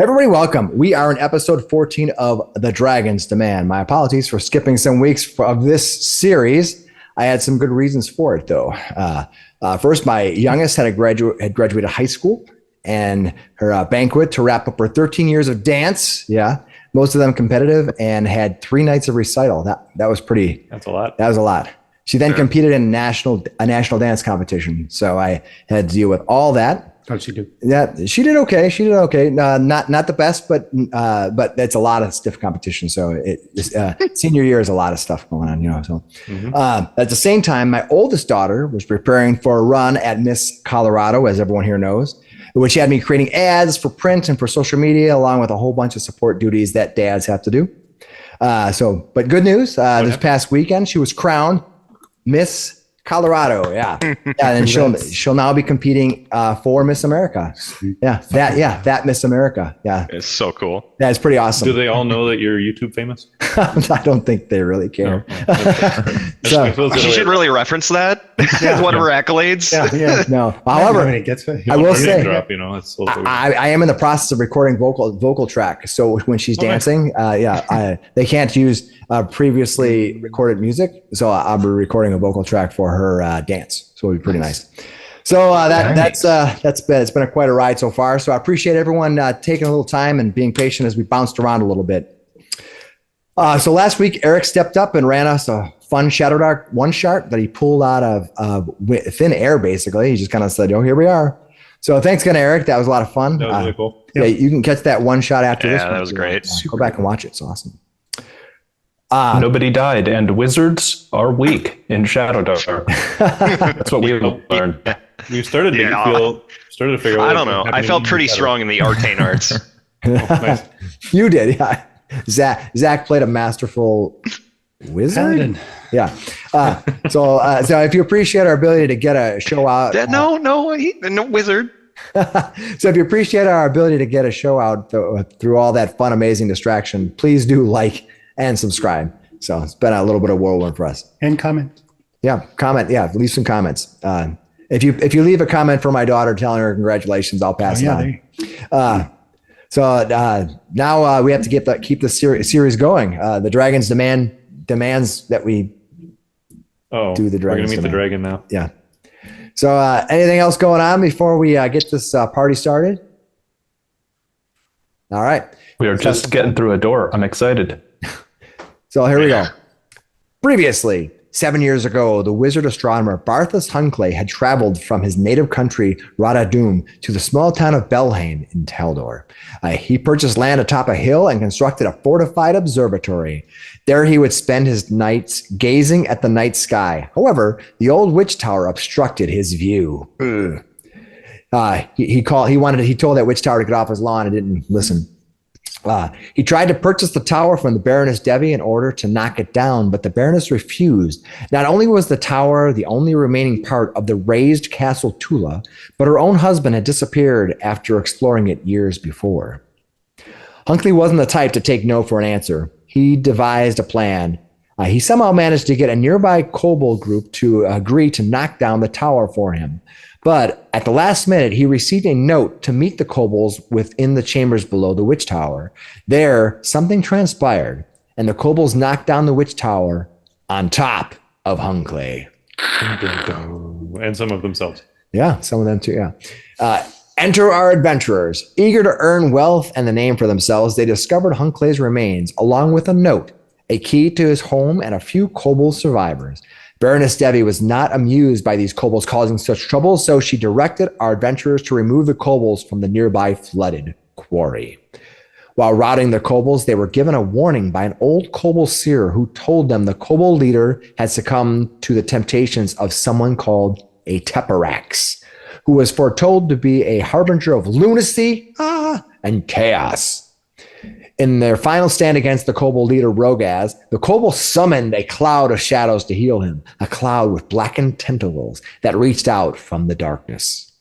Everybody, welcome. We are in episode 14 of The Dragon's Demand. My apologies for skipping some weeks of this series. I had some good reasons for it, though. First, my youngest had graduated high school, and her banquet to wrap up her 13 years of dance. Yeah, most of them competitive, and had 3 nights of recital. That was pretty. That's a lot. That was a lot. She then competed in a national dance competition, so I had to deal with all that. How'd she do? Yeah, she did okay. Not the best, but it's a lot of stiff competition. So senior year is a lot of stuff going on, So at the same time, my oldest daughter was preparing for a run at Miss Colorado, as everyone here knows, which had me creating ads for print and for social media, along with a whole bunch of support duties that dads have to do. But good news, this past weekend, she was crowned Miss Colorado, and she'll now be competing for Miss America. That Miss America. Yeah, it's so cool. That's pretty awesome. Do they all know that you're YouTube famous? I don't think they really care. No. You should really reference that as one of her accolades. No. However, I will say, I am in the process of recording vocal track. So when she's dancing, they can't use previously recorded music. So I'll be recording a vocal track for her dance. So it'll be pretty nice. So it's been quite a ride so far. So I appreciate everyone taking a little time and being patient as we bounced around a little bit. So last week, Eric stepped up and ran us a fun Shadow Dark one-shot that he pulled out of thin air, basically. He just kind of said, here we are. So thanks again, Eric. That was a lot of fun. That was really cool. Yeah, you can catch that one-shot after this. Yeah, that was great. Go back and watch it. It's awesome. Nobody died, and wizards are weak in Shadow Dark. That's what we learned. You started to figure out. I don't know. I felt pretty strong in the arcane arts. Nice. You did, yeah. Zach played a masterful wizard. Yeah. So if you appreciate our ability to get a show out, no wizard. So if you appreciate our ability to get a show out through all that fun, amazing distraction, please do like and subscribe. So it's been a little bit of whirlwind for us. And comment. Yeah, comment. Yeah, leave some comments. If you leave a comment for my daughter telling her congratulations, I'll pass it on. Now we have to keep the series going. The Dragon's Demand demands that we do the Dragon's Demand. We're going to meet the dragon now. Yeah. So anything else going on before we get this party started? All right. We are just getting through a door. I'm excited. So here we go. Previously, 7 years ago, the wizard astronomer Barthas Hunclay had traveled from his native country, Radadum, to the small town of Belhain in Taldor. He purchased land atop a hill and constructed a fortified observatory. There he would spend his nights gazing at the night sky. However, the old witch tower obstructed his view. He told that witch tower to get off his lawn and didn't listen. He tried to purchase the tower from the Baroness Devi in order to knock it down, but the Baroness refused. Not only was the tower the only remaining part of the razed Castle Tula, but her own husband had disappeared after exploring it years before. Hunkley wasn't the type to take no for an answer. He devised a plan. He somehow managed to get a nearby kobold group to agree to knock down the tower for him. But at the last minute, he received a note to meet the kobolds within the chambers below the witch tower. There, something transpired, and the kobolds knocked down the witch tower on top of Hunclay. And some of themselves. Yeah, some of them too, yeah. Enter our adventurers. Eager to earn wealth and the name for themselves, they discovered Hunclay's remains, along with a note, a key to his home, and a few kobold survivors. Baroness Devi was not amused by these kobolds causing such trouble, so she directed our adventurers to remove the kobolds from the nearby flooded quarry. While routing the kobolds, they were given a warning by an old kobold seer who told them the kobold leader had succumbed to the temptations of someone called a Teparax, who was foretold to be a harbinger of lunacy and chaos. In their final stand against the kobold leader Rogaz, the kobold summoned a cloud of shadows to heal him, a cloud with blackened tentacles that reached out from the darkness.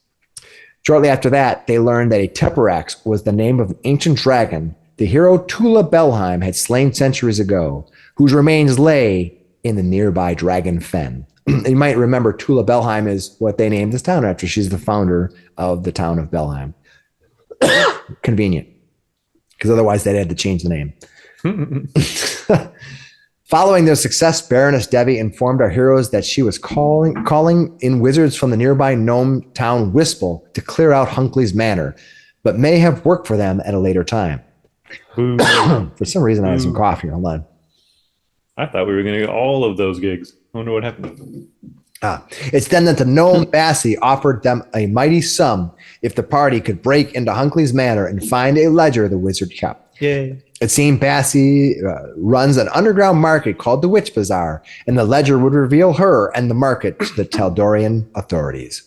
Shortly after that, they learned that a Teparax was the name of an ancient dragon the hero Tula Belheim had slain centuries ago, whose remains lay in the nearby Dragon Fen. You might remember Tula Belheim is what they named this town after. She's the founder of the town of Belheim. Convenient. because otherwise they'd had to change the name. Following their success, Baroness Devi informed our heroes that she was calling in wizards from the nearby gnome town Wispel to clear out Hunkley's manor, but may have worked for them at a later time. For some reason, I had some coffee. Hold on. I thought we were going to get all of those gigs. I wonder what happened. It's then that the gnome Bassie offered them a mighty sum if the party could break into Hunkley's manor and find a ledger the wizard kept. Yay. It seemed Bassie runs an underground market called the Witch Bazaar, and the ledger would reveal her and the market to the Taldorian authorities.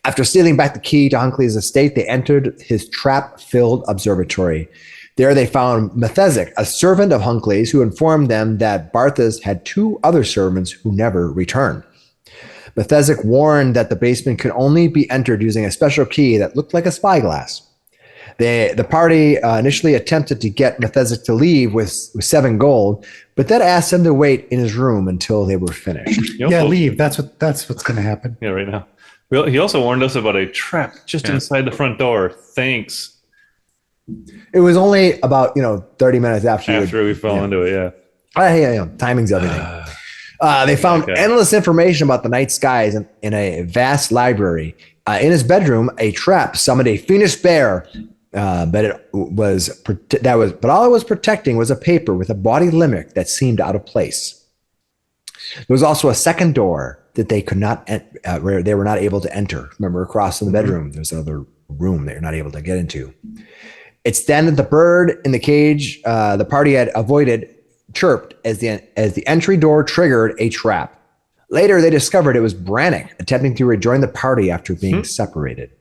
After stealing back the key to Hunkley's estate, they entered his trap-filled observatory. There they found Methesic, a servant of Hunkley's, who informed them that Barthas had 2 other servants who never returned. Methesic warned that the basement could only be entered using a special key that looked like a spyglass. The party initially attempted to get Methesic to leave with 7 gold, but then asked him to wait in his room until they were finished. Yeah, leave. That's what's going to happen. Yeah, right now. Well, he also warned us about a trap just inside the front door. Thanks. It was only about 30 minutes after we fell into it. Yeah. Yeah. Timing's everything. They found endless information about the night skies in a vast library. In his bedroom, a trap summoned a fiendish bear, but all it was protecting was a paper with a body limerick that seemed out of place. There was also a second door that they could not, where they were not able to enter. Remember, across from the bedroom, there's another room that you're not able to get into. It's then that the bird in the cage the party had avoided chirped as the entry door triggered a trap. Later, they discovered it was Brannok attempting to rejoin the party after being separated.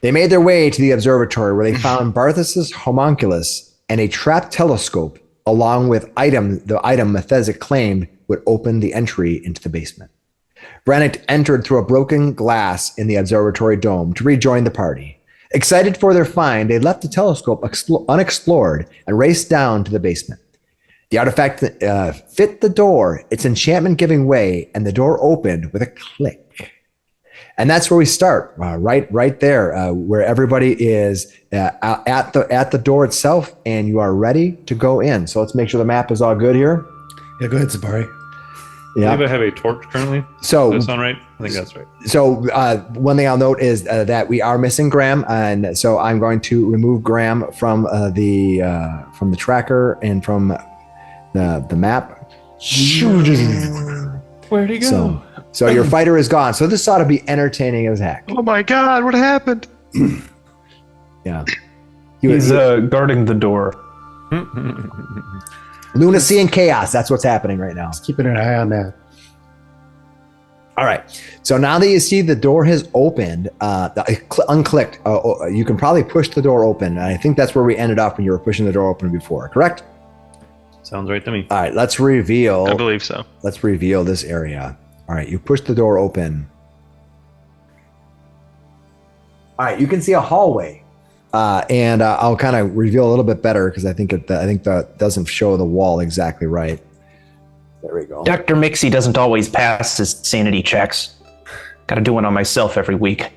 They made their way to the observatory where they found Barthas's homunculus and a trap telescope, along with the item Methesic claimed would open the entry into the basement. Brannok entered through a broken glass in the observatory dome to rejoin the party. Excited for their find, they left the telescope unexplored and raced down to the basement. The artifact fit the door, its enchantment giving way, and the door opened with a click. And that's where we start, right there, where everybody is at the door itself, and you are ready to go in. So let's make sure the map is all good here. Yeah, go ahead, Sabari. Yeah. I believe I have a torch currently. So does that sound right? I think that's right. So one thing I'll note is that we are missing Graham, and so I'm going to remove Graham from the tracker and from the map. Where'd he go? So your fighter is gone. So this ought to be entertaining as heck. Oh my God, what happened? Yeah. He's guarding the door. Lunacy and chaos. That's what's happening right now. Just keeping an eye on that. All right. So now that you see the door has opened, unclicked, you can probably push the door open. And I think that's where we ended up when you were pushing the door open before, correct? Sounds right to me. All right. Let's reveal. I believe so. Let's reveal this area. All right. You push the door open. All right. You can see a hallway. And I'll kind of reveal a little bit better because I think that doesn't show the wall exactly right. There we go. Dr. Miksi doesn't always pass his sanity checks. Got to do one on myself every week.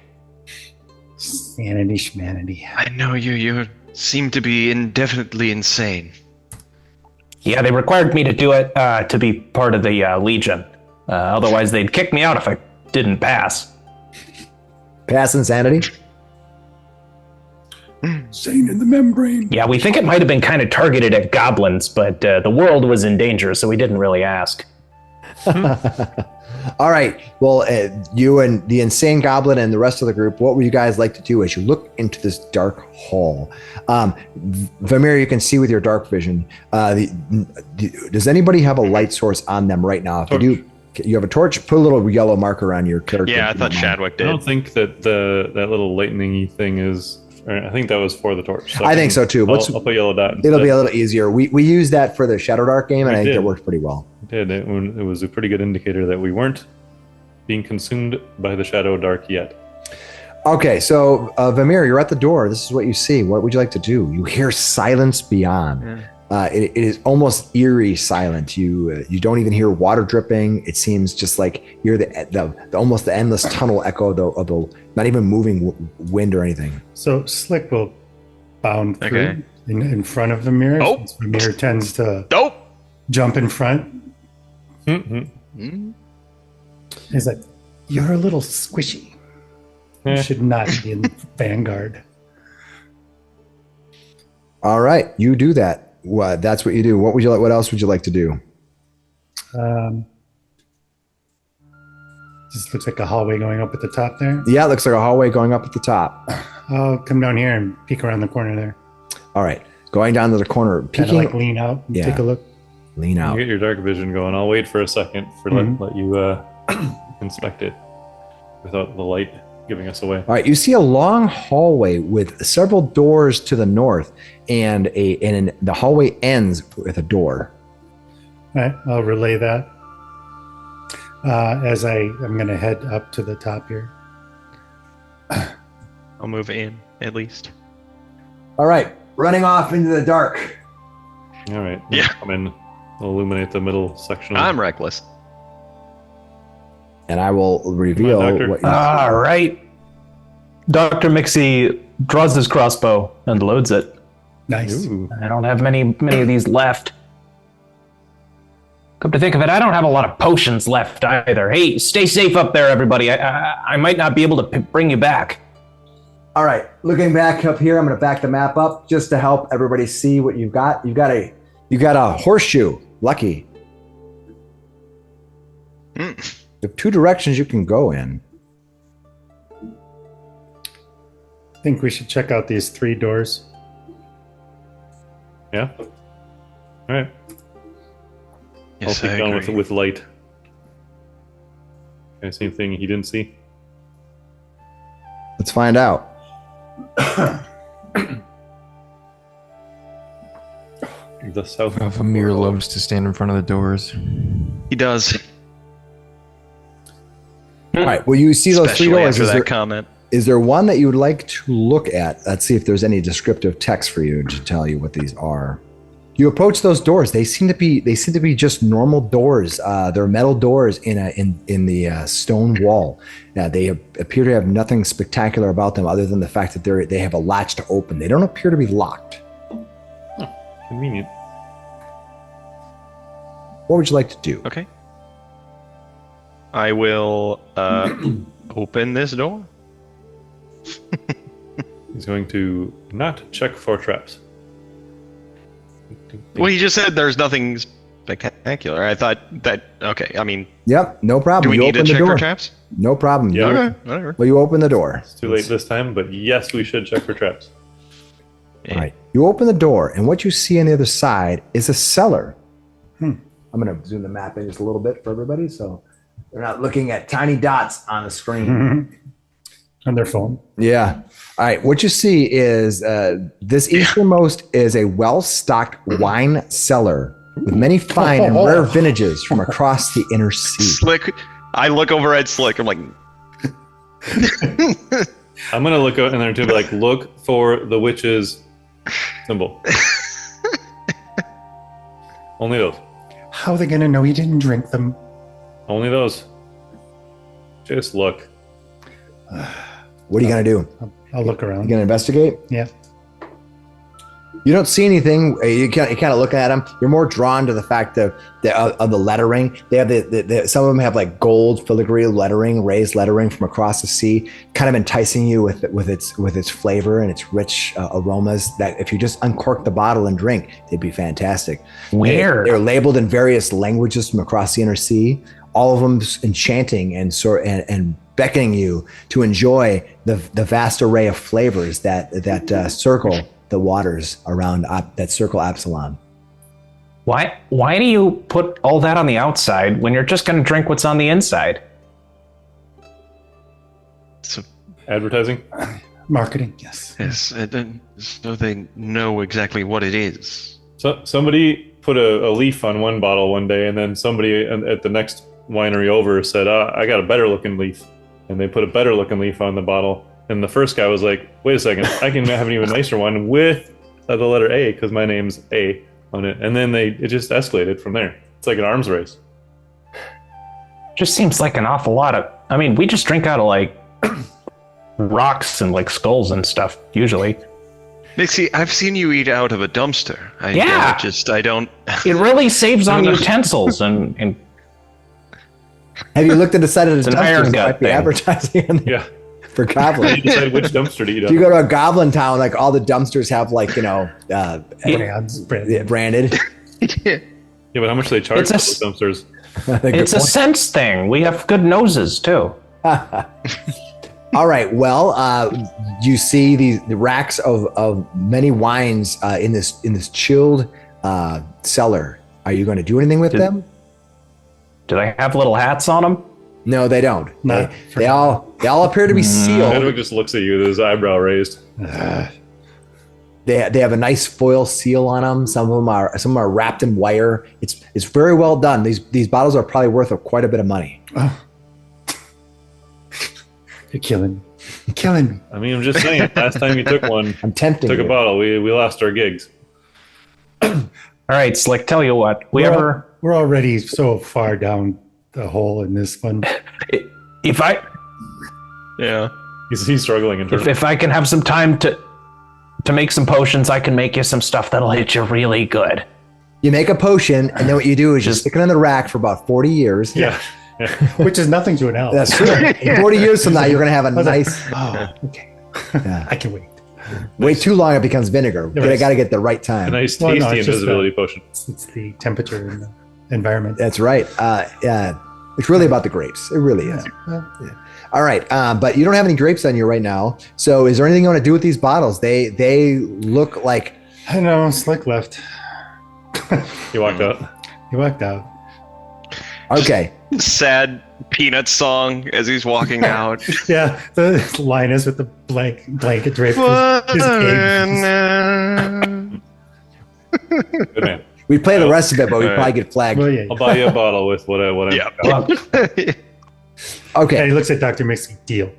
Sanity schmanity. I know you seem to be indefinitely insane. Yeah, they required me to do it to be part of the Legion. Otherwise, they'd kick me out if I didn't pass. Pass insanity? Sane in the membrane. Yeah, we think it might have been kind of targeted at goblins, but the world was in danger, so we didn't really ask. All right. Well, you and the insane goblin and the rest of the group, what would you guys like to do as you look into this dark hall? Vamir, you can see with your dark vision. Does anybody have a light source on them right now? If you do, you have a torch. Put a little yellow marker on your character. Yeah, I thought Shadwick did. I don't think that that little lightning-y thing is. I think that was for the torch. So I think so too. I'll put yellow dot instead. It'll be a little easier. We used that for the Shadow Dark game, and I think it worked pretty well. It was a pretty good indicator that we weren't being consumed by the Shadow Dark yet. Okay, so Vamir, you're at the door. This is what you see. What would you like to do? You hear silence beyond. It is almost eerie silent. You don't even hear water dripping. It seems just like you're the almost the endless tunnel echo of the not even moving wind or anything. So Slick will bound through Okay. in front of Vamir. Oh. Since Vamir tends to Nope. jump in front. Mm-hmm. He's like, "You're a little squishy. You Eh. should not be in Vanguard." All right, you do that. That's what you do. What would you like? What else would you like to do? Just looks like a hallway going up at the top there. Yeah, it looks like a hallway going up at the top. I'll come down here and peek around the corner there. All right, going down to the corner, Kind peeking, of like lean out and Yeah. take a look. lean You out. get your dark vision going. I'll wait for a second for let you inspect it without the light giving us away. All right, you see a long hallway with several doors to the north, and the hallway ends with a door. All right, I'll relay that. As I'm going to head up to the top here. I'll move in at least. All right, running off into the dark. All right. Yeah. Come in. I'll illuminate the middle section. I'm reckless. And I will reveal Come on, Doctor. what you All right. Dr. Miksi draws his crossbow and loads it. Nice. Ooh. I don't have many of these left. Come to think of it, I don't have a lot of potions left either. Hey, stay safe up there, everybody. I might not be able to bring you back. All right, looking back up here, I'm going to back the map up just to help everybody see what you've got. You've got a horseshoe. Lucky. Mm. You have two directions you can go in. I think we should check out these 3 doors. Yeah. All right. Yes, I'll I take down agree. with light. Okay, same thing he didn't see. Let's find out. The south. Vamir loves to stand in front of the doors. He does. All right, well, you see those 3 Especially doors. after that comment. Is there one that you would like to look at? Let's see if there's any descriptive text for you to tell you what these are. You approach those doors. They seem to be just normal doors. They're metal doors in the stone wall. They appear to have nothing spectacular about them other than the fact that they have a latch to open. They don't appear to be locked. Convenient. What would you like to do? Okay. I will open this door. He's going to not check for traps. Well, he just said there's nothing spectacular. I thought that. Okay, I mean, Yep, no problem. do we You need to open the check door. for traps? No problem. Yeah. Okay, whatever. Well, you open the door. It's too late this time, but yes, we should check for traps. All right. You open the door, and what you see on the other side is a cellar. I'm going to zoom the map in just a little bit for everybody, so they're not looking at tiny dots on the screen. On their phone. Yeah. All right. What you see is this easternmost is a well-stocked wine cellar with many fine and rare vintages from across the inner sea. Slick. I look over at Slick. I'm like, I'm gonna look out in there too, be like, look for the witch's symbol. Only those. How are they going to know he didn't drink them? Only those. Just look. What are you going to do? I'll look You around. going to investigate? Yeah. You don't see anything. You kind of look at them. You're more drawn to the fact of the lettering. They have some of them have like gold filigree lettering, raised lettering from across the sea, kind of enticing you with its flavor and its rich aromas. That if you just uncork the bottle and drink, they'd be fantastic. Where? They're labeled in various languages from across the inner sea. All of them enchanting and beckoning you to enjoy the vast array of flavors that circle the waters around that circle Absalom. Why do you put all that on the outside when you're just going to drink what's on the inside? so, Advertising. Marketing, yes. yes, so they know exactly what it is. So somebody put a leaf on one bottle one day, and then somebody at the next winery over said, I got a better looking leaf. And they put a better looking leaf on the bottle. And the first guy was like, wait a second, I can have an even nicer one with the letter A because my name's A on it. And then it just escalated from there. It's like an arms race. Just seems like an awful lot of. I mean, we just drink out of like rocks and like skulls and stuff usually. Miksi, I've seen you eat out of a dumpster. I don't. It really saves on utensils and Have you looked at the side of the an dumpster? iron There gut might be thing. advertising in there Yeah. for Goblin. You decide which dumpster to eat If you out. go to a Goblin town, like all the dumpsters have like, Brands, branded. Yeah, but how much do they charge for It's those dumpsters? it's a sense thing. We have good noses too. All right. Well, you see the racks of many wines in this chilled cellar. Are you going to do anything with them? Do they have little hats on them? No, they don't. No. They all appear to be sealed. Shadwick just looks at you with his eyebrow raised. They have a nice foil seal on them. Some of them are wrapped in wire. It's very well done. These bottles are probably worth quite a bit of money. Oh. You're killing me. You're killing me. I mean, I'm just saying. Last time you took one, I'm tempting took you. a bottle, we lost our gigs. All right, Slick. Tell you what. We're already so far down the hole in this one. If I Yeah. He's struggling in terms. if I can have some time to make some potions, I can make you some stuff that'll hit you really good. You make a potion, and then what you do is you stick it in the rack for about 40 years. Yeah. Which is nothing to an elf. That's true. In 40 years from now, you're going to have a was like, nice. Oh, okay. Yeah. I can wait. Wait too long, it becomes vinegar. But I got to get the right A time. nice, Well, no, tasty it's just invisibility potion. It's the temperature and the environment. That's right. Yeah, it's really about the grapes. It really is. Well, All right, but you don't have any grapes on you right now. So, is there anything you want to do with these bottles? They look like. I know. Slick left. He walked out. He walked out. Okay. Sad Peanut song as he's walking out. Yeah, the Linus with the blanket draped his cage. Good man. We play the rest of it, but we probably get flagged. Well, yeah. I'll buy you a bottle with what I Yeah. got. And Okay. he looks at Dr. Miksi. Deal.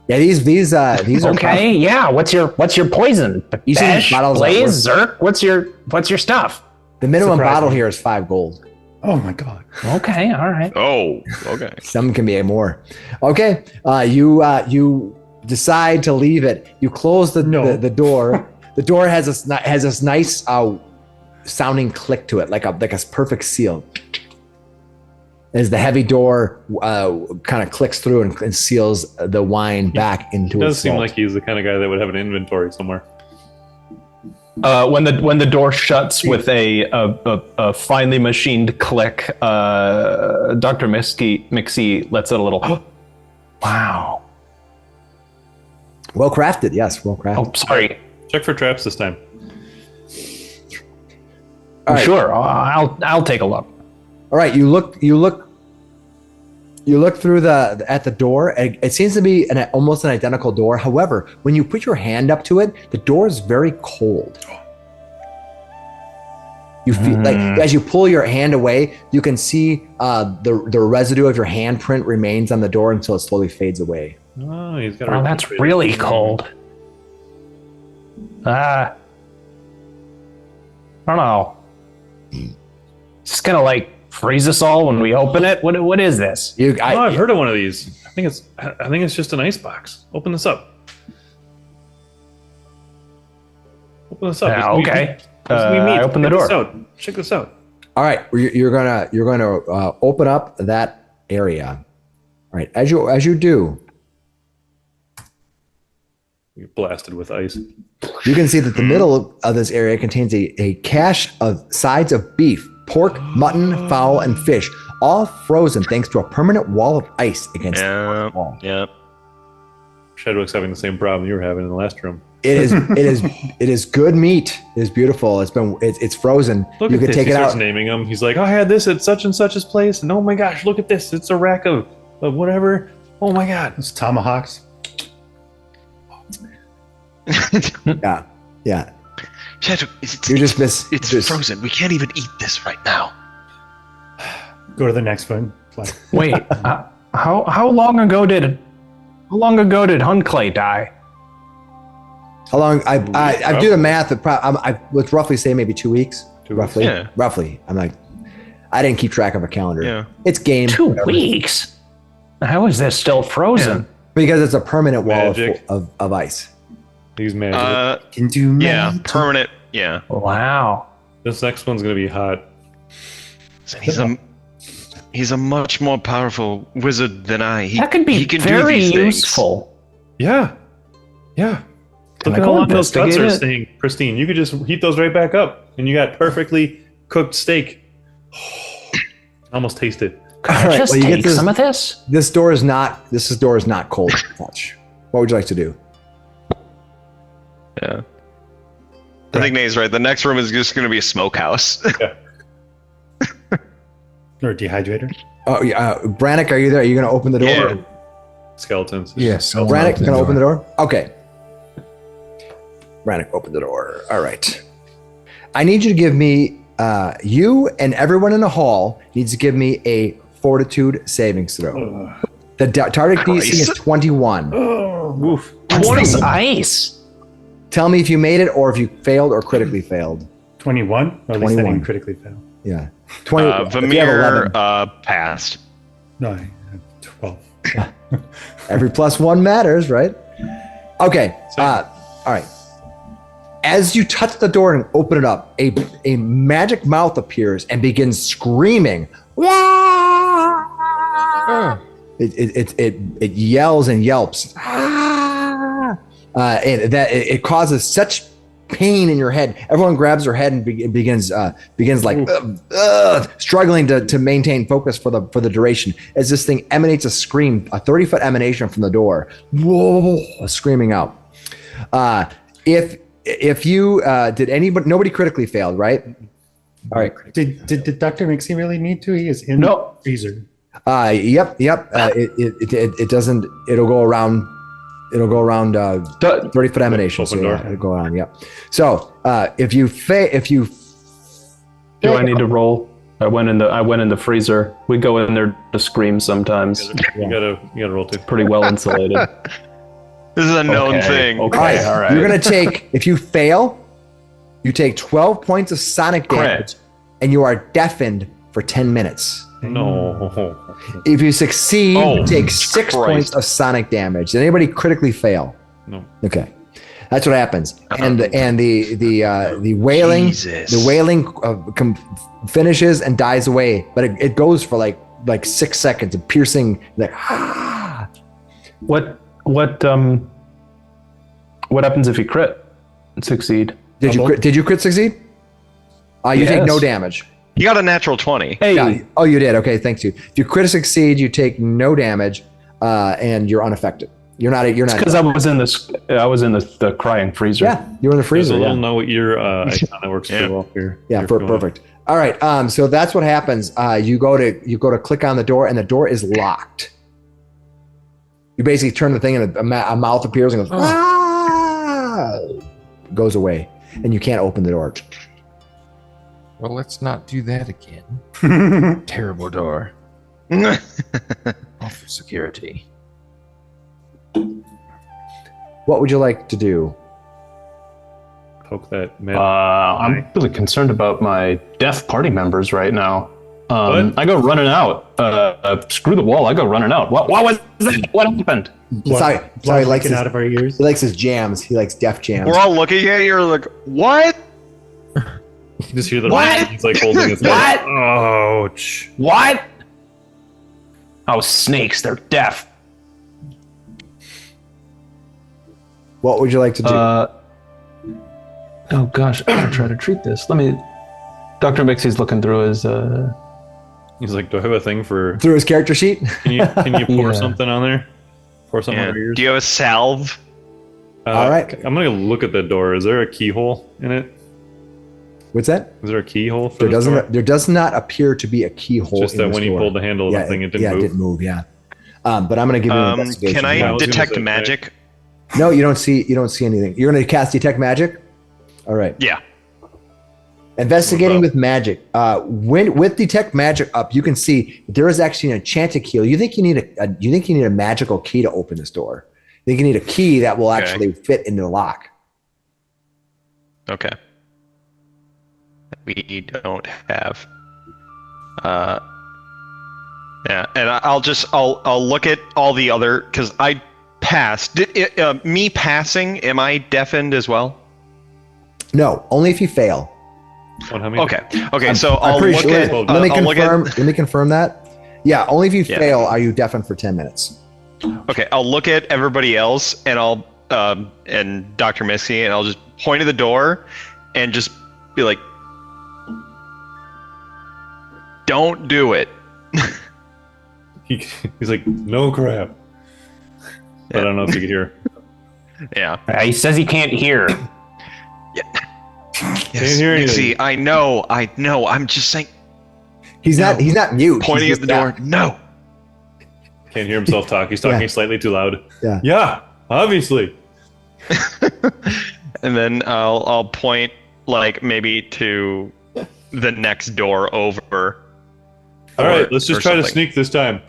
Yeah, these are Okay, yeah. What's your poison? You see these Bash, bottles Blaze, Zerk. What's your stuff? the minimum Surprising. bottle here is 5 gold. Oh my God. Okay, all right. Oh, okay. Some can be more. Okay. You decide to leave it. You close the door. The door has this nice sounding click to it, like a perfect seal. As the heavy door kind of clicks through and seals the wine back into It does its seem vault. like he's the kind of guy that would have an inventory somewhere. When the door shuts with a finely machined click, Dr. Miksi lets out a little. Wow. Well crafted, yes, well crafted. Oh, sorry. Check for traps this time. All right. Sure, I'll take a look. All right, you look through at the door. And it seems to be almost an identical door. However, when you put your hand up to it, the door is very cold. You feel like as you pull your hand away, you can see the residue of your handprint remains on the door until it slowly fades away. Oh, he's got. Oh, that's really cold. I don't know. Just gonna like freeze us all when we open it. What is this? I've heard of one of these. I think it's just an ice box. Open this up. Open this up. Yeah, okay. I open the door. Check this out. All right, you're gonna open up that area. All right, as you do, You're blasted with ice. you can see that the middle of this area contains a cache of sides of beef, pork, mutton, fowl, and fish, all frozen thanks to a permanent wall of ice against the wall. Yeah. Shadwick's having the same problem you were having in the last room. It is good meat. It is beautiful. It's frozen. Look You at can this. take He it starts out. naming them. He's like, I had this at such and such's place, and oh my gosh, look at this. It's a rack of whatever. Oh my god. Those tomahawks. Yeah. Shadwick, You just frozen. We can't even eat this right now. Go to the next one. Wait, how long ago did Hunclay die? How long? I do the math. I would roughly say maybe 2 weeks. Roughly. Yeah. Roughly. I'm like, I didn't keep track of a calendar. Yeah. It's game. 2 whatever. weeks. How is this still frozen? Because it's a permanent wall Magic. of ice. Use magic. Can do Yeah, magic. permanent. Yeah. Wow. This next one's gonna be hot. He's a much more powerful wizard than I. That could be he can very do these things. useful. Yeah. Yeah. Can Look I at go how long those cuts are investigate it? staying pristine. You could just heat those right back up, and you got perfectly cooked steak. Almost taste it. Could All I right, just well, you get take this- some of this? This door is not cold to touch. What would you like to do? Yeah. I think Nate's right. The next room is just going to be a smokehouse. Or a dehydrator. Oh, yeah. Brannok, are you there? Are you going to open the door? Yeah. Skeletons. Yes. I wanna Brannok, open going to the open the door. door? Okay. Brannok, open the door. All right. I need you to give me, you and everyone in the hall needs to give me a fortitude savings throw. The target DC is 21. Woof. What's this ice? Tell me if you made it or if you failed or critically failed. 21? Or at least I 21. didn't critically fail. Yeah. 20. if you have Vamir 11. passed. No, I had 12. Every plus one matters, right? Okay. All right. As you touch the door and open it up, a magic mouth appears and begins screaming. It yells and yelps. It causes such pain in your head. Everyone grabs their head and begins like struggling to maintain focus for the duration as this thing emanates a scream, a 30-foot emanation from the door, screaming out. If you nobody critically failed, right? All right. Did Dr. Miksi really need to? He is in No. the freezer. Yep. It doesn't. It'll go around. 30-foot emanation. Open So door. yeah, it'll go around. Yep. So if you Do I need to roll? I went in the freezer. We go in there to scream sometimes. You gotta roll too. Pretty well insulated. This is a known Okay, thing. okay. All right. You're gonna take. If you fail, you take 12 points of sonic damage, and you are deafened for 10 minutes. No. If you succeed, Oh, you take 6 Christ. points of sonic damage. Did anybody critically fail? No. Okay, that's what happens. And the wailing, Jesus. the wailing finishes and dies away, but it goes for like 6 seconds, a piercing like. What happens if you crit and succeed? Did you crit succeed? You take Yes. no damage. You got a natural 20. Hey, Yeah. Oh, you did. Okay, thanks you. If you crit succeed, you take no damage, and you're unaffected. You're not. because I was in the crying freezer. Yeah, you're in the There's freezer. a Yeah. little note your icon that works Yeah. pretty well here. Yeah, Here, if you want. perfect. All right. So that's what happens. You go to click on the door, and the door is locked. You basically turn the thing, and a mouth appears and goes. Goes away, and you can't open the door. Well, let's not do that again. Terrible door. Awful security. What would you like to do? Poke that man. I'm really concerned about my deaf party members right now. What? I go running out. Screw the wall. I go running out. What was that? What happened? Sorry, Blood he likes leaking his, out of our ears. he likes his jams. He likes deaf jams. We're all looking at you like, what? You just hear the What? He's like holding his What? head. Ouch. What? Oh, snakes. They're deaf. What would you like to do? Oh gosh, I'm gonna try to treat this. Dr. Mixi's looking through his. He's like, do I have a thing for? Through his character sheet? Can you pour Yeah. something on there? Pour something Yeah. over yours. Do you have a salve? All right. I'm gonna look at the door. Is there a keyhole in it? What's that? Is there a keyhole for There this door? does not appear to be a keyhole. Just in that this when you door. pulled the handle of the thing, it didn't move. It didn't move. Yeah. But I'm going to give you an investigation. Can Yeah, I I was gonna detect say, magic? No, you don't see anything. You're going to cast detect magic. All right. Yeah. Investigating What with magic. With detect magic up, you can see there is actually an enchanted key. You think you need a magical key to open this door? You think you need a key that will Okay. actually fit into the lock? Okay. We don't have. Yeah, and I'll look at all the other, because I pass. Me passing, am I deafened as well? No, only if you fail. Okay. So I'll pretty look sure- at. Let me I'll look confirm. at. Let me confirm that. Yeah, only if you Yeah. fail are you deafened for 10 minutes. Okay, I'll look at everybody else, and I'll and Dr. Miksi, and I'll just point at the door, and just be like, "Don't do it." He's like, no crap. But I don't know if you could hear. Yeah. He says he can't hear. Yes, hear Miksi, anything. I know. I'm just saying, He's not mute. pointing He's at the just door. deaf. No. Can't hear himself talk. He's talking Yeah. slightly too loud. Yeah. Yeah, obviously. And then I'll point like maybe to the next door over. All right, let's just or try to something. sneak this time.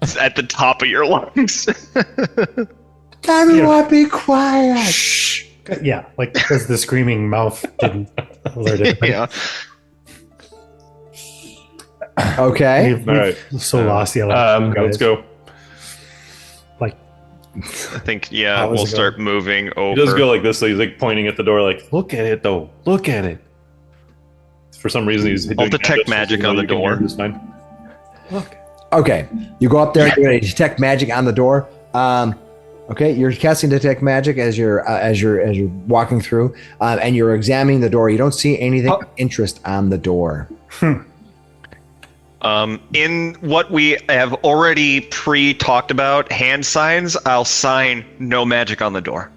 It's at the top of your lungs. Everyone be quiet. Yeah, like because the screaming mouth didn't alert it. Yeah. Okay. We've All right. so lost the Let's go. Like, I think How was we'll it start moving over. He does go like this. So he's like pointing at the door, like, look at it, though. Look at it. For some reason, he's doing detect magic on the You can hear door. him just fine. Okay. You go up there and you're going to detect magic on the door. Okay, you're casting detect magic as you're walking through, and you're examining the door. You don't see anything of interest on the door. In what we have already pre-talked about, hand signs, I'll sign no magic on the door.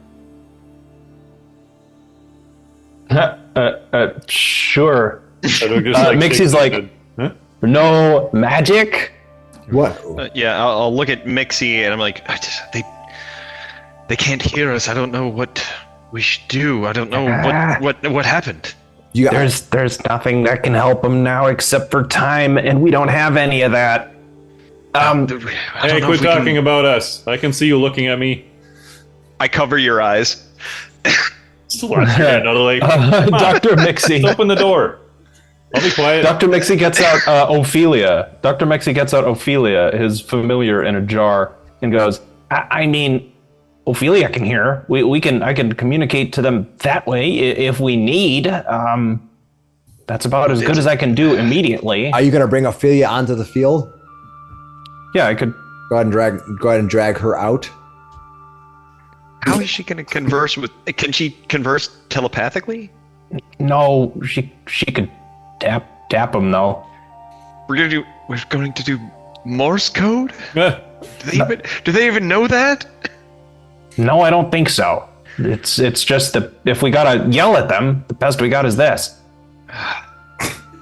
Sure. So just, Mixi's shake like, his head. Huh? no magic? What? I'll look at Miksi and I'm like, they can't hear us. I don't know what we should do. I don't know what happened. You got, There's nothing that can help him now except for time, and we don't have any of that. Hey, quit talking about us. I can see you looking at me. I cover your eyes. Still watch your hand out of the way. Dr. Miksi. Just open the door. I'll be quiet. Dr. Miksi gets out Ophelia. Dr. Miksi gets out Ophelia, his familiar, in a jar, and goes, I mean, Ophelia can hear. I can communicate to them that way if we need. That's about as good as I can do immediately. are you going to bring Ophelia onto the field? Yeah, I could. Go ahead and drag her out. How is she going to converse with? Can she converse telepathically? No, she could tap him though. We're going to do Morse code. Eh, Do they even know that? No, I don't think so. It's just that if we gotta yell at them, the best we got is this.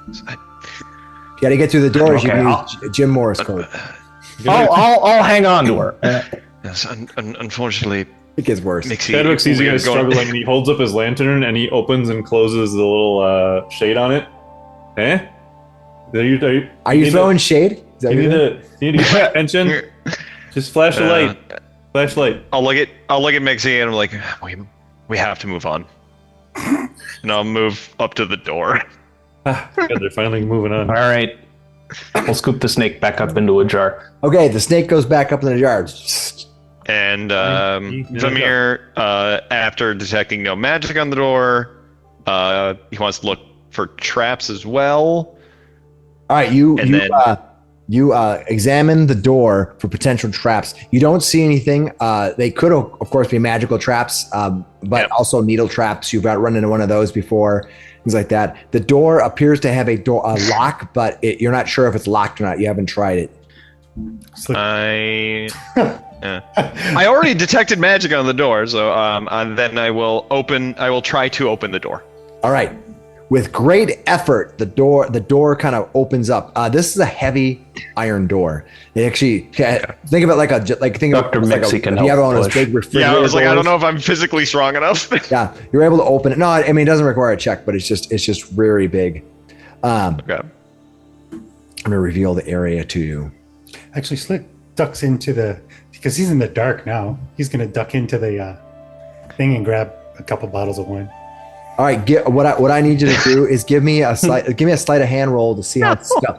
You got to get through the doors. Okay, you can use Jim Morris code. I'll hang on to her. Yes, unfortunately, It gets worse. Miksi. Chadwick sees you we are guys going- struggling, and he holds up his lantern, and he opens and closes the little shade on it. Eh? Are you need throwing shade? Is that You what need you're doing? to get my attention. Just flash a light. Flashlight. I'll look at Miksi and I'm like, we have to move on. And I'll move up to the door. God, they're finally moving on. All right, we'll scoop the snake back up into a jar. Okay, the snake goes back up in the jar. And Vamir, after detecting no magic on the door, he wants to look for traps as well. All right, you examine the door for potential traps. You don't see anything. They could, of course, be magical traps, but also needle traps. You've run into one of those before, things like that. The door appears to have a lock, but you're not sure if it's locked or not. You haven't tried it. I already detected magic on the door, so and then I will try to open the door. All right. With great effort, the door kind of opens up. This is a heavy iron door. They actually think of it like Dr. Miksi can you have help one of those push. big refrigerator Yeah, I was like, I doors. don't know if I'm physically strong enough. Yeah, you're able to open it. No, I mean it doesn't require a check, but it's just very big. Okay. I'm gonna reveal the area to you. Actually, Slick ducks into because he's in the dark now. He's gonna duck into the thing and grab a couple bottles of wine. All right, what I need you to do is give me a sleight of hand roll to see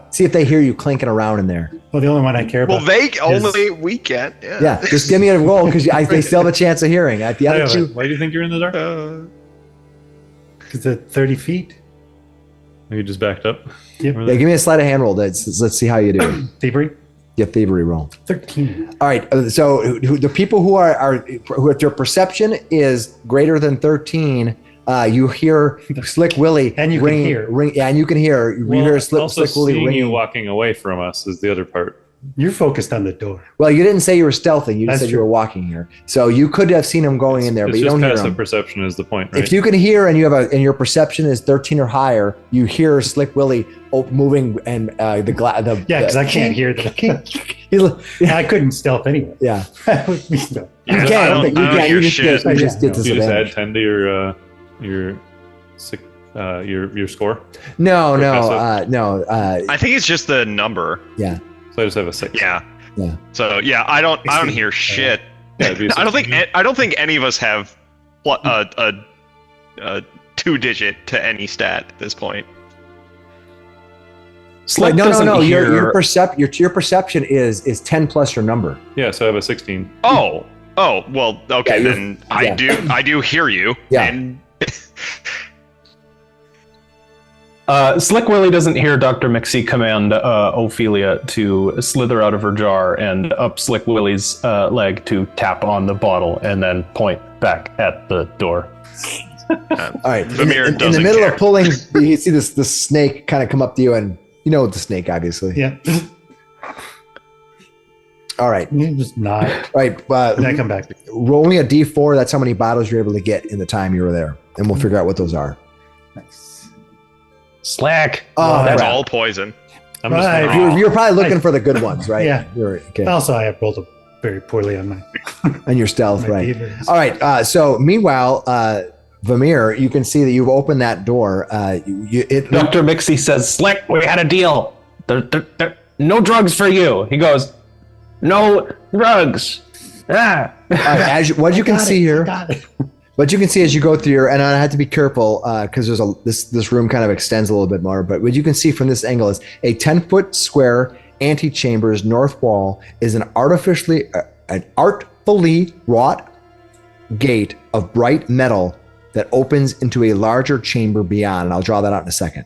see if they hear you clinking around in there. Well, the only one I care about. Well, we can't. Yeah, just give me a roll because they still have a chance of hearing. At the other two, Why do you think you're in the dark? Because at 30 feet. You just backed up. Yep. yeah, give me a sleight of hand roll. Let's see how you do. Thievery. Yeah, thievery roll. 13. All right, so the people who if their perception is greater than 13. You hear Slick Willy And you can hear. and you can hear. You hear Slick Willy seeing ringing. you walking away from us is the other part. You're focused on the door. Well, you didn't say you were stealthing. You just That's said you true. were walking here. So you could have seen him going in there, but It's you just don't hear passive him. perception is the point, right? If you can hear and your perception is 13 or higher, you hear Slick Willy moving and Yeah, because I can't hear them. I couldn't stealth anyway. Yeah, With me, though. you I can. don't- You I don't can. hear You just shit. get. You just get you just add disadvantage. 10 to your score. No. passive. I think it's just the number. Yeah. So I just have a 6. Yeah. Yeah. So yeah, I don't hear shit. Yeah, it'd be a I don't 16. think any of us have a 2-digit to any stat at this point. Slick No. doesn't hear. Your perception is 10 plus your number. Yeah, so I have a 16. Oh, well, okay, Yeah, then yeah. I do hear you. Yeah. And Slick Willy doesn't hear Dr. Miksi command Ophelia to slither out of her jar and up Slick Willy's leg to tap on the bottle and then point back at the door. All right. Vamir In the doesn't middle care. of pulling, you see this snake kind of come up to you, and you know the snake, obviously. Yeah. All right. You just nod. All right. And I come back. Roll me a d4. That's how many bottles you're able to get in the time you were there, and we'll figure out what those are. Nice. Slack. Oh, that's crap. all poison. I'm just Right. You're probably looking for the good ones, right? Yeah. Okay. Also, I have rolled very poorly on my, And your stealth, my right? thievery. All right. So meanwhile, Vamir, you can see that you've opened that door. Dr. Miksi says, Slick, we had a deal. No drugs for you. He goes, no drugs. Ah. What you can Got see it, here. got it. What you can see as you go through here, and I had to be careful because this room kind of extends a little bit more. But what you can see from this angle is a 10-foot square antechamber's north wall is an artfully wrought gate of bright metal that opens into a larger chamber beyond. And I'll draw that out in a second.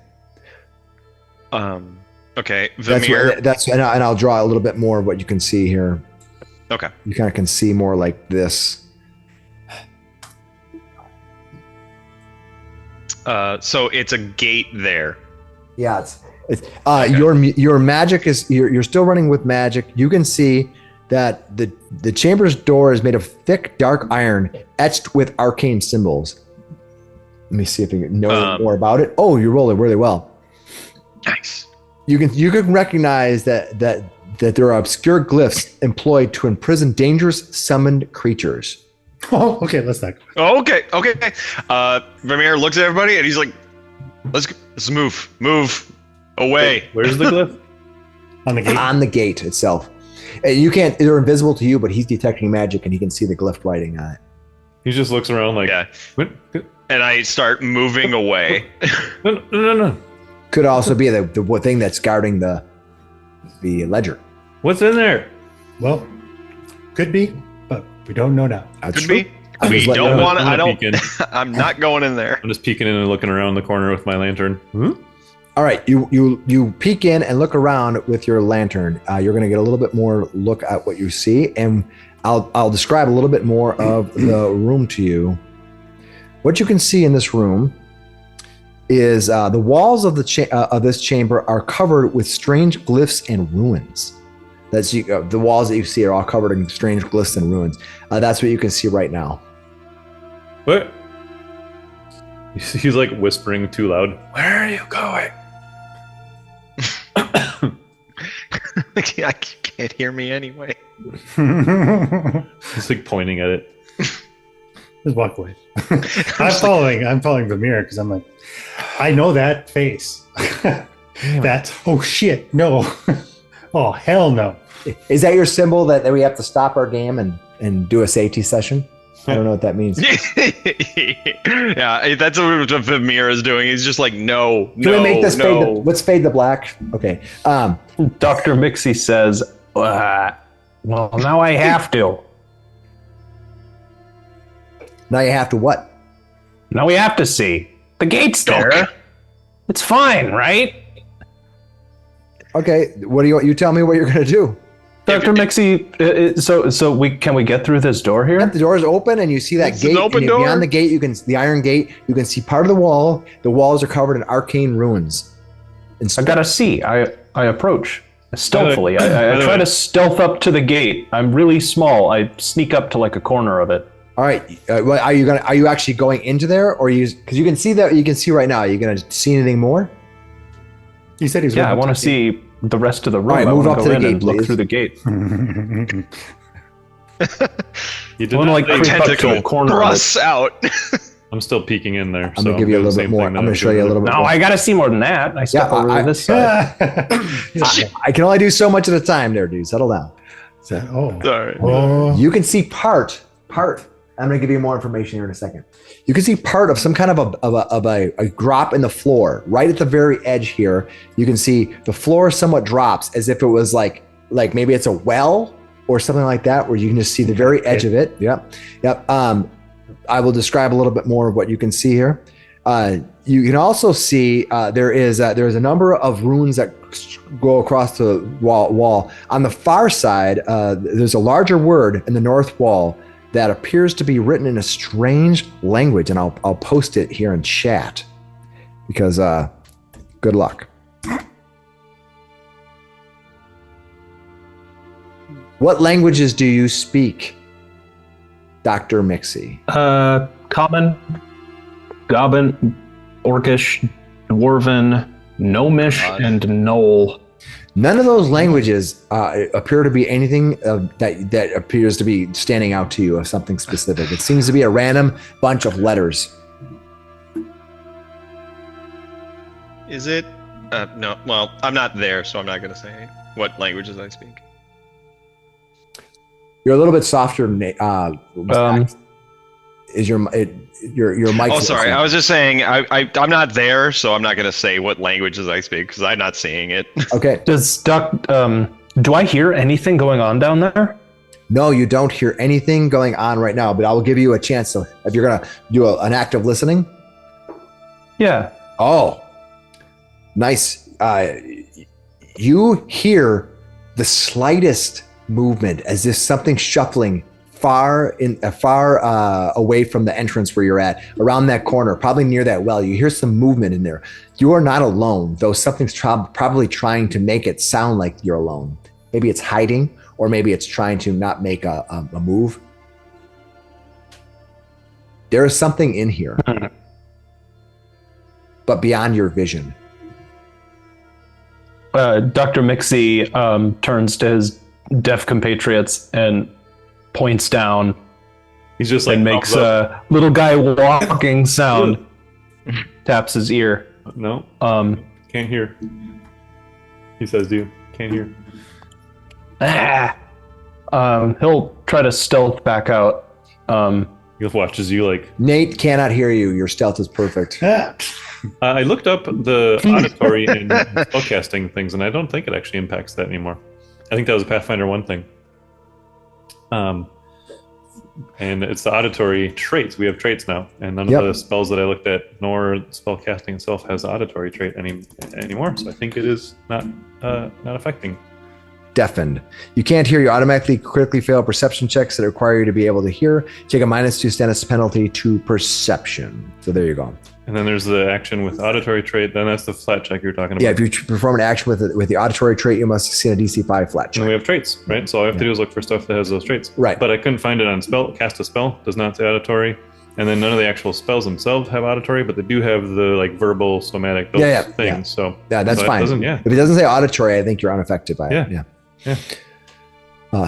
Okay, That's Vamir. and I'll draw a little bit more of what you can see here. Okay. You kind of can see more like this. So it's a gate there. Yeah, your magic is you're still running with magic. You can see that the chamber's door is made of thick dark iron etched with arcane symbols. Let me see if you know more about it. Oh, you roll it really well. Nice. You can recognize that there are obscure glyphs employed to imprison dangerous summoned creatures. Oh, okay. Let's not. Okay. Vamir looks at everybody and he's like, "Let's move away." Where's the glyph? On the gate. On the gate itself. You can't. They're invisible to you, but he's detecting magic and he can see the glyph writing on it. He just looks around like, Yeah. What? And I start moving away. No. Could also be the thing that's guarding the ledger. What's in there? Well, could be, but we don't know now. That's Could true. be. I'm We just letting don't you know. want to. I I'm don't. I'm not going in there. I'm just peeking in and looking around the corner with my lantern. All right, you peek in and look around with your lantern. You're going to get a little bit more look at what you see, and I'll describe a little bit more of the room to you. What you can see in this room is the walls of this chamber are covered with strange glyphs and ruins. The walls that you see are all covered in strange glyphs and ruins. That's what you can see right now. What? He's like whispering too loud. Where are you going? I can't hear me anyway. He's like pointing at it. Just walk away. I'm following Vamir because I'm like, I know that face. Oh shit, no. Oh hell no. Is that your symbol that we have to stop our game and do a safety session? I don't know what that means. Yeah, that's what Vamir is doing. He's just like, no, Can we make this fade? Let's fade the black. Okay. Dr. Miksi says, well, now I have to. Now you have to what? Now we have to see. The gate's there. It's fine, right? Okay. What do you tell me what you're going to do? Dr. Miksi, so can we get through this door here? The door is open, and you see that It's gate. an open door. Beyond the gate, the iron gate. You can see part of the wall. The walls are covered in arcane runes. I gotta see. I approach stealthily. I try to stealth up to the gate. I'm really small. I sneak up to like a corner of it. All right. Are you actually going into there, or because you can see that you can see right now? Are you going to see anything more? He said he's. Yeah, I want to see the rest of the room. All right, I move wanna up go to the in gate, and look please. through the gate. You did I want to not like say- creep up to a Tentacle corner of it. thrusts out. I'm still peeking in there. I'm going to give you a little bit more. I'm going to show you a little bit No, more. I gotta see more than that. I step Yeah, over to this side. I can only do so much at a time there, dude. Settle down. Sorry. Oh. You can see part. I'm going to give you more information here in a second. You can see part of some kind of a drop in the floor right at the very edge here. You can see the floor somewhat drops as if it was like maybe it's a well or something like that, where you can just see the very edge of it. Yep. I will describe a little bit more of what you can see here. You can also see there is a number of runes that go across the wall. On the far side, there's a larger word in the north wall that appears to be written in a strange language, and I'll post it here in chat because good luck. What languages do you speak, Dr. Miksi? Common, Goblin, Orcish, Dwarven, Gnomish, and Knoll. None of those languages appear to be anything that appears to be standing out to you as something specific. It seems to be a random bunch of letters. Is it? No. Well, I'm not there, so I'm not going to say what languages I speak. You're a little bit softer. Is your mic? Oh, sorry. I was just saying I'm not there, so I'm not going to say what languages I speak because I'm not seeing it. Okay. Do I hear anything going on down there? No, you don't hear anything going on right now, but I will give you a chance. So if you're going to do an act of listening. Yeah. Oh, nice. You hear the slightest movement as if something shuffling far away from the entrance where you're at, around that corner, probably near that well. You hear some movement in there. You are not alone, though something's probably trying to make it sound like you're alone. Maybe it's hiding, or maybe it's trying to not make a move. There is something in here, but beyond your vision. Dr. Miksi turns to his deaf compatriots and points down. He's just like and makes a little guy walking sound. Taps his ear. No. Can't hear. He says, "Dude, can't hear." He'll try to stealth back out. He watches you like. Nate cannot hear you. Your stealth is perfect. I looked up the auditory and spellcasting things, and I don't think it actually impacts that anymore. I think that was a Pathfinder 1 thing. And it's the auditory traits. We have traits now, and none of the spells that I looked at, nor spellcasting itself, has the auditory trait anymore. So I think it is not affecting. Deafened. You can't hear. You automatically critically fail perception checks that require you to be able to hear. Take a -2 status penalty to perception. So there you go. And then there's the action with auditory trait. Then that's the flat check you're talking about. Yeah, if you perform an action with the auditory trait, you must succeed a DC 5 flat And check. then we have traits, right? So all I have to do is look for stuff that has those traits. Right. But I couldn't find it on spell. Cast a spell does not say auditory. And then none of the actual spells themselves have auditory, but they do have the like verbal, somatic, those things. So yeah, that's so fine. If it doesn't say auditory, I think you're unaffected by it. Yeah.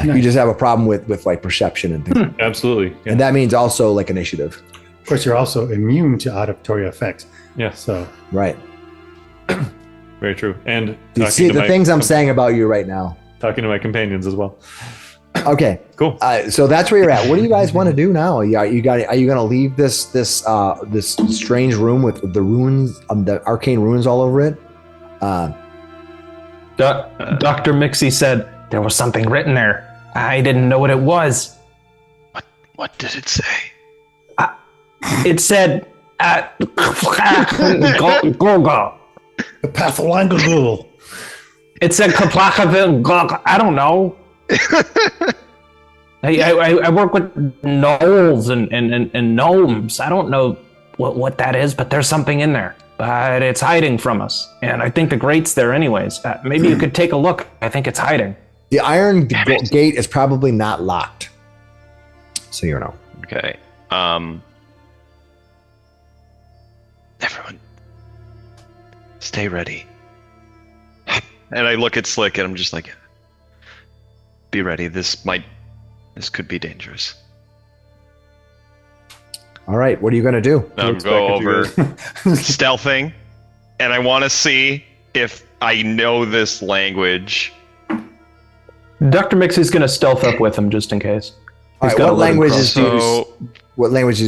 You just have a problem with like perception and things. Absolutely. Yeah. And that means also like initiative. Of course, you're also immune to auditory effects. Yeah. So right. Very true. And you see the things I'm saying about you right now. Talking to my companions as well. Okay. Cool. So that's where you're at. What do you guys want to do now? Are you going to leave this strange room with the runes, the arcane runes all over it? Dr. Miksi said there was something written there. I didn't know what it was. What did it say? It said, The Pathfinder. it said, I don't know. I work with gnolls and gnomes. I don't know what that is, but there's something in there. But it's hiding from us. And I think the grate's there anyways. Maybe you could take a look. I think it's hiding. The iron gate is probably not locked. So you know. Okay. Everyone, stay ready. And I look at Slick and I'm just like, be ready. This could be dangerous. All right. What are you going to do? I'll go over stealthing, and I want to see if I know this language. Dr. Mixi's going to stealth up with him just in case. All right, what languages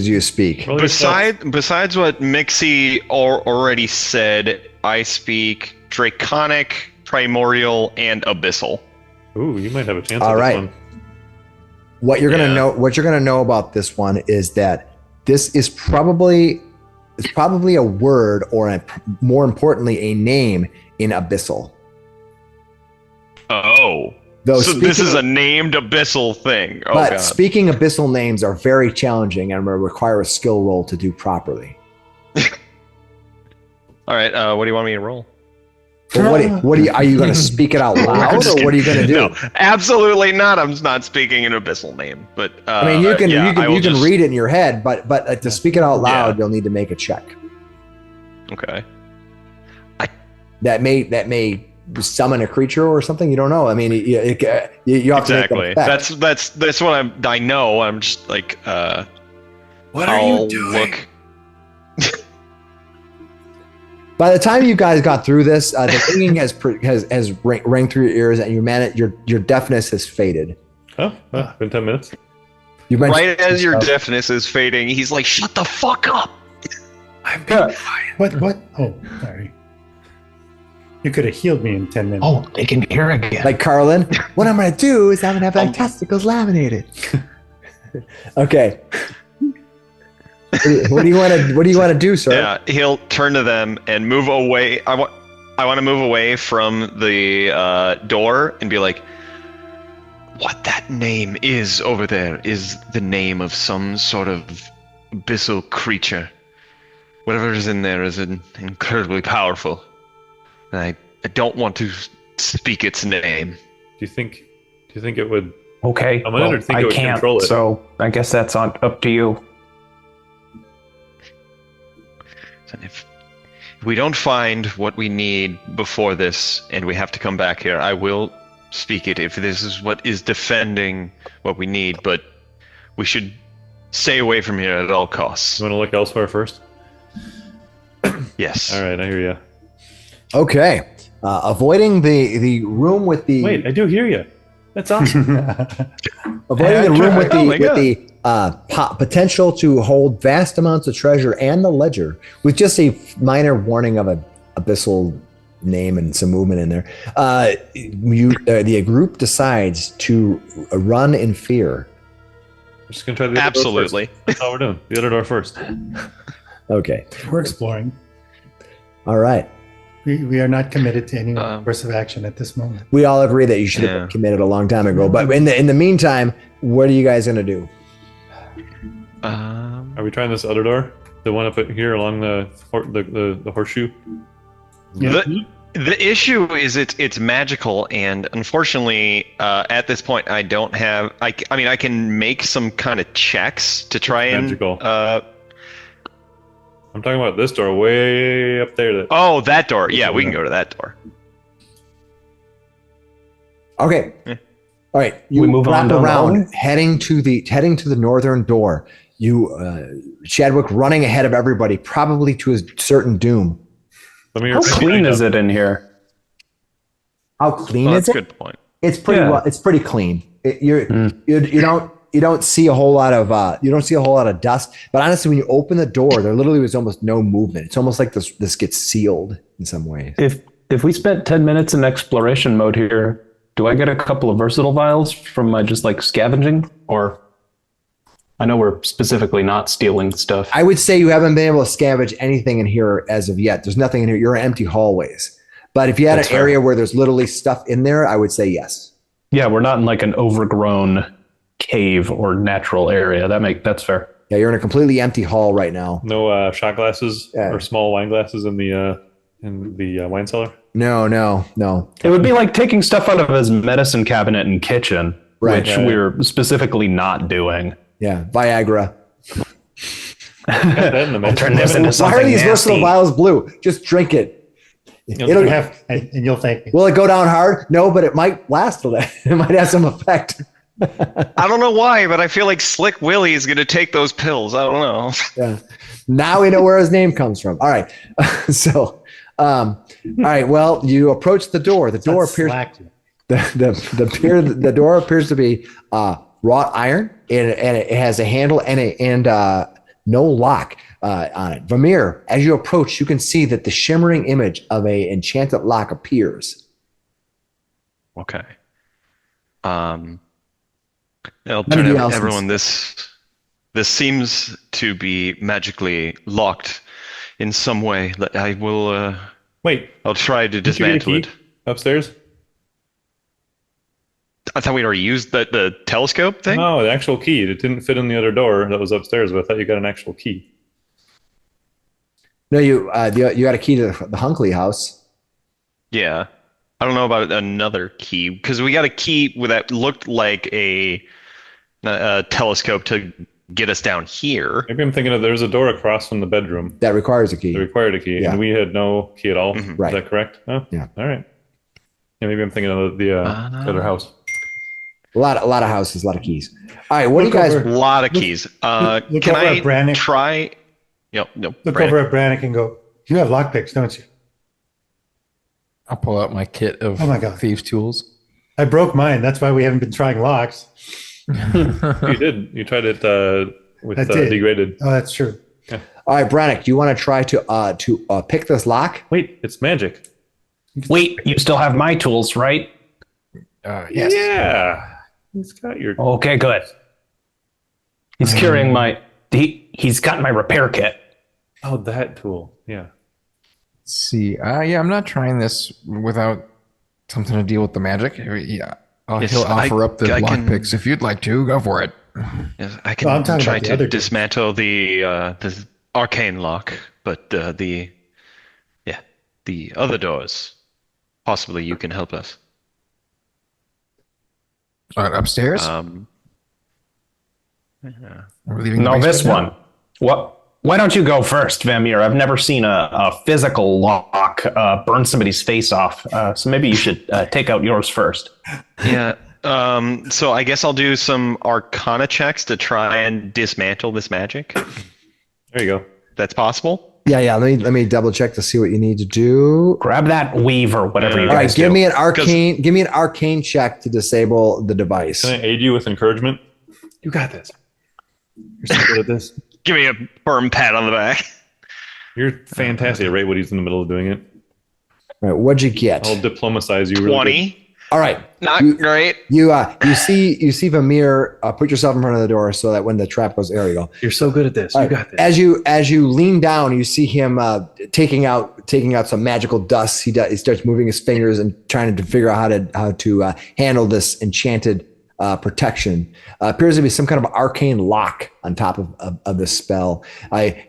do you speak? Besides what Miksi already said, I speak Draconic, Primordial, and Abyssal. Ooh, you might have a chance. All at right. This one. What you're gonna know. What you're gonna know about this one is that this is probably a word, or more importantly, a name in Abyssal. Oh. So this is a named Abyssal thing. Oh, but God. speaking Abyssal names are very challenging and will require a skill roll to do properly. All right. What do you want me to roll? Well, are you going to speak it out loud, or what are you going to do? No, absolutely not. I'm not speaking an Abyssal name, but I mean, you can read it in your head, but to speak it out loud, you'll need to make a check. Okay. That may summon a creature or something. You don't know. I mean, you have exactly. to make an That's what I know. I'm just like, what are you doing? By the time you guys got through this, the ringing has rang through your ears, and your deafness has faded. Oh, been 10 minutes. Right as your deafness is fading, he's like, "Shut the fuck up!" I've been quiet. What? Oh, sorry. You could have healed me in 10 minutes. Oh, they can hear again. Like Carlin, what I'm going to do is I'm going to have my testicles laminated. Okay. What do you want to do, sir? Yeah, he'll turn to them and move away. I want to move away from the door and be like, "What that name is over there is the name of some sort of abyssal creature. Whatever is in there is incredibly powerful. And I don't want to speak its name." Do you think it would? Okay. I'm gonna think it would can't, control it. so I guess that's up to you. And if we don't find what we need before this, and we have to come back here, I will speak it if this is what is defending what we need. But we should stay away from here at all costs. You want to look elsewhere first? Yes. All right, I hear you. Okay. Avoiding the room with the... Wait, I do hear you. That's awesome. Avoiding the room with the potential to hold vast amounts of treasure and the ledger, with just a minor warning of an abyssal name and some movement in there. The group decides to run in fear. We're just gonna try the other Absolutely. door first. That's all we're doing. The other door first. Okay. We're exploring. All right. We are not committed to any course of action at this moment. We all agree that you should have been committed a long time ago. But in the meantime, what are you guys gonna do? Are we trying this other door? The one up here along the horseshoe? Yeah. The issue is it's magical, and unfortunately, at this point, I don't have. I mean, I can make some kind of checks to try and. Magical. I'm talking about this door way up there. Oh, that door. Yeah, we can go to that door. Okay. Yeah. All right. You We move on wrap down the around, hallway? heading to the northern door. You, Shadwick, running ahead of everybody, probably to a certain doom. How clean is it in here? How clean Well, is that's it? a good point. It's pretty Yeah. well. It's pretty clean. You don't see a whole lot of dust. But honestly, when you open the door, there literally was almost no movement. It's almost like this gets sealed in some ways. If we spent 10 minutes in exploration mode here, do I get a couple of versatile vials from my just like scavenging? Or I know we're specifically not stealing stuff. I would say you haven't been able to scavenge anything in here as of yet. There's nothing in here. You're in empty hallways. But if you had an area where there's literally stuff in there, I would say yes. Yeah, we're not in like an overgrown cave or natural area. That's fair. Yeah, you're in a completely empty hall right now. No shot glasses or small wine glasses in the wine cellar. No. It would be like taking stuff out of his medicine cabinet and kitchen, which we're specifically not doing. Yeah, Viagra. I'll turn this into something Why are these nasty. versatile vials blue? Just drink it. It'll have, and you'll thank me. Will it go down hard? No, but it might last a little. It might have some effect. I don't know why, but I feel like Slick Willy is going to take those pills. I don't know. Yeah. Now we know where his name comes from. All right. All right. Well, you approach the door. The door appears. The door appears to be wrought iron, and it has a handle and no lock on it. Vamir, as you approach, you can see that the shimmering image of a enchanted lock appears. Okay. I'll turn everyone. This seems to be magically locked in some way. I will. Wait. I'll try to dismantle it. Upstairs? I thought we'd already used the telescope thing. No, the actual key. It didn't fit in the other door that was upstairs, but I thought you got an actual key. No, you got a key to the Hunkley house. Yeah. I don't know about another key, because we got a key that looked like a telescope to get us down here. Maybe I'm thinking of there's a door across from the bedroom that requires a key. that required a key, and we had no key at all. Right. Is that correct? Oh, yeah. All right. Yeah, maybe I'm thinking of the other house. A lot of houses, a lot of keys. All right, what do you guys? A lot of keys. Look Can over I at Brannok. try? No. Look Brannok. over at Brannok and go, you have lockpicks, don't you? I'll pull out my kit of Oh my God. thieves' tools. I broke mine. That's why we haven't been trying locks. You did. You tried it with I did. degraded. Oh, that's true. All right, Brannok, do you want to try to pick this lock? Wait, it's magic. Wait, you still have my tools, right? Yes. Yeah. He's got your. Okay, good. He's carrying my. He's got my repair kit. Oh, that tool. Yeah. Let's see. Yeah, I'm not trying this without something to deal with the magic. Yeah. Yes, He'll offer up the I can- lockpicks if you'd like to. Go for it. Yes, I Well, I'm can talking try about the to other two. dismantle the arcane lock, but the other doors, possibly you can help us. All right, upstairs. We're leaving the No, this basement one. What? Why don't you go first, Vamir? I've never seen a physical lock burn somebody's face off. So maybe you should take out yours first. Yeah. So I guess I'll do some Arcana checks to try and dismantle this magic. There you go. That's possible. Yeah. Let me double check to see what you need to do. Grab that weave or whatever you All right, guys do. give me an arcane check to disable the device. Can I aid you with encouragement? You got this. You're so good at this. Give me a firm pat on the back. You're fantastic. Right when he's in the middle of doing it. All right, what'd you get? I'll diplomatize you. Really 20. All right, Not great. you see Vamir put yourself in front of the door so that when the trap goes, there you go. You're so good at this. All You right, got this. As you lean down, you see him taking out some magical dust. He starts moving his fingers and trying to figure out how to handle this enchanted protection. Appears to be some kind of arcane lock on top of this spell.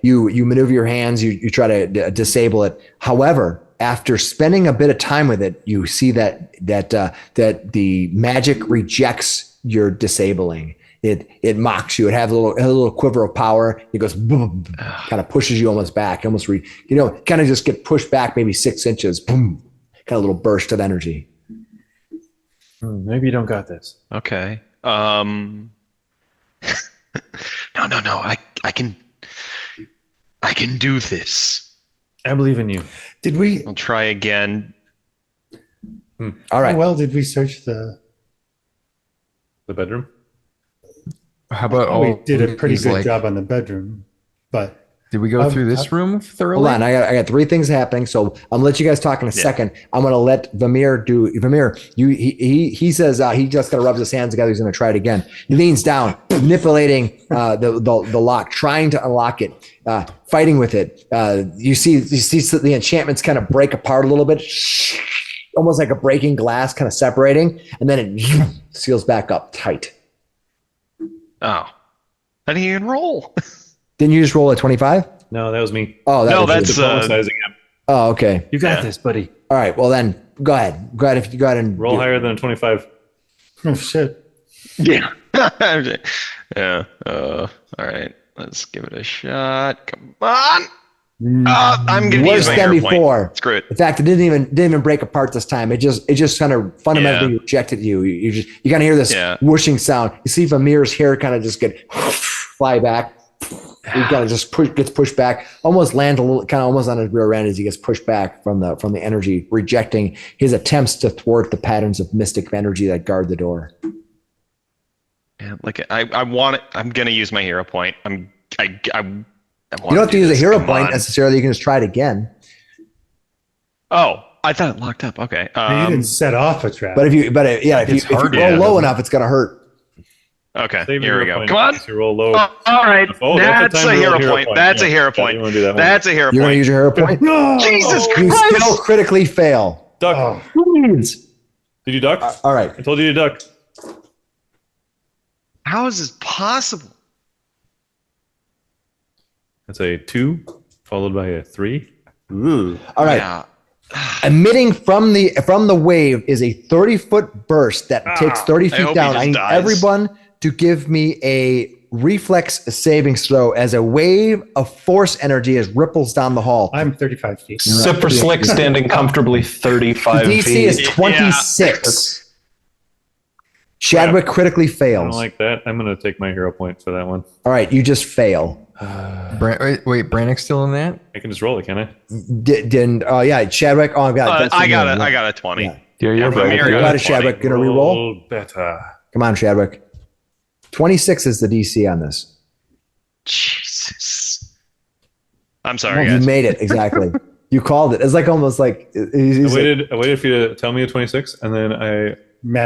You maneuver your hands. You try to disable it. However, after spending a bit of time with it, you see that the magic rejects your disabling. It mocks you. It has a little quiver of power. It goes boom, kind of pushes you almost back. Almost kind of just get pushed back maybe 6 inches. Boom, kind of a little burst of energy. Maybe you don't got this. Okay. No. I can do this. I believe in you. Did we? I'll try again. All right. How well did we search the The bedroom. How about We did a pretty he's good like, job on the bedroom, but Did we go through this room thoroughly? Hold on, I got 3 things happening. So I'm gonna let you guys talk in a second. I'm gonna let Vamir do. Vamir, he says he just gotta rub his hands together. He's gonna try it again. He leans down, manipulating the lock, trying to unlock it, fighting with it. You see the enchantments kind of break apart a little bit, almost like a breaking glass, kind of separating, and then it seals back up tight. Oh, how do you even roll? Didn't you just roll a 25? No, that was me. Oh, that's Diplomatizing him. Oh, okay. you got this, buddy. All right. Well, then go ahead. Go ahead. If you go ahead and Roll higher than a 25. Oh shit! Yeah. Yeah. All right. Let's give it a shot. Come on. I'm gonna Worse use my than hero point. before. Screw it. In fact, it didn't even break apart this time. It just kind of fundamentally rejected you. You kind of hear this whooshing sound. You see Vamir's hair kind of just get fly back. He kind of just gets pushed back, almost lands a little, kind of almost on his rear end as he gets pushed back from the energy, rejecting his attempts to thwart the patterns of mystic energy that guard the door. Yeah, like I want it. I'm gonna use my hero point. I want You don't have to use a hero point necessarily. You can just try it again. Oh, I thought it locked up. Okay. You didn't set off a trap. But if you roll low enough, it's gonna hurt. Okay, Save here we your go. point. Come on. If you roll low. Oh, all right. Oh, that's a time a to roll hero point. That's a hero point. You wanna do that one. That's a hero You're gonna point. use your hero point. no! Jesus You Christ! still critically fail. Duck. Oh, Did you duck? All right. I told you to duck. How is this possible? That's a 2 followed by a 3. All right. Yeah. Emitting from the wave is a 30-foot burst that takes 30 I feet hope he down. just I need dies. everyone to give me a reflex saving throw as a wave of force energy as ripples down the hall. I'm 35 feet. Super Slick standing comfortably 35 DC feet. is 26. Shadwick critically I don't fails. like that. I'm going to take my hero point for that one. All right, you just fail. Wait, Brannok's still in that? I can just roll it, can I? Didn't? Oh yeah, Shadwick. Oh God, I got a 20. Yeah. You're Yeah, right. Vamir You got got a it, Shadwick. 20. Gonna re-roll. Better. Come on, Shadwick. 26 is the DC on this. Jesus. I'm sorry, You guys. made it exactly. You called it. It's like almost like I waited for you to tell me a 26, and then I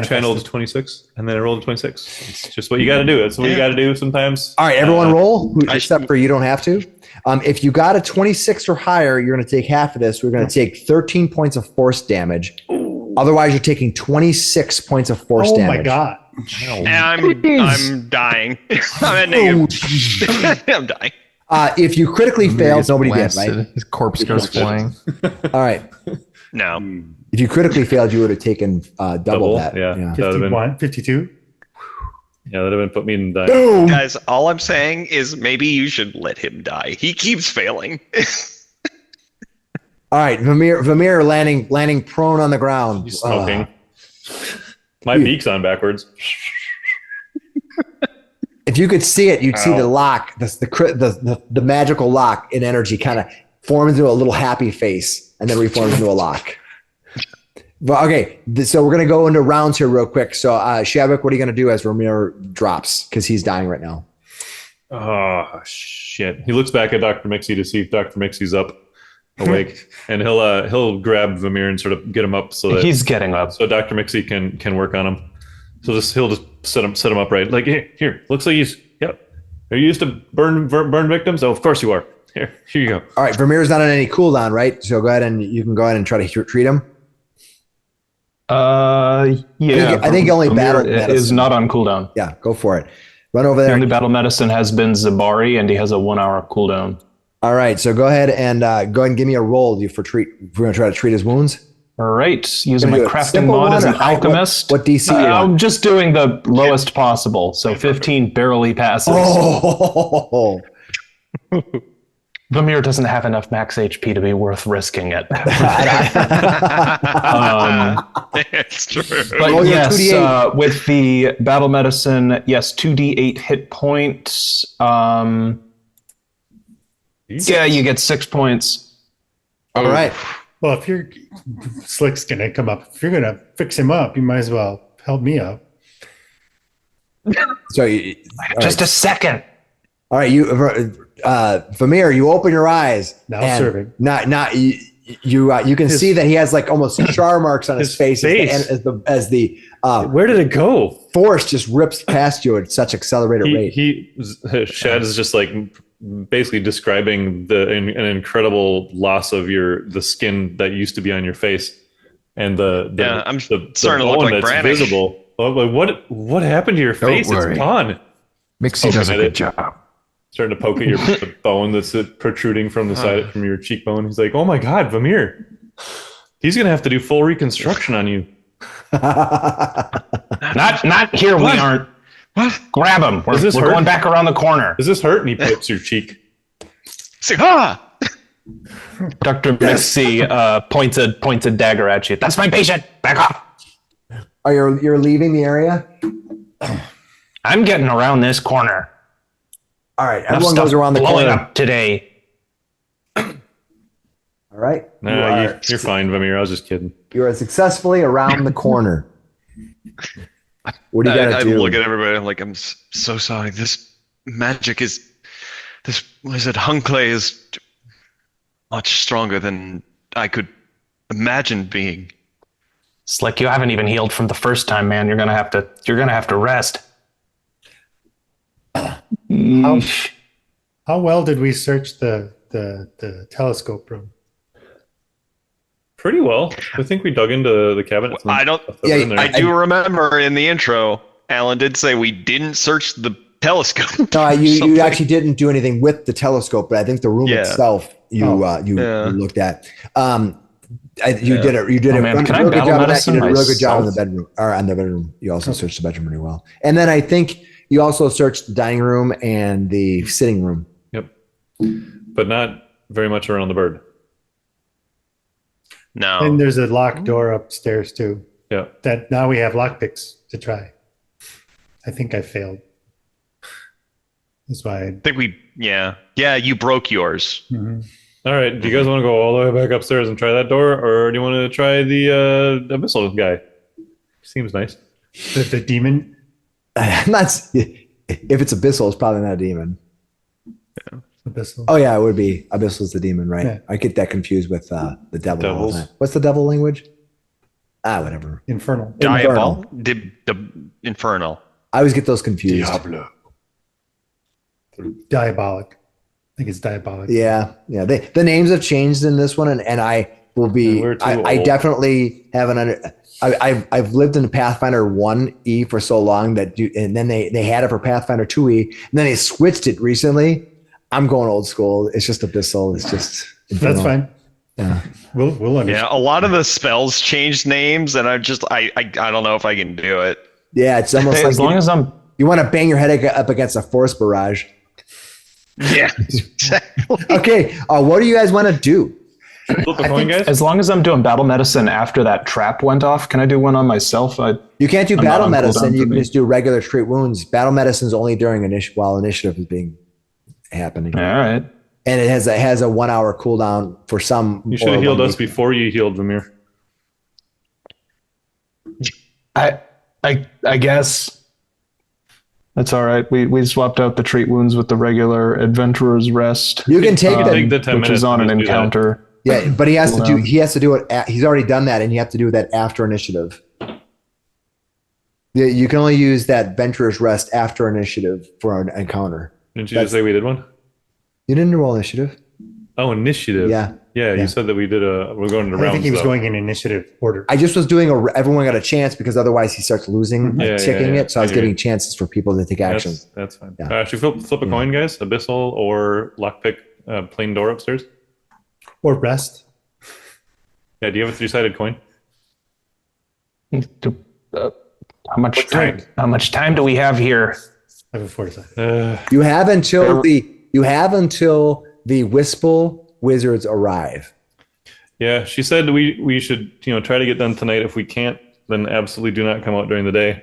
channeled 26, and then I rolled a 26. It's just what you got to do. That's what you got to do sometimes. All right, everyone roll, except for you don't have to. If you got a 26 or higher, you're going to take half of this. We're going to take 13 points of force damage. Otherwise, you're taking 26 points of force damage. Oh my god! And I'm dying. I'm at negative. I'm dying. If you critically fail, Gets nobody did, blasted. right? His corpse goes flying. All right. No. If you critically failed, you would have taken double that. Yeah. That would have been. 51, 52. Yeah, that would have put me in die. Boom. Guys, all I'm saying is maybe you should let him die. He keeps failing. All right, Vamir landing prone on the ground. He's smoking. My beak's on backwards. If you could see it, you'd see the lock, the magical lock in energy kind of forms into a little happy face and then reforms into a lock. But okay, so we're gonna go into rounds here real quick. So Shadwick, what are you gonna do as Vamir drops because he's dying right now? Oh shit! He looks back at Dr. Miksi to see if Dr. Mixi's up, awake, and he'll grab Vamir and sort of get him up so that He's getting up. so Dr. Miksi can work on him. So he'll just set him up right. Like here, looks like he's yep. Are you used to burn victims? Oh, of course you are. Here you go. All right, Vermeer's not on any cooldown, right? So you can go ahead and try to treat him. Yeah. I think only Vamir battle is medicine. not on cooldown. Yeah, go for it. Run over The there. only battle medicine has been Zabari, and he has a 1 hour cooldown. All right, so go ahead and give me a roll for treat. We're gonna try to treat his wounds. All right, using my Gonna do a crafting simple mod one as or an high- alchemist. What DC? you I'm want? just doing the lowest possible, so 15 barely passes. Oh, Vamir doesn't have enough max HP to be worth risking it. It's true. But Roll your yes, 2d8. with the battle medicine, yes, 2d8 hit points. Yeah, you get 6 points. all right. Well, if you're Slick's gonna come up, if you're gonna fix him up, you might as well help me up. So, Just a second. all right, Vamir, you open your eyes. Now and serving. You can see that he has like almost char marks on his face, as the Where did it go? force just rips past you at such accelerated rate. Shad is just like basically describing an incredible loss of the skin that used to be on your face, and I'm starting to look like Brannok. visible. What happened to your face? worry. It's gone. Miksi does a good job. Starting to poke at the bone that's protruding from the side from your cheekbone. He's like, "Oh my God, Vamir! He's gonna have to do full reconstruction on you." Not here. We aren't. What? Grab him. We're hurt? going back around the corner. Does this hurt? And he pokes your cheek. Say, ah! Dr. Miksi points a dagger at you. That's my patient. Back off. You're leaving the area? I'm getting around this corner. All right, Enough everyone stuff goes around the blowing corner. up today. All right, Nah, you're fine, Vamir. I was just kidding. you are successfully around the corner. What do you gotta I do? look at everybody. I'm like, I'm so sorry. This magic is. This wizard Hunclay is much stronger than I could imagine being. It's like you haven't even healed from the first time, man. You're gonna have to rest. How well did we search the telescope room? Pretty well. I think we dug into the cabinet. I don't. I do remember in the intro, Alan did say we didn't search the telescope. No, you actually didn't do anything with the telescope, but I think the room itself you looked at. You did it. You did a man, can I real good battle job of that. You medicine did a real good job in the myself? bedroom, or on the bedroom. You also searched the bedroom pretty well, and then I think you also searched the dining room and the sitting room. Yep. But not very much around the bird. No. And there's a locked door upstairs too. Yeah. That now we have lockpicks to try. I think I failed. That's why. I think you broke yours. All right. Do you guys want to go all the way back upstairs and try that door, or do you want to try the abyssal guy? Seems nice. The demon. Not if it's abyssal, it's probably not a demon. Abyssal. Oh yeah, it would be abyssal's the demon, right? Yeah. I get that confused with the devil. All Devils. the time. What's the devil language? Infernal. Infernal. Infernal. I always get those confused. Diabolic. I think it's diabolic. Yeah. The names have changed in this one, and I will be. We're too I old. definitely haven't. I've lived in Pathfinder 1e for so long and then they had it for Pathfinder 2e, and then they switched it recently. I'm going old school. It's just abyssal. It's just infernal. That's fine. Yeah. We'll understand. Yeah, a lot of the spells changed names, and I don't know if I can do it. Yeah, it's almost like As long as I'm you want to bang your head up against a force barrage. Yeah, exactly. Okay, what do you guys want to do? Flip a coin, guys. as long as I'm doing battle medicine after that trap went off, can I do one on myself? You can't do I'm battle not on medicine. cooldown You for can me. just do regular treat wounds. Battle medicine is only during while initiative is being happening, All right. and it has a 1 hour cooldown for some. You should have healed us before you healed Vamir. I guess that's all right. We swapped out the treat wounds with the regular adventurer's rest. You can take Take the 10 which minutes is on and an just do that. encounter. Yeah, but he has to do. Cooldown. He has to do it. He's already done that, and you have to do that after initiative. Yeah, you can only use that adventurer's rest after initiative for an encounter. Didn't you just say we did one? You didn't roll initiative. Oh, initiative. Yeah. Yeah, Yeah. you said that we did we're going to I rounds. think he was though. going in initiative order. I just was doing everyone got a chance because otherwise he starts losing, Yeah, ticking yeah. it. So I was I hear giving you. chances for people to take action. That's fine. Yeah. Actually, flip a coin, guys. Abyssal or lockpick plain door upstairs. Or rest. Yeah, do you have a 3-sided coin? How much time? How much time do we have here? I have a 4-sided. You have until the Wispel wizards arrive. Yeah, she said we should try to get done tonight. If we can't, then absolutely do not come out during the day.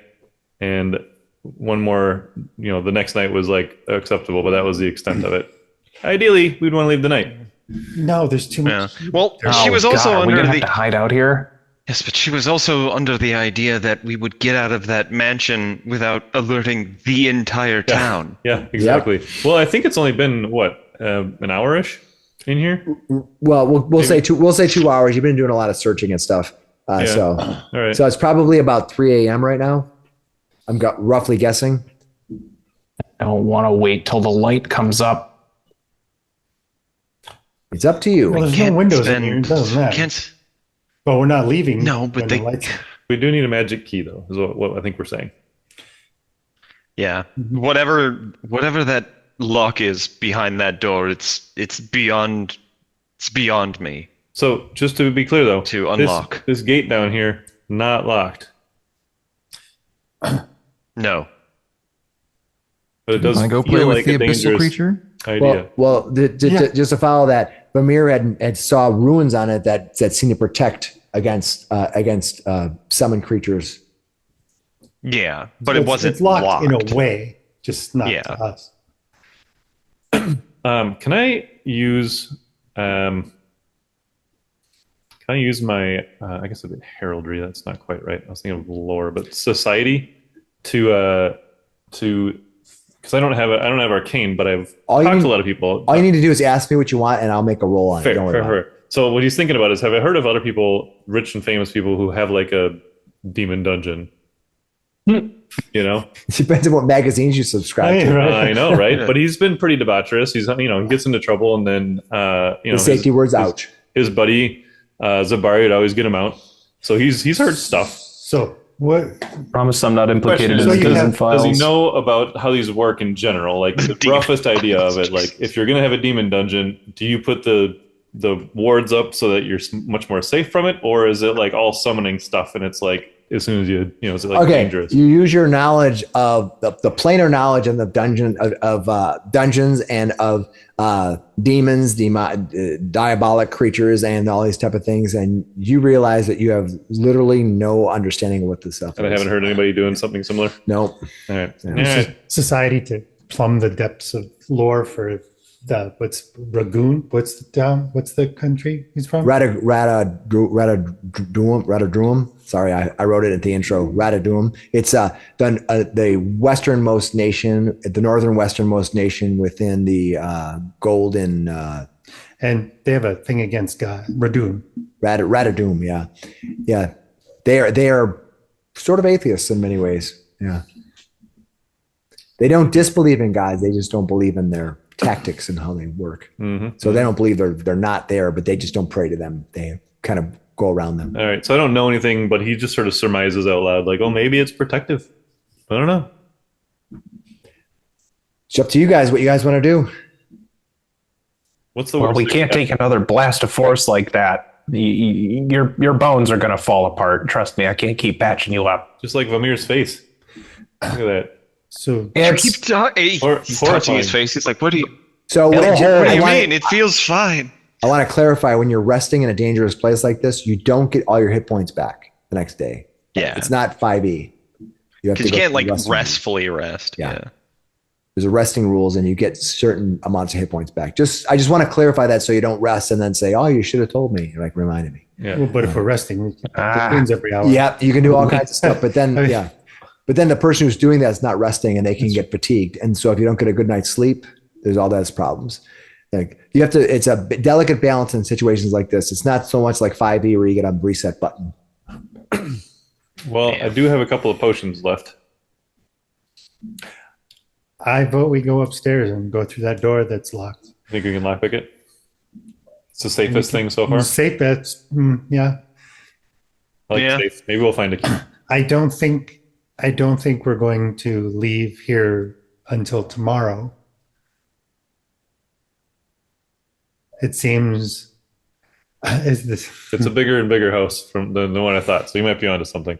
And one more, the next night was like acceptable, but that was the extent of it. Ideally, we'd want to leave the night. No, there's too Yeah. much. Well, Oh, she was also God, are we under gonna the. have to hide out here. Yes, but she was also under the idea that we would get out of that mansion without alerting the entire town. Yeah, exactly. Well, I think it's only been what, an hour-ish in here. Well, we'll say 2 hours. You've been doing a lot of searching and stuff. So, All right. so it's probably about 3 a.m. right now. I'm roughly guessing. I don't want to wait till the light comes up. It's up to you. Well, there's no windows in here. It doesn't matter. Can't. But we're not leaving. No, but when they. the lights- We do need a magic key, though, is what I think we're saying. Yeah, whatever that lock is behind that door, it's beyond me. So, just to be clear, though, To unlock. this gate down here, not locked. No. But it does Want to go play feel with like the a abyssal dangerous creature? idea. Just to follow that, Vamir had saw ruins on it that seemed to protect against summoned creatures. Yeah, but it wasn't It's locked in locked. a way, just not Yeah. to us. Can I use my I guess a bit heraldry? That's not quite right. I was thinking of lore, but society to because I don't have arcane, but I've All you talked need- to a lot of people. All you need to do is ask me what you want, and I'll make a roll on it. Don't worry about it. Fair. So what he's thinking about is, have I heard of other people, rich and famous people, who have like a demon dungeon? You know, It depends on what magazines you subscribe to. Right. I know, right? But he's been pretty deboisterous. He's he gets into trouble, and then The safety words, ouch. His buddy Zabari would always get him out. So he's heard stuff. So what? Promise I'm not implicated Question in is, So you prison have- files. Does he know about how these work in general? Like the roughest idea of it. Like if you're gonna have a demon dungeon, do you put the wards up so that you're much more safe from it, or is it like all summoning stuff and it's like as soon as is it like Okay, dangerous? you use your knowledge of the planar knowledge in the dungeon of dungeons and of demons, diabolic creatures, and all these type of things, and you realize that you have literally no understanding of what this stuff And I is. haven't heard anybody doing something similar. Nope. All right. Yeah. All right. Society to plumb the depths of lore for what's Ragoon? What's the town? What's the country he's from? Ratadrum. Sorry, I wrote it at the intro. Ratadrum. It's the westernmost nation, the northern westernmost nation within the golden And they have a thing against God, Radoon. Ratadum. Yeah. They are sort of atheists in many ways. Yeah. They don't disbelieve in God. They just don't believe in their tactics and how they work. Mhm. So they don't believe they're not there, but they just don't pray to them. They kind of go around them. All right. So I don't know anything, but he just sort of surmises out loud, like, "Oh, maybe it's protective." I don't know. It's up to you guys what you guys want to do. What's the Well, worst we thing can't that- take another blast of force like that. Your bones are going to fall apart. Trust me, I can't keep patching you up. Just like Vamir's face. Look at that. So He's touching horrifying. his face. He's like, "What do you So What do you mean? It feels fine." I want to clarify, when you're resting in a dangerous place like this, you don't get all your hit points back the next day. Yeah, It's not 5e. You have because you go can't through like resting rules. restfully rest. Yeah. Yeah. There's a resting rules, and you get certain amounts of hit points back. I just want to clarify that so you don't rest and then say, "Oh, you should have told me." Like reminded me. Yeah. well, but if we're resting, we can Ah. wounds every hour. Yeah, you can do all kinds of stuff, but then but then the person who's doing that is not resting, and they can get fatigued. And so if you don't get a good night's sleep, there's all those problems. Like you have to. It's a delicate balance in situations like this. It's not so much like 5e where you get a reset button. Well, I do have a couple of potions left. I vote we go upstairs and go through that door that's locked. I think we can lockpick it. It's the safest thing so far. Safe bets. Yeah. I like Yeah. safe. Maybe we'll find a key. I don't think we're going to leave here until tomorrow. It seems is this It's a bigger and bigger house than the one I thought, so you might be onto something.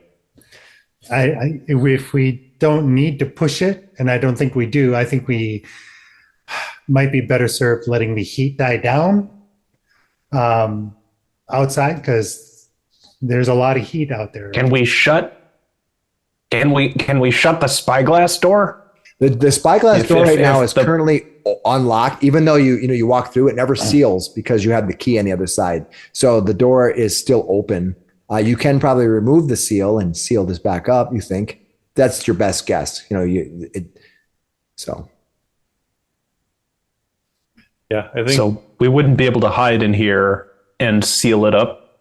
if we don't need to push it, and I don't think we do, I think we might be better served letting the heat die down outside, because there's a lot of heat out there. Can we shut the spyglass door? The spyglass If- door if- right now if is the- currently unlocked, even though you walk through it, never seals because you have the key on the other side. So the door is still open. You can probably remove the seal and seal this back up. You think that's your best guess? So. Yeah, I think So we wouldn't be able to hide in here and seal it up.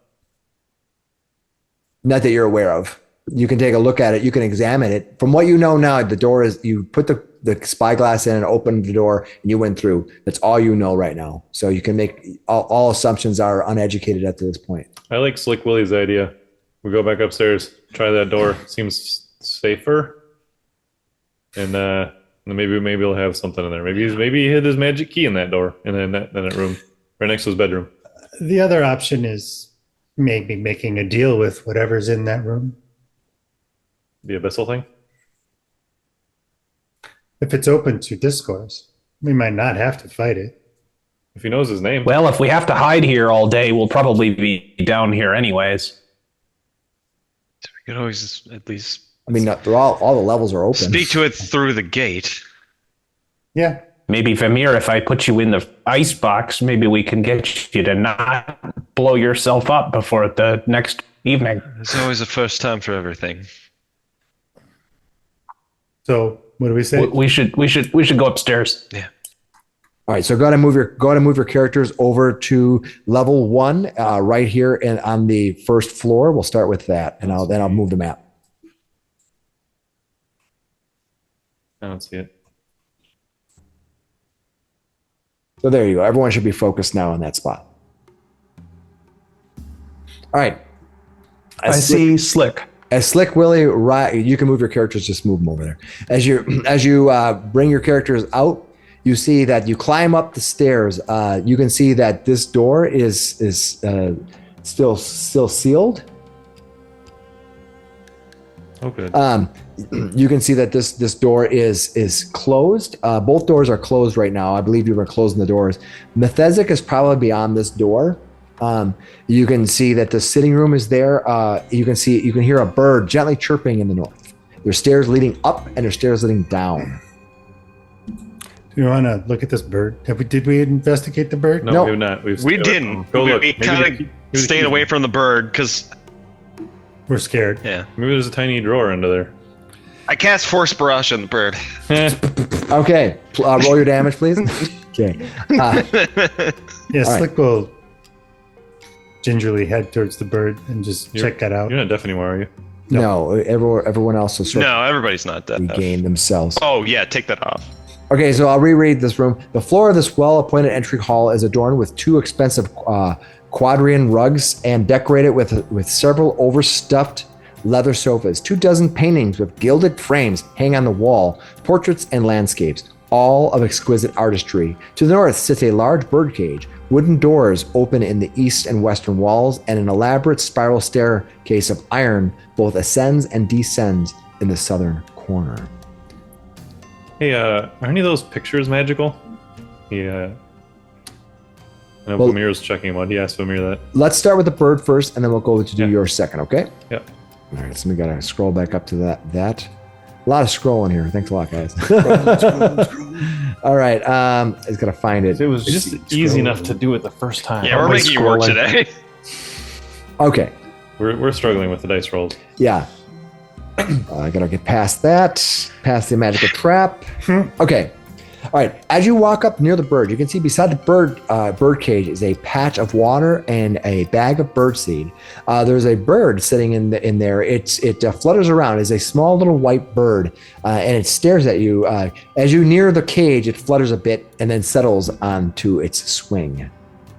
Not that you're aware of. You can take a look at it. You can examine it. From what you know now, the door is, you put the spyglass in and opened the door and you went through. That's all you know right now. So you can make all assumptions are uneducated at this point. I like Slick Willy's idea. We go back upstairs, try that door. Seems safer. And maybe he'll have something in there. Maybe he hid his magic key in that door in that room, right next to his bedroom. The other option is maybe making a deal with whatever's in that room. The abyssal thing? If it's open to discourse, we might not have to fight it. If he knows his name. Well, if we have to hide here all day, we'll probably be down here anyways. We could always at least I mean, all the levels are open. speak to it through the gate. Yeah. Maybe, Vamir, if I put you in the ice box, maybe we can get you to not blow yourself up before the next evening. There's always a first time for everything. So what do we say? We should go upstairs. Yeah. All right, so go ahead and move your characters over to level 1, right here and on the first floor. We'll start with that, and I'll move the map. I don't see it. So there you go. Everyone should be focused now on that spot. All right. I see Slick. As Slick Willy, you can move your characters. Just move them over there. As you bring your characters out, you see that you climb up the stairs. You can see that this door is still sealed. Oh, good. You can see that this door is closed. Both doors are closed right now. I believe you were closing the doors. Methesic is probably beyond this door. You can see that the sitting room is there. You can hear a bird gently chirping in the north. There's stairs leading up and there's stairs leading down. Do you want to look at this bird? Did we investigate the bird? No, we have not. We didn't. Go look. We kind of stayed away from the bird because We're scared. yeah. Maybe there's a tiny drawer under there. I cast Force Barrage on the bird. Okay, roll your damage, please. Okay. Yeah, All Slick will gingerly head towards the bird and just check that out. You're not deaf anymore, are you? No, everyone else will sort of No, everybody's not dead. regain themselves. Oh yeah, take that off. Okay, so I'll reread this room. The floor of this well-appointed entry hall is adorned with 2 expensive quadrian rugs and decorated with several overstuffed leather sofas. 24 paintings with gilded frames hang on the wall, portraits and landscapes, all of exquisite artistry. To the north sits a large birdcage. Wooden doors open in the east and western walls, and an elaborate spiral staircase of iron both ascends and descends in the southern corner. Hey, are any of those pictures magical? Yeah. I know Well- Vamir's checking them out. He asked Vamir that. Let's start with the bird first, and then we'll go to do Yeah. yours second, okay? Yep. All right, so we gotta scroll back up to that. A lot of scrolling here. Thanks a lot, guys. All right, I just gotta find it. It was just easy enough to do it the first time. Yeah, we're Always making you work scrolling. today. Okay, We're struggling with the dice rolls. yeah. I gotta get past that, past the magical trap. Okay. All right. As you walk up near the bird, you can see beside the bird cage is a patch of water and a bag of birdseed. There's a bird sitting in there. It flutters around. It's a small little white bird, and it stares at you. As you near the cage, it flutters a bit and then settles onto its swing.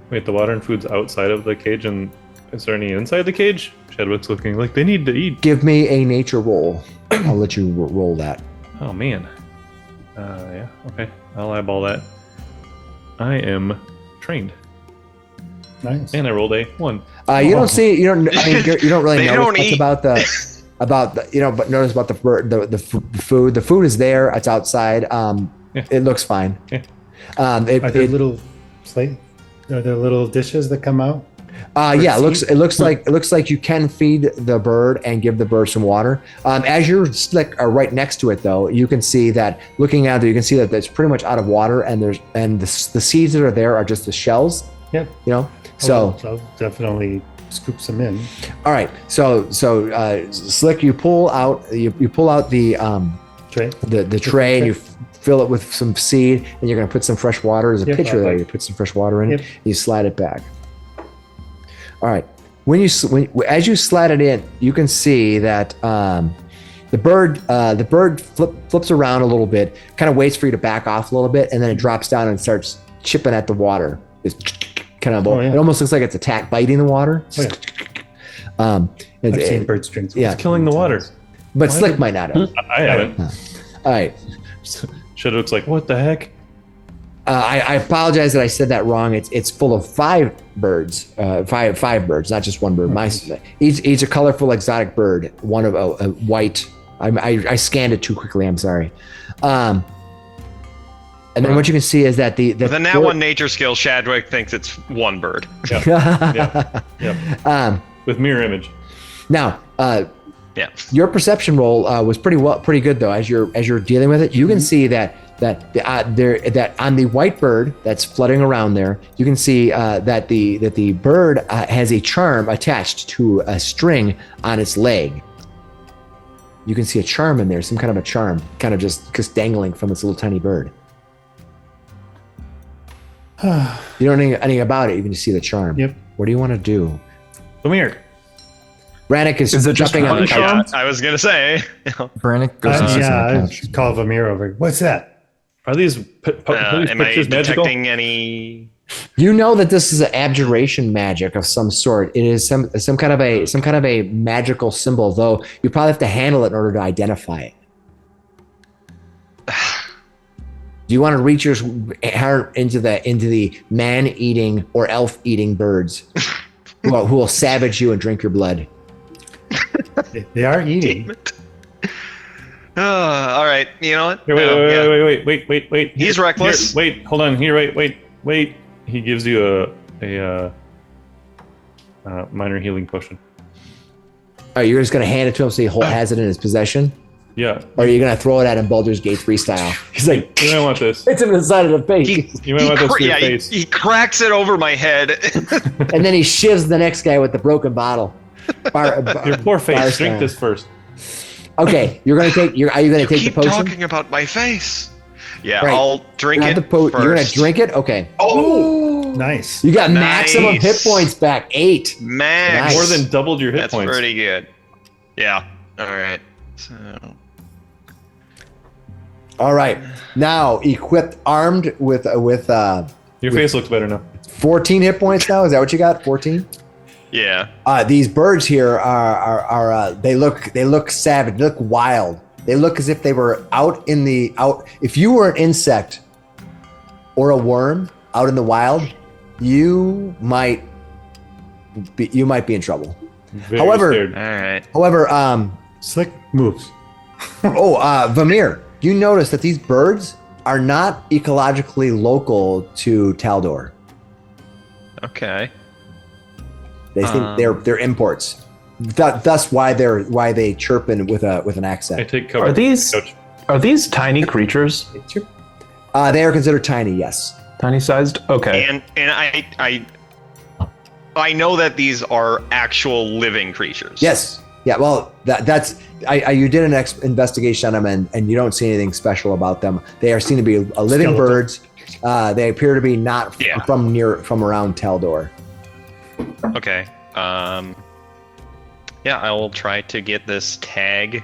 Wait, the water and food's outside of the cage, and is there any inside the cage? Shadwick's looking like they need to eat. Give me a nature roll. I'll let you roll that. Oh man. Yeah. Okay. I'll eyeball that. I am trained, Nice. and I rolled a 1. You don't see. You don't. I mean, you don't really They notice don't much eat. about the. But notice about the bird. The food. The food is there. It's outside. Yeah. It looks fine. Yeah. Are there little slate? Are there little dishes that come out? Yeah, it looks like you can feed the bird and give the bird some water. As you're right next to it, though, you can see that looking at it, you can see that it's pretty much out of water, and the seeds that are there are just the shells. Yep. You know, so I'll definitely scoops them in. All right. So Slick, you pull out the Tray. the tray and you fill it with some seed, and you're going to put some fresh water. There's a Yep, pitcher there. okay. You put some fresh water in. Yep. You slide it back. All right. As you slide it in, you can see that the bird flips around a little bit, kind of waits for you to back off a little bit, and then it drops down and starts chipping at the water. It's kind of Oh, yeah. It almost looks like it's biting the water. Oh, yeah. I've seen birds drink. yeah. It's killing the water. But Slick might not have. I haven't. All right. Shadwick's like, what the heck? I apologize that I said that wrong. It's full of 5 birds, five birds, not just one bird. Each a colorful exotic bird. One of a white. I scanned it too quickly. I'm sorry. And then what you can see is that the With a nat 1 nature skill, Shadwick thinks it's one bird. Yeah. With mirror image. Now, Yeah. your perception roll was pretty good though. As you're dealing with it, you can see that on the white bird that's fluttering around there, you can see that the bird has a charm attached to a string on its leg. You can see a charm in there, some kind of a charm, kind of just dangling from this little tiny bird. You don't know anything about it. You can just see the charm. Yep. What do you want to do? Come here. Brannok is it just jumping on one the charm? couch. I was gonna say. Brannok goes and sits Yeah, on the I couch. call Vamir over. What's that? Are these Am I pictures magical? detecting any? You know that this is an abjuration magic of some sort. It is some kind of a magical symbol, though you probably have to handle it in order to identify it. Do you want to reach your heart into the man-eating or elf-eating birds who will savage you and drink your blood? They are eating. Damn it. All right. You know what? Here, wait. He's Here, reckless. wait, hold on. Here, wait. He gives you a minor healing potion. Are you just going to hand it to him so he has it in his possession? Yeah. Or are you going to throw it at him Baldur's Gate 3 style? He's like, You might want this. it's him in the side of the face. You might want this for your he, face. he cracks it over my head. And then he shivs the next guy with the broken bottle. Your poor face. Bar Drink style. this first. Okay, are you going to take the Keep potion? talking about my face. Yeah, Right. I'll drink Grab it the you're going to first. drink it? Okay. Oh, Nice. You got maximum hit Nice. points back. 8. max. Nice. More than doubled your hit That's points. pretty good. Yeah. All right. So All right. Now, equipped, armed with Your face looks better now. 14 hit points now. Is that what you got? 14? yeah. These birds here are they look savage. They look wild. They look as if they were out. If you were an insect or a worm out in the wild, you might be in trouble. Very However- scared. All right. However, Slick moves. Vamir, you notice that these birds are not ecologically local to Taldor. Okay. They think they're imports. Thus, why they chirp in with an I accent. take cover. Are these Coach. tiny creatures? They are considered tiny. Yes. Tiny sized? Okay. And I know that these are actual living creatures. Yes. Yeah. Well, that's you did an investigation on them, and you don't see anything special about them. They are seen to be living Skeletal. birds. They appear to be not Yeah. from around Taldor. Okay. Yeah, I will try to get this tag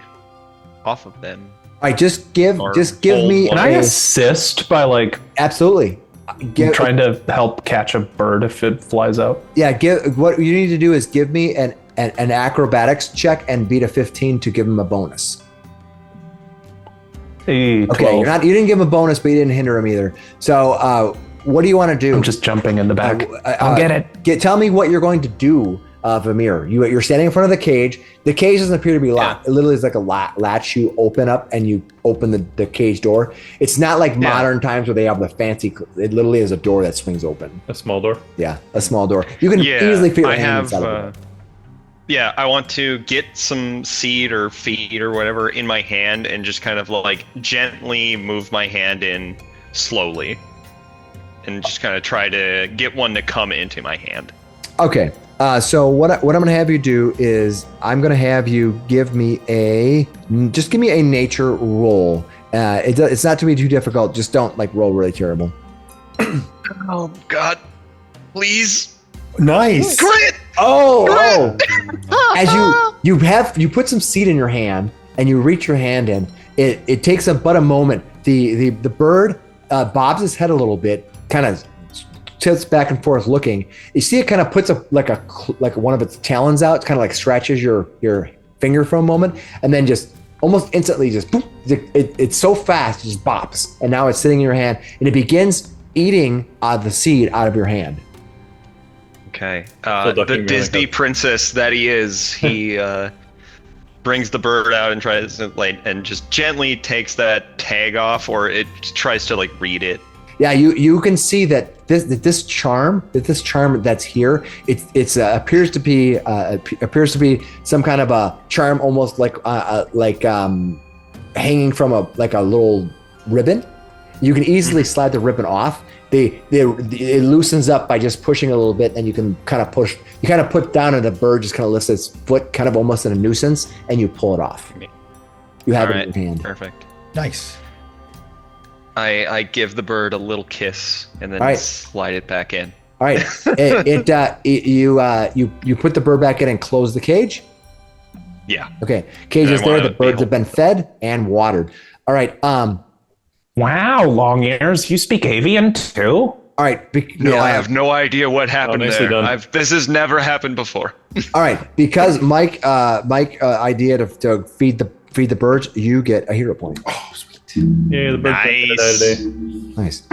off of them. All right. Just give Or me. hold Can I a- assist by absolutely. trying to help catch a bird if it flies out? Yeah, what you need to do is give me an acrobatics check and beat a 15 to give him a bonus. Hey, Okay, 12. you didn't give him a bonus, but you didn't hinder him either. So, what do you want to do? I'm just jumping in the back. Uh, I'll get it. Tell me what you're going to do, Vamir. You're standing in front of the cage. The cage doesn't appear to be locked. It literally is like a latch you open up and you open the cage door. It's not like modern times where they have the fancy. It literally is a door that swings open. A small door. Yeah, a small door. You can Yeah, easily fit your I hand have. inside of it. Yeah, I want to get some seed or feed or whatever in my hand and just kind of like gently move my hand in slowly, and just kind of try to get one to come into my hand. Okay. So what I'm going to have you do is I'm going to have you give me a nature roll. It's not to be too difficult. Just don't like roll really terrible. Oh God, please. Nice. Crit! Oh. As you put some seed in your hand and you reach your hand in, it takes but a moment. The bird bobs his head a little bit, kind of tilts back and forth looking. You see it kind of puts like one of its talons out, kind of like scratches your finger for a moment, and then just almost instantly just boop, it's so fast, it just bops, and now it's sitting in your hand, and it begins eating the seed out of your hand. Okay. The Disney princess that he is, he brings the bird out and tries to and just gently takes that tag off, or it tries to read it. Yeah, you can see that this charm that's here, it appears to be some kind of a charm, almost like hanging from a little ribbon. You can easily slide the ribbon off. It loosens up by just pushing a little bit, and you can kind of push. You kind of put down, and the bird just kind of lifts its foot, kind of almost in a nuisance, and you pull it off. You have it in your hand. Perfect. Nice. I give the bird a little kiss and then slide it back in. All right. You put the bird back in and close the cage. Yeah. Okay. Cage is there. The birds have been fed and watered. All right. Wow, long ears. You speak avian too? All right. I have no idea what happened nicely there. done. This has never happened before. All right. Because Mike idea to feed the birds, you get a hero point. Oh, sweet. Yeah, the bird today. Nice.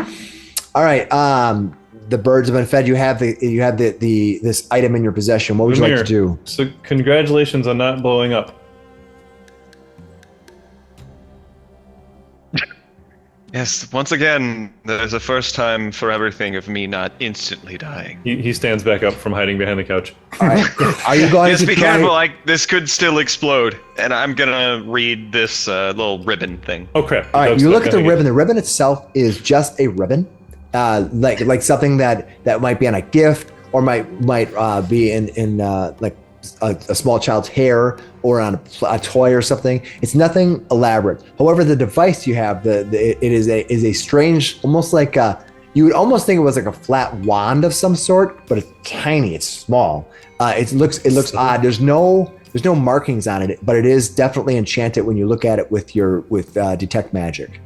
All right. The birds have been fed. You have this item in your possession. What would you like to do? So congratulations on not blowing up. Yes, once again, there's a first time for everything of me not instantly dying. He stands back up from hiding behind the couch. All right. Are you going Just to be try? careful, this could still explode. And I'm gonna read this little ribbon thing. Oh crap! All right. You look at the ribbon. The ribbon itself is just a ribbon, like something that might be on a gift, or might be in like a small child's hair, or on a toy or something. It's nothing elaborate. However, the device you have, it is a strange, almost like you would almost think it was like a flat wand of some sort, but it's tiny. It's small. It looks odd. There's no markings on it, but it is definitely enchanted when you look at it with detect magic.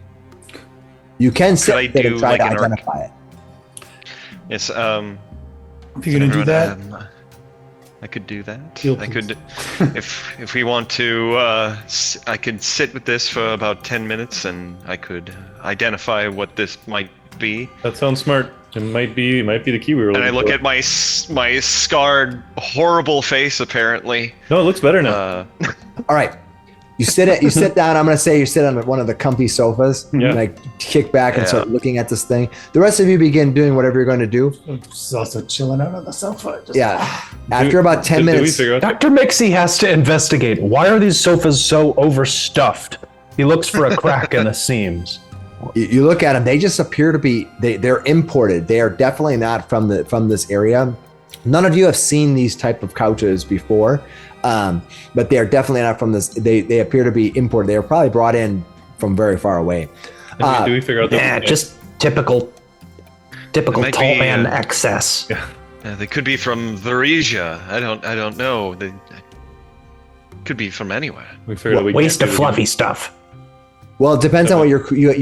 You can sit there and try to identify it. Yes. If you're gonna do that. I could do that. Feel I could, if we want to, I could sit with this for about 10 minutes, and I could identify what this might be. That sounds smart. It might be the key we were looking for. And I look at my scarred, horrible face. Apparently. No, it looks better now. All right. You sit down. I'm going to say you sit on one of the comfy sofas, Yeah. like kick back and start looking at this thing. The rest of you begin doing whatever you're going to do. Just also chilling out on the sofa. After about 10 minutes. Did we figure out Dr. Miksi has to investigate. Why are these sofas so overstuffed? He looks for a crack in the seams. You look at them. They just appear to be. They're imported. They are definitely not from this area. None of you have seen these type of couches before. But they are definitely not from this. They appear to be imported. They were probably brought in from very far away. do we figure out that? Yeah, just typical might tall be, man excess. They could be from Varesia. I don't know. They could be from anywhere. We figured out we Waste can't of do it again. fluffy stuff. Well, it depends on what you have.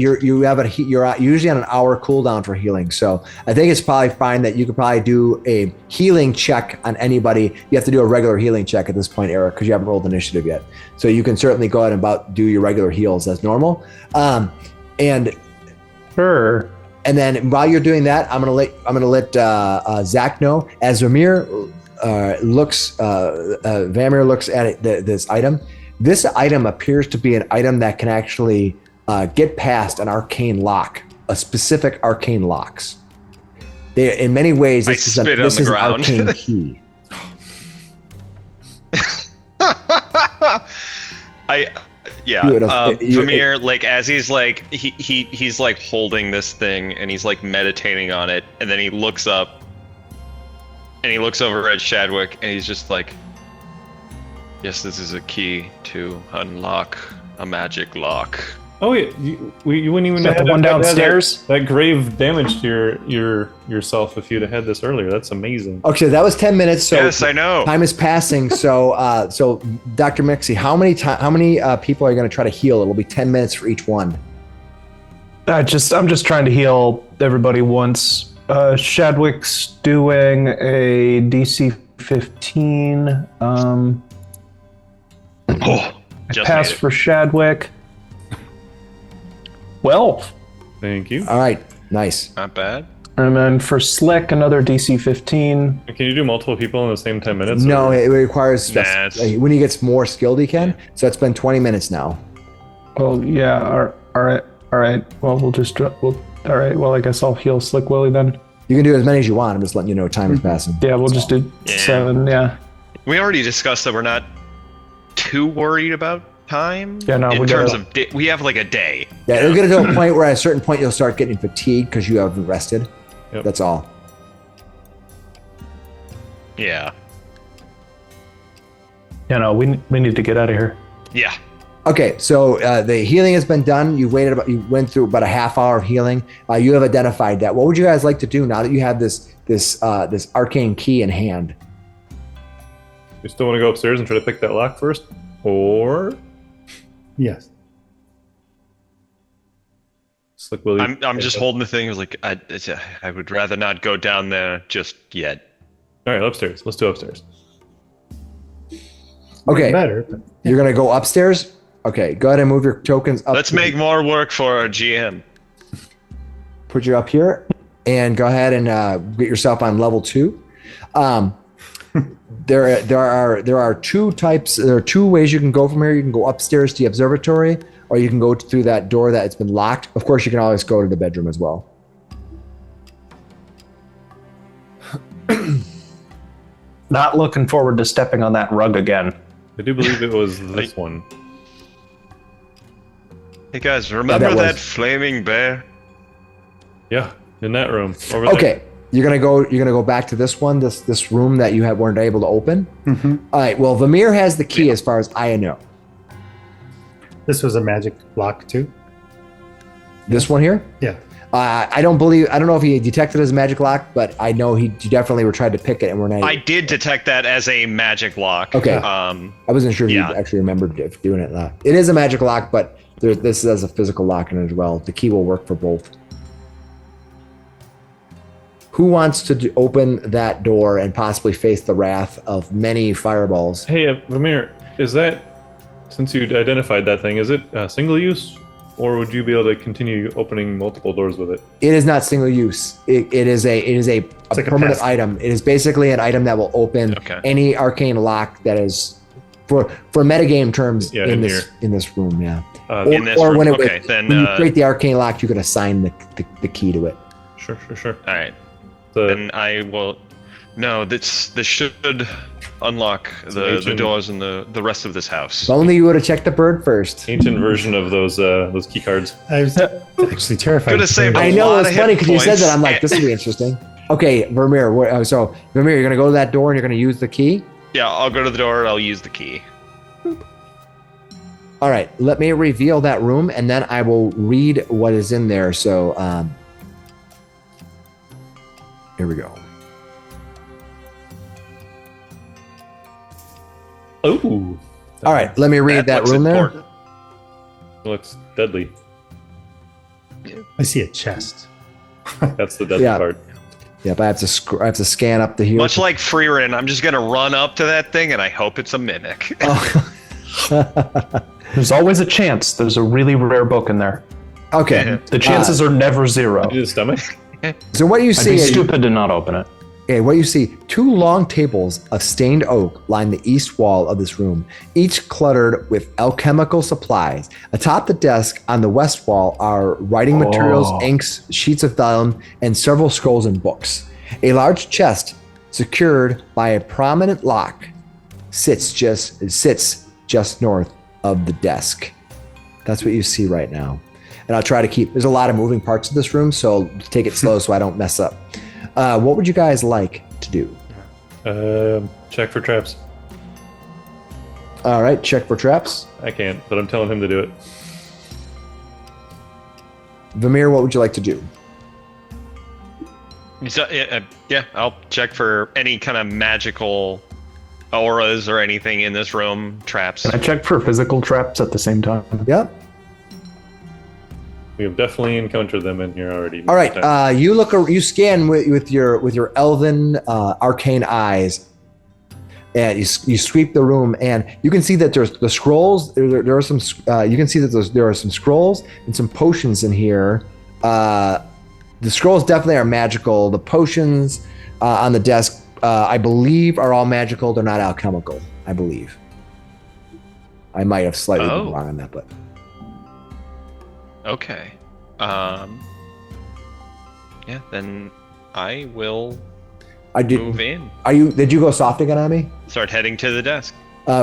You're usually on an hour cooldown for healing, so I think it's probably fine that you could probably do a healing check on anybody. You have to do a regular healing check at this point, Eric, because you haven't rolled initiative yet. So you can certainly go ahead and do your regular heals as normal. And Sure. And then while you're doing that, I'm gonna let Zach know as Vamir looks at this item. This item appears to be an item that can actually get past an arcane lock, a specific arcane locks. They, in many ways, this is an arcane key. Vamir, like as he's like he's like holding this thing and he's like meditating on it, and then he looks up And he looks over at Shadwick, and he's just like, "Yes, this is a key to unlock a magic lock." Oh wait, you wouldn't even Is that the one downstairs? That grave damage to yourself if you'd have had this earlier. That's amazing. Okay, that was 10 minutes. So Yes, I know. time is passing. So, so Dr. Miksi, how many people are you going to try to heal? It'll be 10 minutes for each one. I'm just trying to heal everybody once. Shadwick's doing a DC 15. Oh, just Pass made it. for Shadwick. 12. Thank you. All right, nice. Not bad. And then for Slick, another DC 15. Can you do multiple people in the same 10 minutes? No, or- it requires Nah, when he gets more skilled, he can. So it's been 20 minutes now. Well, yeah. All right. Well, all right. Well, I guess I'll heal Slick Willy then. You can do as many as you want. I'm just letting you know time is passing. Yeah, we'll just do Yeah. 7. Yeah. We already discussed that we're not too worried about time. Yeah, no, in we terms gotta- of we have like a day. Yeah, it'll get to a point where at a certain point you'll start getting fatigued because you haven't rested. Yep. That's all. Yeah. Yeah, no, we need to get out of here. Yeah. Okay, so the healing has been done. You went through about a half hour of healing. You have identified that. What would you guys like to do now that you have this arcane key in hand? You still want to go upstairs and try to pick that lock first, or Yes. Slick Willy? I'm just holding the thing. Like I would rather not go down there just yet. All right, upstairs. Let's do upstairs. Okay, Better. But you're gonna go upstairs. Okay, go ahead and move your tokens up. Let's make more work for our GM. Put you up here, and go ahead and get yourself on level 2. There are two types. There are two ways you can go from here. You can go upstairs to the observatory, or you can go through that door that's been locked. Of course, you can always go to the bedroom as well. Not looking forward to stepping on that rug again. I do believe it was this one. Hey guys, remember that that was- flaming bear? Yeah, in that room over Okay, you're gonna go back to this one, this room that you weren't able to open. All right. Well, Vamir has the key as far as I know. this was a magic lock too. This one here. Yeah. I don't know if he detected as a magic lock, but I know he definitely tried to pick it and we're not. I did detect that as a magic lock. Okay. Um, I wasn't sure if Yeah. you actually remembered doing it or not. It is a magic lock, but this has a physical lock in it as well. The key will work for both. Who wants to open that door and possibly face the wrath of many fireballs? Hey, Vamir, is that, since you identified that thing, is it single use, or would you be able to continue opening multiple doors with it? It is not single use. It is a like a permanent passive. item. It is basically an item that will open Okay. any arcane lock that is for metagame terms Yeah, in in this room. Yeah. In this room? when Okay, then, when you create the arcane lock, you can assign the key to it. Sure. all right. The, Then I will. No, this should unlock the ancient- doors and the rest of this house. If only you would have checked the bird first. ancient version of those key cards. I was actually terrified. Could have saved I a know lot it's of funny hit because you said that. I'm like, points. this will be interesting. Okay, Vermeer. So Vermeer, you're gonna go to that door and you're gonna use the key. Yeah, I'll go to the door. I'll use the key. All right, let me reveal that room and then I will read what is in there. So here we go. Oh, All right, let me read that looks room there. important. looks deadly. I see a chest. That's the deadly Yeah. part. Yep, I have to scan up to here. Much like Freerin, I'm just gonna run up to that thing and I hope it's a mimic. Oh. There's always a chance. There's a really rare book in there. Okay, The chances are never zero. His stomach. so what you I'd see be is stupid to not open it. okay, what you see, two long tables of stained oak line the east wall of this room, each cluttered with alchemical supplies. Atop the desk on the west wall are writing materials, inks, sheets of vellum, and several scrolls and books. A large chest secured by a prominent lock sits just north of the desk. That's what you see right now. And I'll try to keep, there's a lot of moving parts of this room, so take it slow so I don't mess up. What would you guys like to do? Check for traps. All right, check for traps. I can't, but I'm telling him to do it. Vamir, what would you like to do? So, yeah, I'll check for any kind of magical auras or anything in this room, traps. Can I check for physical traps at the same time? Yep. We have definitely encountered them in here already. All right. You scan with your elven arcane eyes, and you sweep the room, and you can see that there's the scrolls. There are some. You can see that there are some scrolls and some potions in here. The scrolls definitely are magical. The potions on the desk, I believe, are all magical. They're not alchemical, I believe. I might have slightly been wrong on that, but. Okay. Yeah, then I will move in. Did you go soft again on me? Start heading to the desk.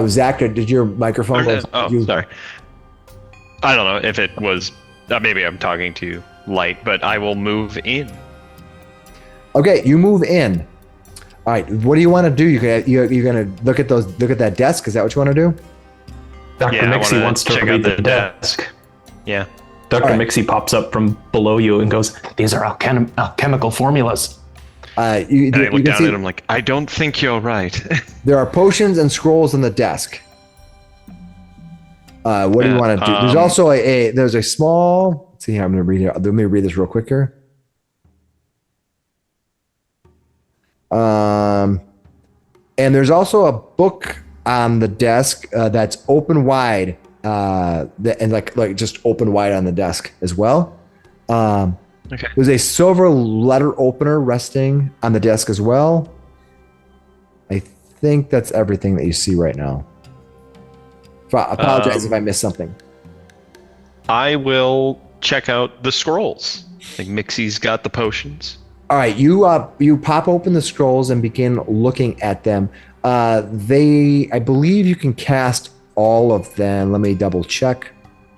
Zach, did your microphone go? Sorry. I don't know if it was. Maybe I'm talking to light, but I will move in. Okay, you move in. All right, what do you want to do? You're gonna look at that desk. Is that what you want to do? Dr. Miksi wants to check read out the desk. Yeah. Dr. Miksi pops up from below you and goes, "These are alchemical formulas." I look down at him like, I don't think you're right. There are potions and scrolls on the desk. What do you want to do? There's also there's a small. Let's see here. I'm going to read it. Let me read this real quick here. And there's also a book on the desk that's open wide, and like just open wide on the desk as well. Okay. There's a silver letter opener resting on the desk as well. I think that's everything that you see right now. I apologize if I missed something. I will check out the scrolls. I think Mixi's got the potions. All right, you pop open the scrolls and begin looking at them. I believe you can cast all of them. Let me double check.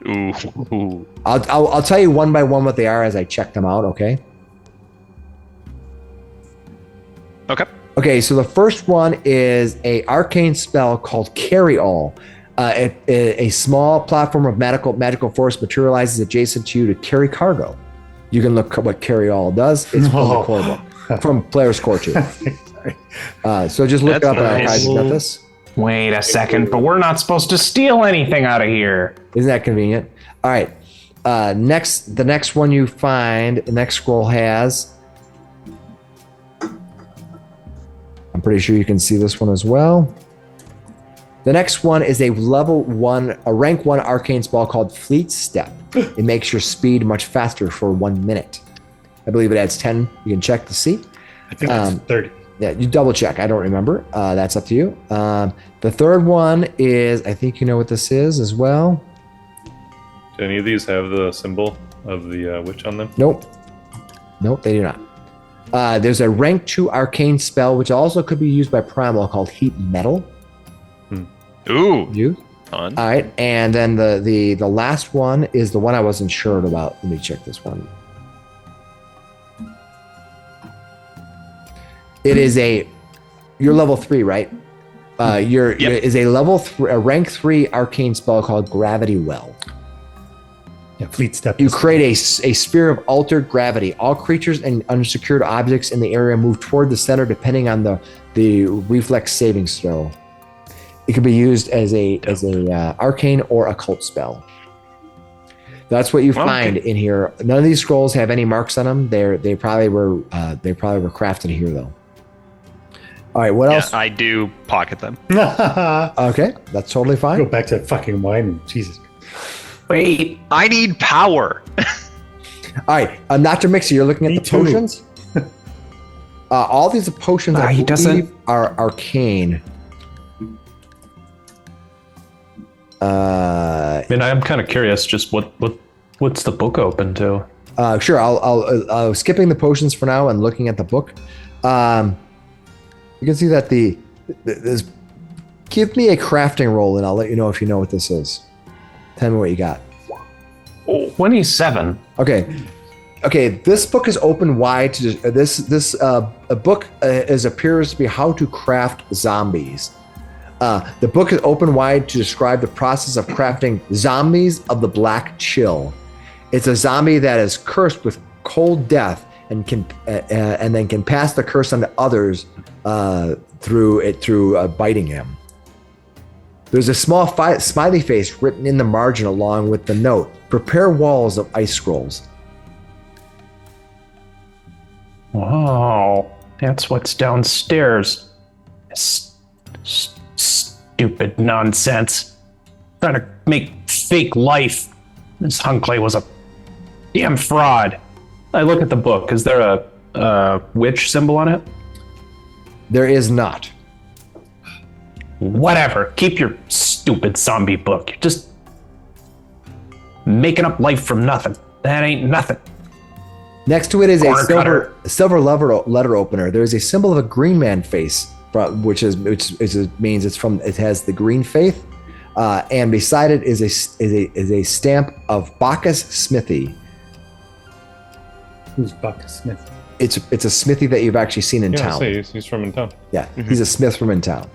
Ooh. I'll tell you one by one what they are as I check them out. Okay. Okay. Okay. So the first one is a arcane spell called Carry All. A small platform of magical force materializes adjacent to you to carry cargo. You can look at what Carry All does. It's from the core book, from Player's Core too. So just look up nice. Isaac this. Wait a second, but we're not supposed to steal anything out of here. Isn't that convenient? All right. The next one you find, the next scroll has. I'm pretty sure you can see this one as well. The next one is a rank 1 arcane spell called Fleet Step. It makes your speed much faster for 1 minute. I believe it adds 10. You can check to see. I think that's 30. Yeah, you double check. I don't remember. That's up to you. The third one is, I think you know what this is as well. Do any of these have the symbol of the witch on them? Nope, they do not. There's a rank 2 arcane spell, which also could be used by Primal, called Heat Metal. Ooh. You? Fun. All right, and then the last one is the one I wasn't sure about. Let me check this one. It is you're level 3, right? Is a rank 3 arcane spell called Gravity Well. Yeah, Fleet Step. You create a sphere of altered gravity. All creatures and unsecured objects in the area move toward the center depending on the reflex saving throw. It can be used as a arcane or occult spell. That's what you find in here. None of these scrolls have any marks on them. They probably were crafted here though. All right, what else? I do pocket them. Okay, that's totally fine. Go back to fucking wine. Jesus. Wait, I need power. All right, Dr. Miksi, you're looking at the potions. All these potions I believe are arcane. I mean, I'm kind of curious. Just what's the book open to? Sure, I'll skipping the potions for now and looking at the book. You can see that this. Give me a crafting roll, and I'll let you know if you know what this is. Tell me what you got. 27. Okay. Okay, this book is open wide to this a book appears to be how to craft zombies. The book is open wide to describe the process of crafting zombies of the Black Chill. It's a zombie that is cursed with cold death and then can pass the curse on to others through biting him. There's a small smiley face written in the margin along with the note: "Prepare walls of ice scrolls." Wow, that's what's downstairs. Stupid nonsense. Trying to make fake life. This Hunclay was a damn fraud. I look at the book. Is there a witch symbol on it? There is not. Whatever. Keep your stupid zombie book. You're just making up life from nothing. That ain't nothing. Next to it is Corner cutter. a silver letter opener. There is a symbol of a green man face, which means it has the green faith, and beside it is a stamp of Bacchus Smithy. Who's Bacchus Smith? It's a smithy that you've actually seen in town. He's from in town. Yeah, he's a smith from in town.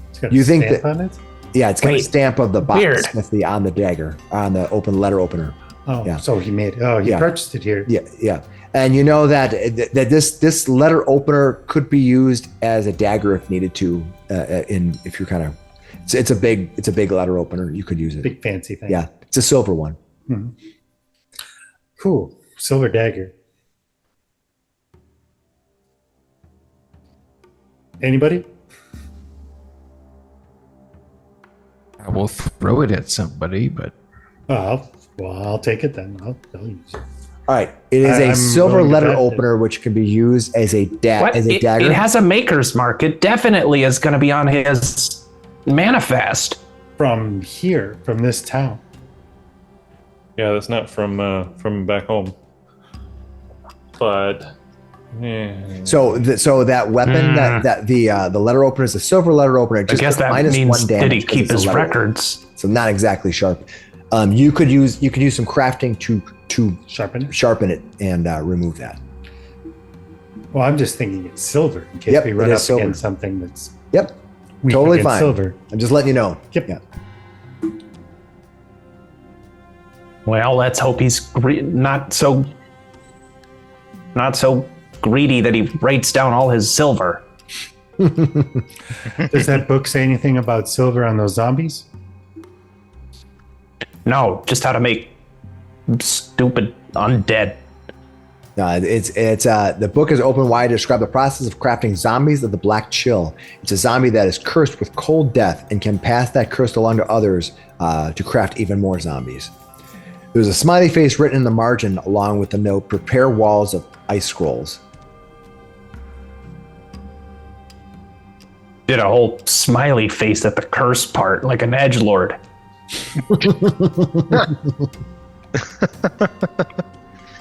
It's got You a think stamp that- on it? Yeah, it's got a Wait, stamp of the Bacchus weird. Smithy on the dagger, on the letter opener. Oh, Yeah. so he made. Oh, he Yeah. purchased it here. Yeah, and you know that this letter opener could be used as a dagger if needed to. If you're kind of, it's a big letter opener. You could use it. Big fancy thing. Yeah, it's a silver one. Cool. Silver dagger. Anybody? I will throw it at somebody, but I'll take it then. I'll use it. All right, it is a I'm silver willing to letter bet it. opener which can be used as a What? dagger. It has a maker's mark. It definitely is going to be on his manifest. From here, from this town. Yeah, that's not from back home. But yeah. So that weapon that the letter opener is a silver letter opener. I Just guess that minus means one damage did he 'cause keep it's a his letter opener. records? So not exactly sharp. You could use some crafting to Sharpen it. it and remove that. Well, I'm just thinking it's silver in case Yep, we it run is up silver. against something that's Yep, weak totally against fine. silver. I'm just letting you know. Yep. Yeah. Well, let's hope he's not so greedy that he writes down all his silver. Does that book say anything about silver on those zombies? No, just how to make stupid undead. No, it's the book is open wide to describe the process of crafting zombies of the Black Chill. It's a zombie that is cursed with cold death and can pass that curse along to others to craft even more zombies. There's a smiley face written in the margin along with the note: "Prepare walls of ice scrolls." Did a whole smiley face at the curse part, like an edgelord.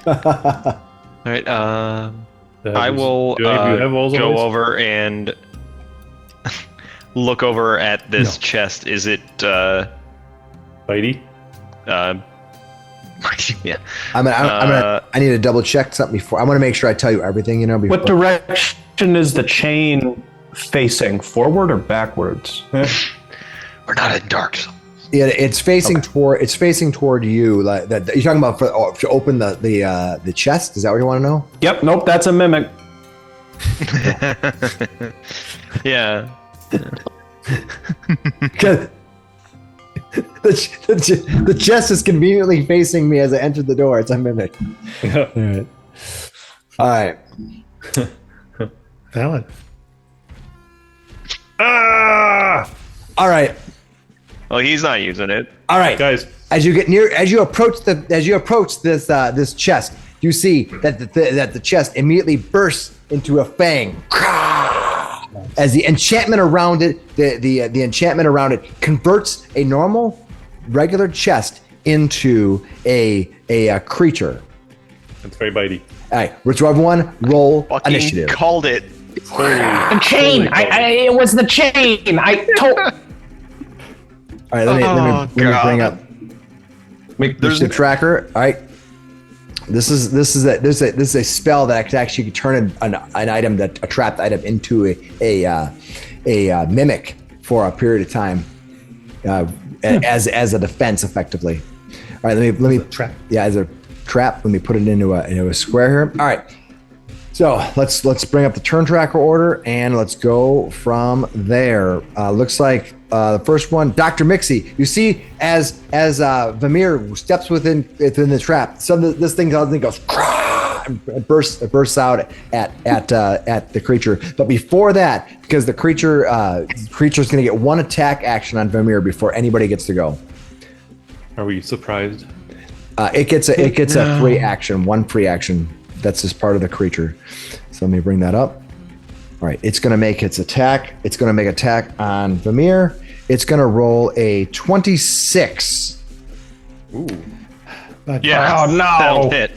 All right. I will Do any of you have walls of go ice? over and look over at this chest. Is it? Bitey. Yeah. I need to double check something before. I want to make sure I tell you everything. Before. What direction is the chain facing? Forward or backwards? We're not in dark zone. Yeah, it's facing toward you. Like that. You're talking about to open the chest. Is that what you want to know? Yep. Nope. That's a mimic. Yeah. The chest is conveniently facing me as I entered the door. It's a mimic. All right. Valid. All right. Well, he's not using it. All right. Guys, As you approach this chest, you see that the chest immediately bursts into a fang. As the enchantment around it, the enchantment around it converts a normal, regular chest into a creature. it's very bitey. All right, which everyone roll Fucking initiative. called it. The chain. It was the chain. I told. All right, let me Oh, bring God. up initiative tracker. All right, This is a spell that can actually turn an item, a trapped item, into a mimic for a period of time, as a defense, effectively. All right, let me trap. Yeah, as a trap. Let me put it into a square here. All right. So let's bring up the turn tracker order and let's go from there. Looks like the first one, Dr. Miksi. You see, as Vamir steps within the trap, this thing goes and bursts out at the creature. But before that, because the creature's going to get one attack action on Vamir before anybody gets to go. Are we surprised? It gets a free action, one free action. That's just part of the creature. So let me bring that up. All right, it's going to make its attack. It's going to make attack on Vamir. It's going to roll a 26. Ooh. Yeah. Oh, no. That'll hit.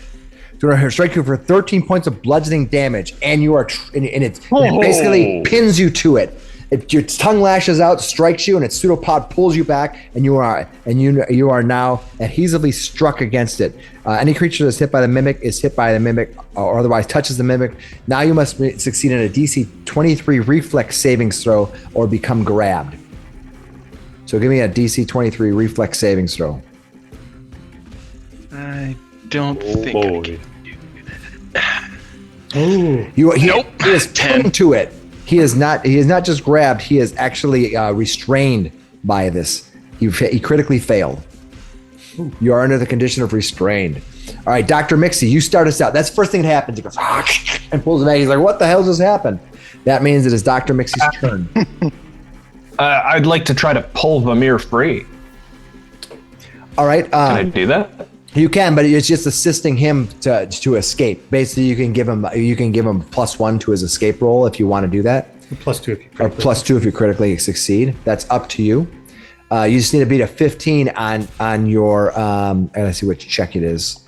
It's going to strike you for 13 points of bludgeoning damage, and it basically pins you to it. Your tongue lashes out, strikes you, and its pseudopod pulls you back, and you are now adhesively struck against it. Any creature that's hit by the mimic is hit by the mimic, or otherwise touches the mimic. Now you must succeed in a DC 23 reflex savings throw or become grabbed. So give me a DC 23 reflex savings throw. I don't think I can do that. Oh, He is 10. pinned to it. He is not just grabbed. He is actually restrained by this. He critically failed. You are under the condition of restrained. All right, Dr. Miksi, you start us out. That's the first thing that happens. He goes and pulls it back. He's like, "What the hell just happened?" That means it is Dr. Mixi's turn. I'd like to try to pull Vamir free. All right. Can I do that? You can, but it's just assisting him to escape. Basically, you can give him +1 to his escape roll if you want to do that, +2 if you or +2 if you critically succeed. That's up to you. You just need to beat a 15 on your. I gotta see which check it is.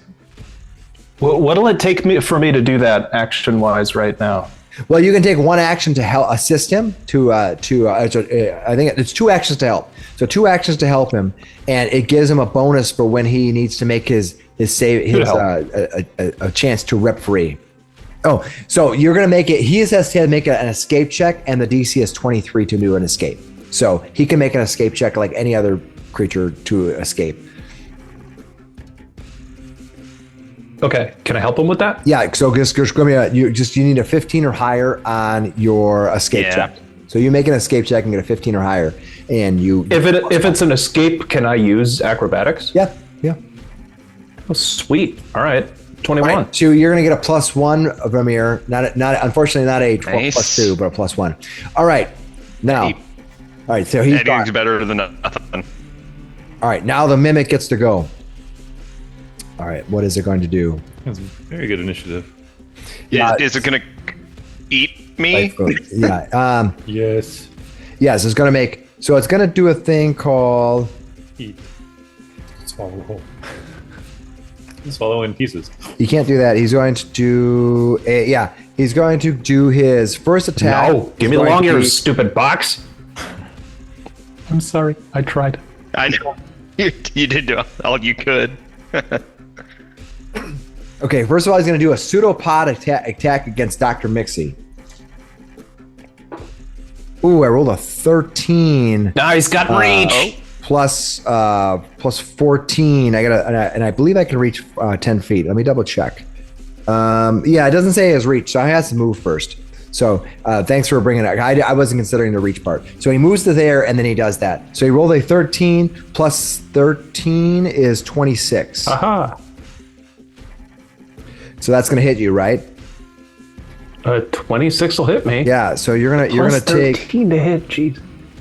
What'll it take for me to do that action-wise right now? Well, you can take one action to help assist him. I think it's 2 actions to help. So 2 actions to help him, and it gives him a bonus for when he needs to make his save, a chance to rep free. Oh, so you're gonna make it. He has to make an escape check, and the DC is 23 to do an escape. So he can make an escape check like any other creature to escape. Okay, can I help him with that? Yeah. So just give me you need a 15 or higher on your escape check. So you make an escape check and get a 15 or higher, and you. If it's an escape, can I use acrobatics? Yeah. Oh, sweet. All right, 21. All right, so you're gonna get a +1 of Vamir. Not unfortunately not a 12 Nice. +2, but a +1. All right. Now. Hey. All right. So he's Anything's gone. better than nothing. All right. Now the mimic gets to go. All right. What is it going to do? That's a very good initiative. Is it gonna eat me? Yeah. Yes. Yes. It's gonna make. So it's gonna do a thing called. Eat. swallow whole. Swallow in pieces. You can't do that. He's going to do. He's going to do his first attack. No, give me the long ears, stupid box. I'm sorry, I tried. I know. You did do all you could. Okay, first of all, he's going to do a pseudopod attack against Dr. Miksi. Ooh, I rolled a 13. No, he's got reach. Plus 14. And I believe I can reach 10 feet. Let me double check. It doesn't say his reach, so I has to move first. So thanks for bringing it. I wasn't considering the reach part. So he moves to there, and then he does that. So he rolled a 13 plus 13 is 26. Aha. So that's gonna hit you, right? 26 will hit me. Yeah. So you're gonna Plus take 13 to hit. Jeez.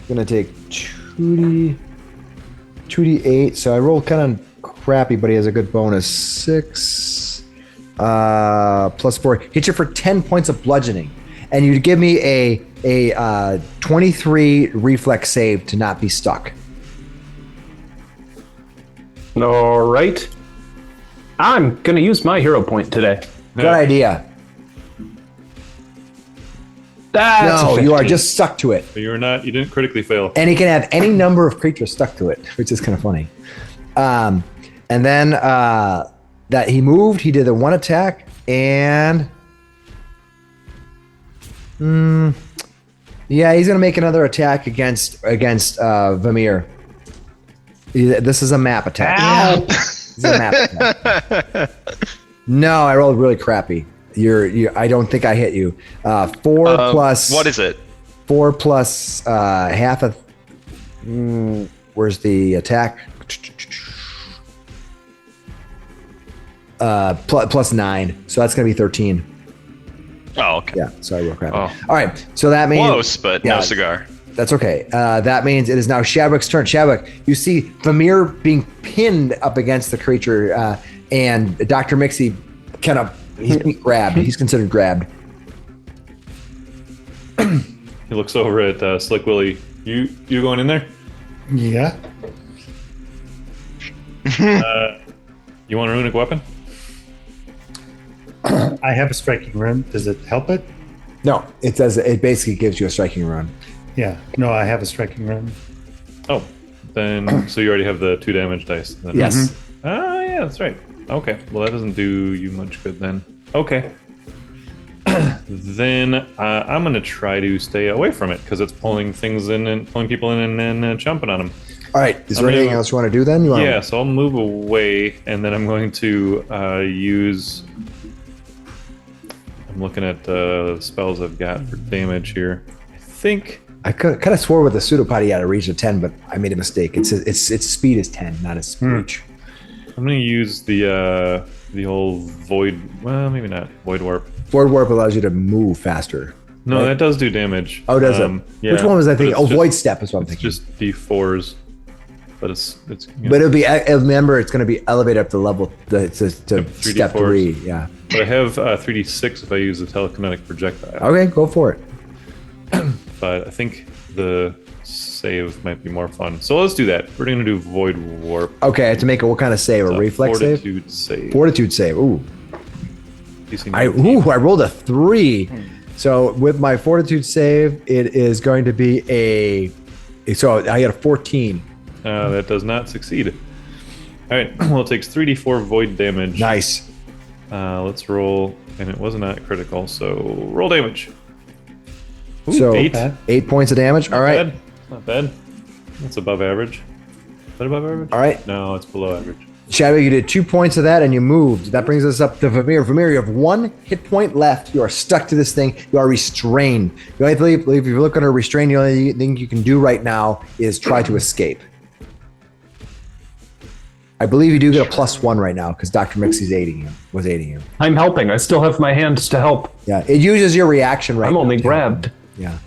gonna take 2d8. So I rolled kind of crappy, but he has a good bonus. 6 plus 4 hit you for 10 points of bludgeoning, and you give me a 23 reflex save to not be stuck. All right. I'm gonna use my hero point today. Good idea. That's No, a you are 15. just stuck to it. But you didn't critically fail. And he can have any number of creatures stuck to it, which is kind of funny. And then that he moved. He did the one attack, and yeah, he's gonna make another attack against Vamir. This is a map attack. Ow! This is a map attack. No, I rolled really crappy. I don't think I hit you. 4 plus. What is it? 4 plus half of. Where's the attack? Plus 9. So that's gonna be 13. Oh, okay. Yeah. Sorry, real crap. Oh. All right. So that means Close, but no cigar. That's okay. That means it is now Shadwick's turn. Shadwick, you see Vamir being pinned up against the creature, and Dr. Miksi he's being grabbed. He's considered grabbed. He looks over at Slick Willy. You going in there? Yeah. You want a runic weapon? I have a striking rune. Does it help it? No, it does. It basically gives you a striking run. Yeah. No, I have a striking rune. Oh, then so you already have the 2 damage dice. Then. Yes. Ah, yeah, that's right. Okay, well that doesn't do you much good then. Okay. Then I'm gonna try to stay away from it because it's pulling things in and pulling people in and jumping on them. All right. Is there anything else you want to do then? Yeah, so I'll move away and then I'm going to use. I'm looking at the spells I've got for damage here. I think. I kind of swore with the pseudopod he had a reach of 10, but I made a mistake. Its speed is 10, not its reach. I'm gonna use the old void. Well, maybe not void warp. Void warp allows you to move faster. No, right? That does do damage. Oh, does it? Yeah, Which one was I thinking? but it's Void step is what I'm It's thinking. just D4s, but it's. But it'll be. Remember, it's going to be elevated up to level to step 3d4s. 3. Yeah. But I have 3d6 if I use a telekinetic projectile. Okay, go for it. But I think the save might be more fun. So let's do that. We're gonna do void warp. Okay, to make it what kind of save? A reflex save? Fortitude save. Fortitude save. Ooh. DC I rolled a 3. So with my fortitude save, it is going to be so I got a 14. That does not succeed. All right. Well, it takes 3d4 void damage. Nice. Let's roll, and it was not critical. So roll damage. Ooh, So 8. 8 points of damage. All right. Bad. Not bad. That's above average. Is that above average? All right. No, it's below average. Shadwick, you did 2 points of that and you moved. That brings us up to Vamir. Vamir, you have 1 hit point left. You are stuck to this thing. You are restrained. You only believe if you're looking to restrain, the only thing you can do right now is try to escape. I believe you do get a +1 right now because Dr. Mixi's was aiding you. I'm helping. I still have my hands to help. Yeah, it uses your reaction right I'm now. only too. grabbed. Yeah.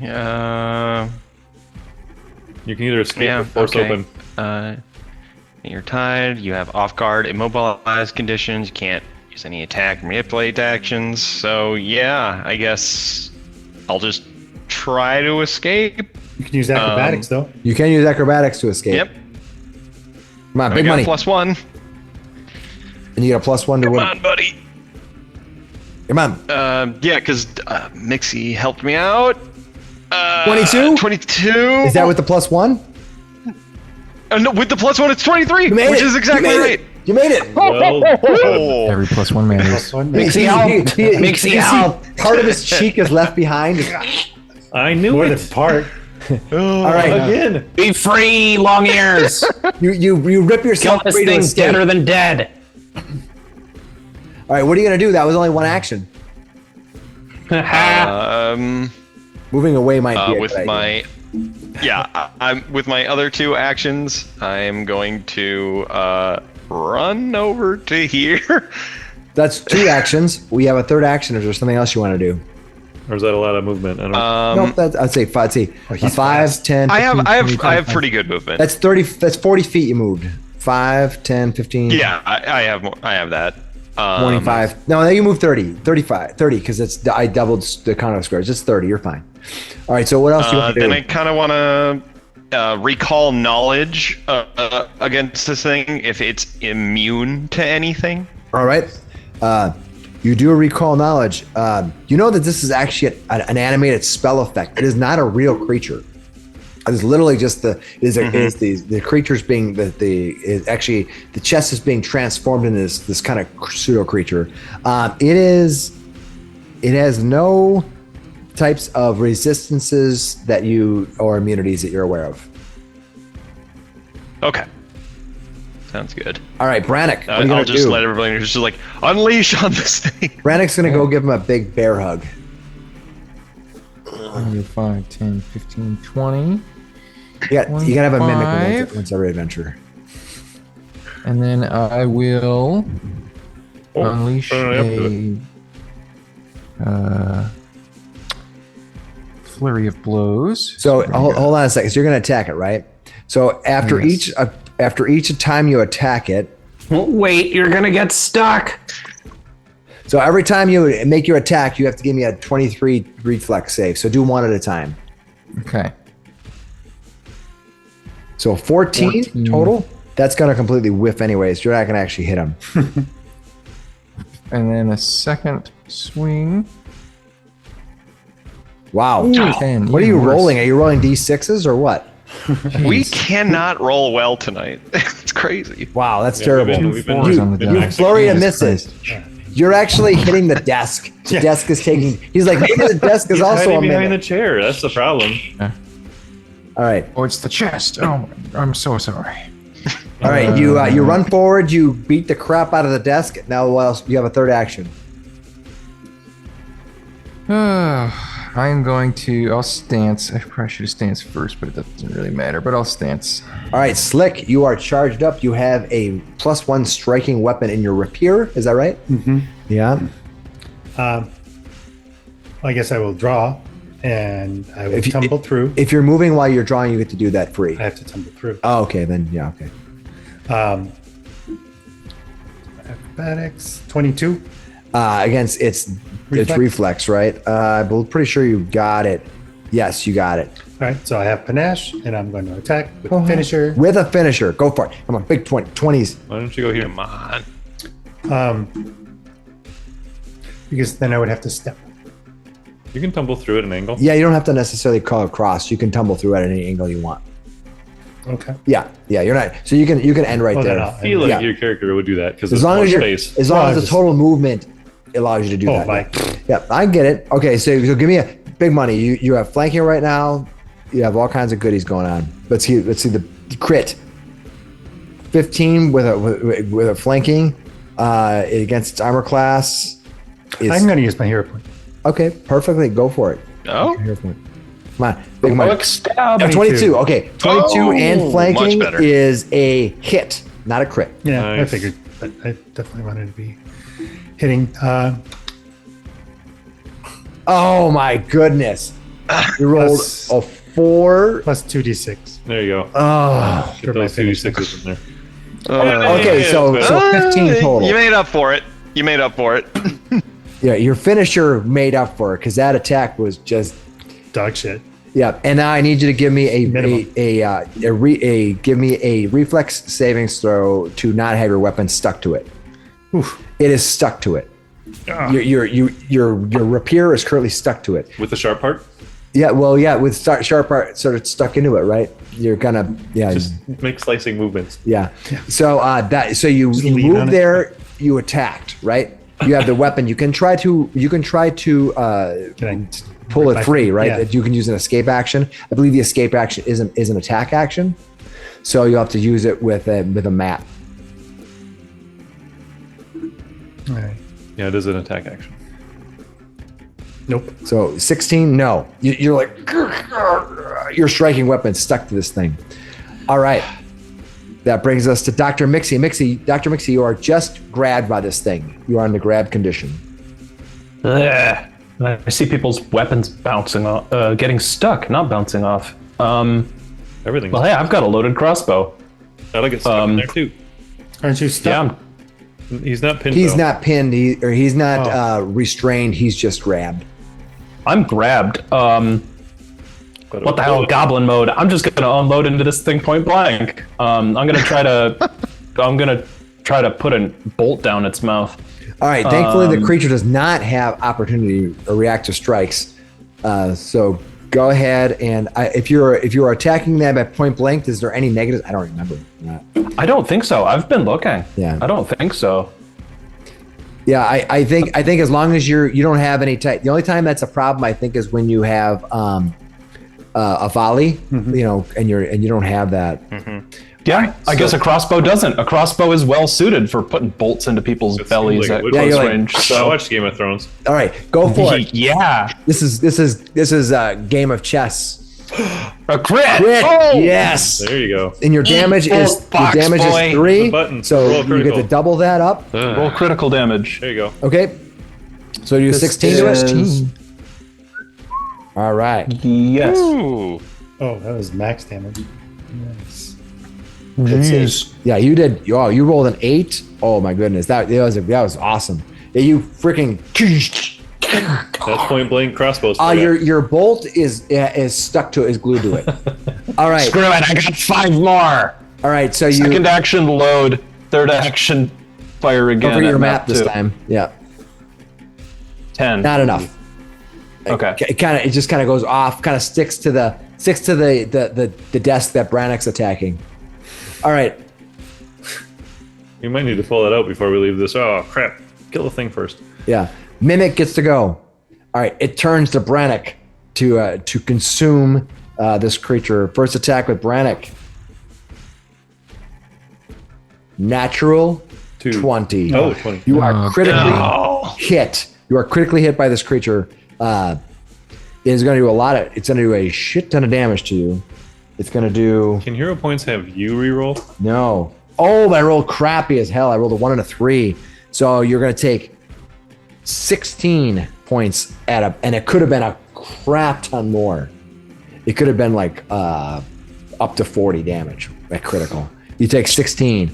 Yeah. You can either escape or force okay. open. You're tied. You have off guard, immobilized conditions. You can't use any attack, manipulate actions. So yeah, I guess I'll just try to escape. You can use acrobatics though. You can use acrobatics to escape. Yep. Come on, I big got money. +1. And you get a +1 to Come win. on, buddy. Come on. Yeah, because Miksi helped me out. 22? 22. Is that with the +1? No, with the +1, it's 23, You made which it. is exactly You made right. it. You made it. Well, Oh. Every +1 matters. Miksi helped. Miksi you see helped. part of his cheek is left behind. I knew More it. than part. All right. Again. Be free, long ears. You rip Kill yourself this free to thing escape. deader than dead. All right, what are you gonna do? That was only 1 action. Moving away might be a With good idea. I'm with my other 2 actions. I'm going to run over to here. That's 2 actions. We have a 3rd action. Is there something else you want to do? Or is that a lot of movement? I don't Nope. I'd say 5. he's 5, fast. 10. I 15, 20, have 25. pretty good movement. That's 30. That's 40 feet you moved. 5, 10, 15. Yeah, I have more. I have that. 25. No, you moved 30. 35. 30 because I doubled the count of squares. It's 30. You're fine. All right. So what else do you want to do? Then I kind of want to recall knowledge against this thing if it's immune to anything. All right. You do recall knowledge. You know that this is actually an animated spell effect. It is not a real creature. It's literally just the creature's being the chest is being transformed into this kind of pseudo creature. It has no types of resistances or immunities that you're aware of. Okay. Sounds good. All right, Brannok. What are you gonna I'll just do? let everybody just like unleash on this thing. Brannok's gonna go give him a big bear hug. 5, 10, 15, 20. You gotta have a mimic 25. once every adventure. And then I will unleash apparently a flurry of blows. So hold on a second. So you're gonna attack it, right? So after Yes. each time you attack it, Wait, you're gonna get stuck. so every time you make your attack, you have to give me a 23 reflex save. So do one at a time. Okay. So 14 total. That's gonna completely whiff anyways. You're not gonna actually hit him. And then a second swing. Wow. 10. What are you even worse. rolling? Are you rolling D6s or what? We Jeez. cannot roll well tonight. It's crazy. Wow, that's Yeah, terrible. we've been Fours on the You die. flurry and Jesus misses. Christ. You're actually hitting the desk. The desk is taking. He's like, maybe the desk is He's also a hiding behind the mimic. chair. That's the problem. All right. Oh, it's the chest. Oh, I'm so sorry. All right, you run forward, you beat the crap out of the desk. Now, what else? You have a third action. I'm going to. I'll stance. I probably should have stance first, but it doesn't really matter. But I'll stance. All right, Slick, you are charged up. You have a +1 striking weapon in your rapier. Is that right? Mm-hmm. Yeah. I guess I will draw, and I will If you- tumble through. If you're moving while you're drawing, you get to do that free. I have to tumble through. Oh, okay, then yeah, okay. Acrobatics 22. Against it's reflex, right? I'm pretty sure you got it. Yes, you got it. All right, so I have panache, and I'm going to attack with a finisher. With a finisher, go for it. Come on, big 20s. Why don't you go here? Come on. Because then I would have to step. You can tumble through at an angle. Yeah, you don't have to necessarily call across. You can tumble through at any angle you want. Okay. Yeah, you're not. So you can end right Well, then there. I'll- I feel like Yeah. your character would do that because As there's long more as you're, space. as long Well, as the just- total movement allows you to do Oh, that. my. Yeah, I get it. Okay, so give me a big money. You have flanking right now. You have all kinds of goodies going on. Let's see the crit. 15 with a flanking against its armor class. Is, I'm going to use my hero point. okay, perfectly. Go for it. Oh, Hero point. Come on, big money. Quick stab. 22. Okay, 22 and much flanking better. is a hit, not a crit. Yeah, I Nice. figured. But I definitely wanted to be hitting. Oh my goodness! You rolled Plus- a 4. Plus 2d6. There you go. Oh. Get those 2d6s in there. Okay, so 15 total. You made up for it. You made up for it. Yeah, your finisher made up for it because that attack was just Dog shit. yeah. And now I need you to give me Minimum. give me a reflex savings throw to not have your weapon stuck to it. Oof. It is stuck to it. Ah. Your rapier is currently stuck to it. With the sharp part, Yeah, well, yeah, with sharp part sort of stuck into it, right? You're gonna just make slicing movements. yeah. So you lean on moved it. there, you attacked, right? You have the weapon. You can try to Can I pull it my- free, right? yeah. That you can use an escape action. I believe the escape action is an attack action, so you'll have to use it with a map. All right. Yeah, it is an attack action. Nope. So 16, no. You're like your striking weapon stuck to this thing. All right. That brings us to Dr. Miksi. Dr. Miksi, you are just grabbed by this thing. You are in the grab condition. Ugh. I see people's weapons bouncing off, getting stuck, not bouncing off. Everything. Well, hey, I've got a loaded crossbow. That'll get stuck in there too. Aren't you Yeah, stuck? He's not pinned. He's though. not pinned, he's not restrained. He's just grabbed. I'm grabbed. But What the hell, Goblin mode? I'm just gonna unload into this thing point blank. I'm gonna try to put a bolt down its mouth. All right. Thankfully, the creature does not have opportunity to react to strikes. So Go ahead and if you're attacking them at point blank, is there any negatives? I don't remember. I don't think so. I've been looking. Yeah. I don't think so. Yeah, I think as long as you don't have any type. The only time that's a problem, I think, is when you have a volley, you know, and you don't have that. Yeah, I guess a crossbow doesn't. A crossbow is well suited for putting bolts into people's bellies like at it would close be. range. I So watched Game of Thrones. All right, go for it. yeah, This is a game of chess. a crit. Crit. Oh! Yes. There you go. And your damage is box, is boy. 3. The button. So Roll you get critical. to double that up. Roll critical damage. There you go. Okay. So you do 16 to it. All right. Yes. Ooh. Oh, that was max damage. Nice. Jeez. Yeah, you did. Oh, you rolled an 8. Oh my goodness, that was awesome. Yeah, you freaking. That's point blank crossbows. for you. Your bolt is stuck to it, is glued to it. All right. Screw it. I got 5 more. All right. So you Second action load. Third action fire again. over your at map this 2. time. Yeah, 10. not enough. Okay. It just kind of goes off. Kind of sticks to the desk that Brannok's attacking. All right. You might need to pull that out before we leave this. Oh crap! Kill the thing first. Yeah. Mimic gets to go. All right. It turns to Brannok to consume this creature. First attack with Brannok. Natural 20. Oh, 20. You are critically no. hit. You are critically hit by this creature. It is going to do it's going to do a shit ton of damage to you. It's going to do, Can hero points have you reroll? no. Oh, but I rolled crappy as hell. I rolled a 1 and a 3. So you're going to take 16 points and it could have been a crap ton more. It could have been like up to 40 damage at critical. You take 16.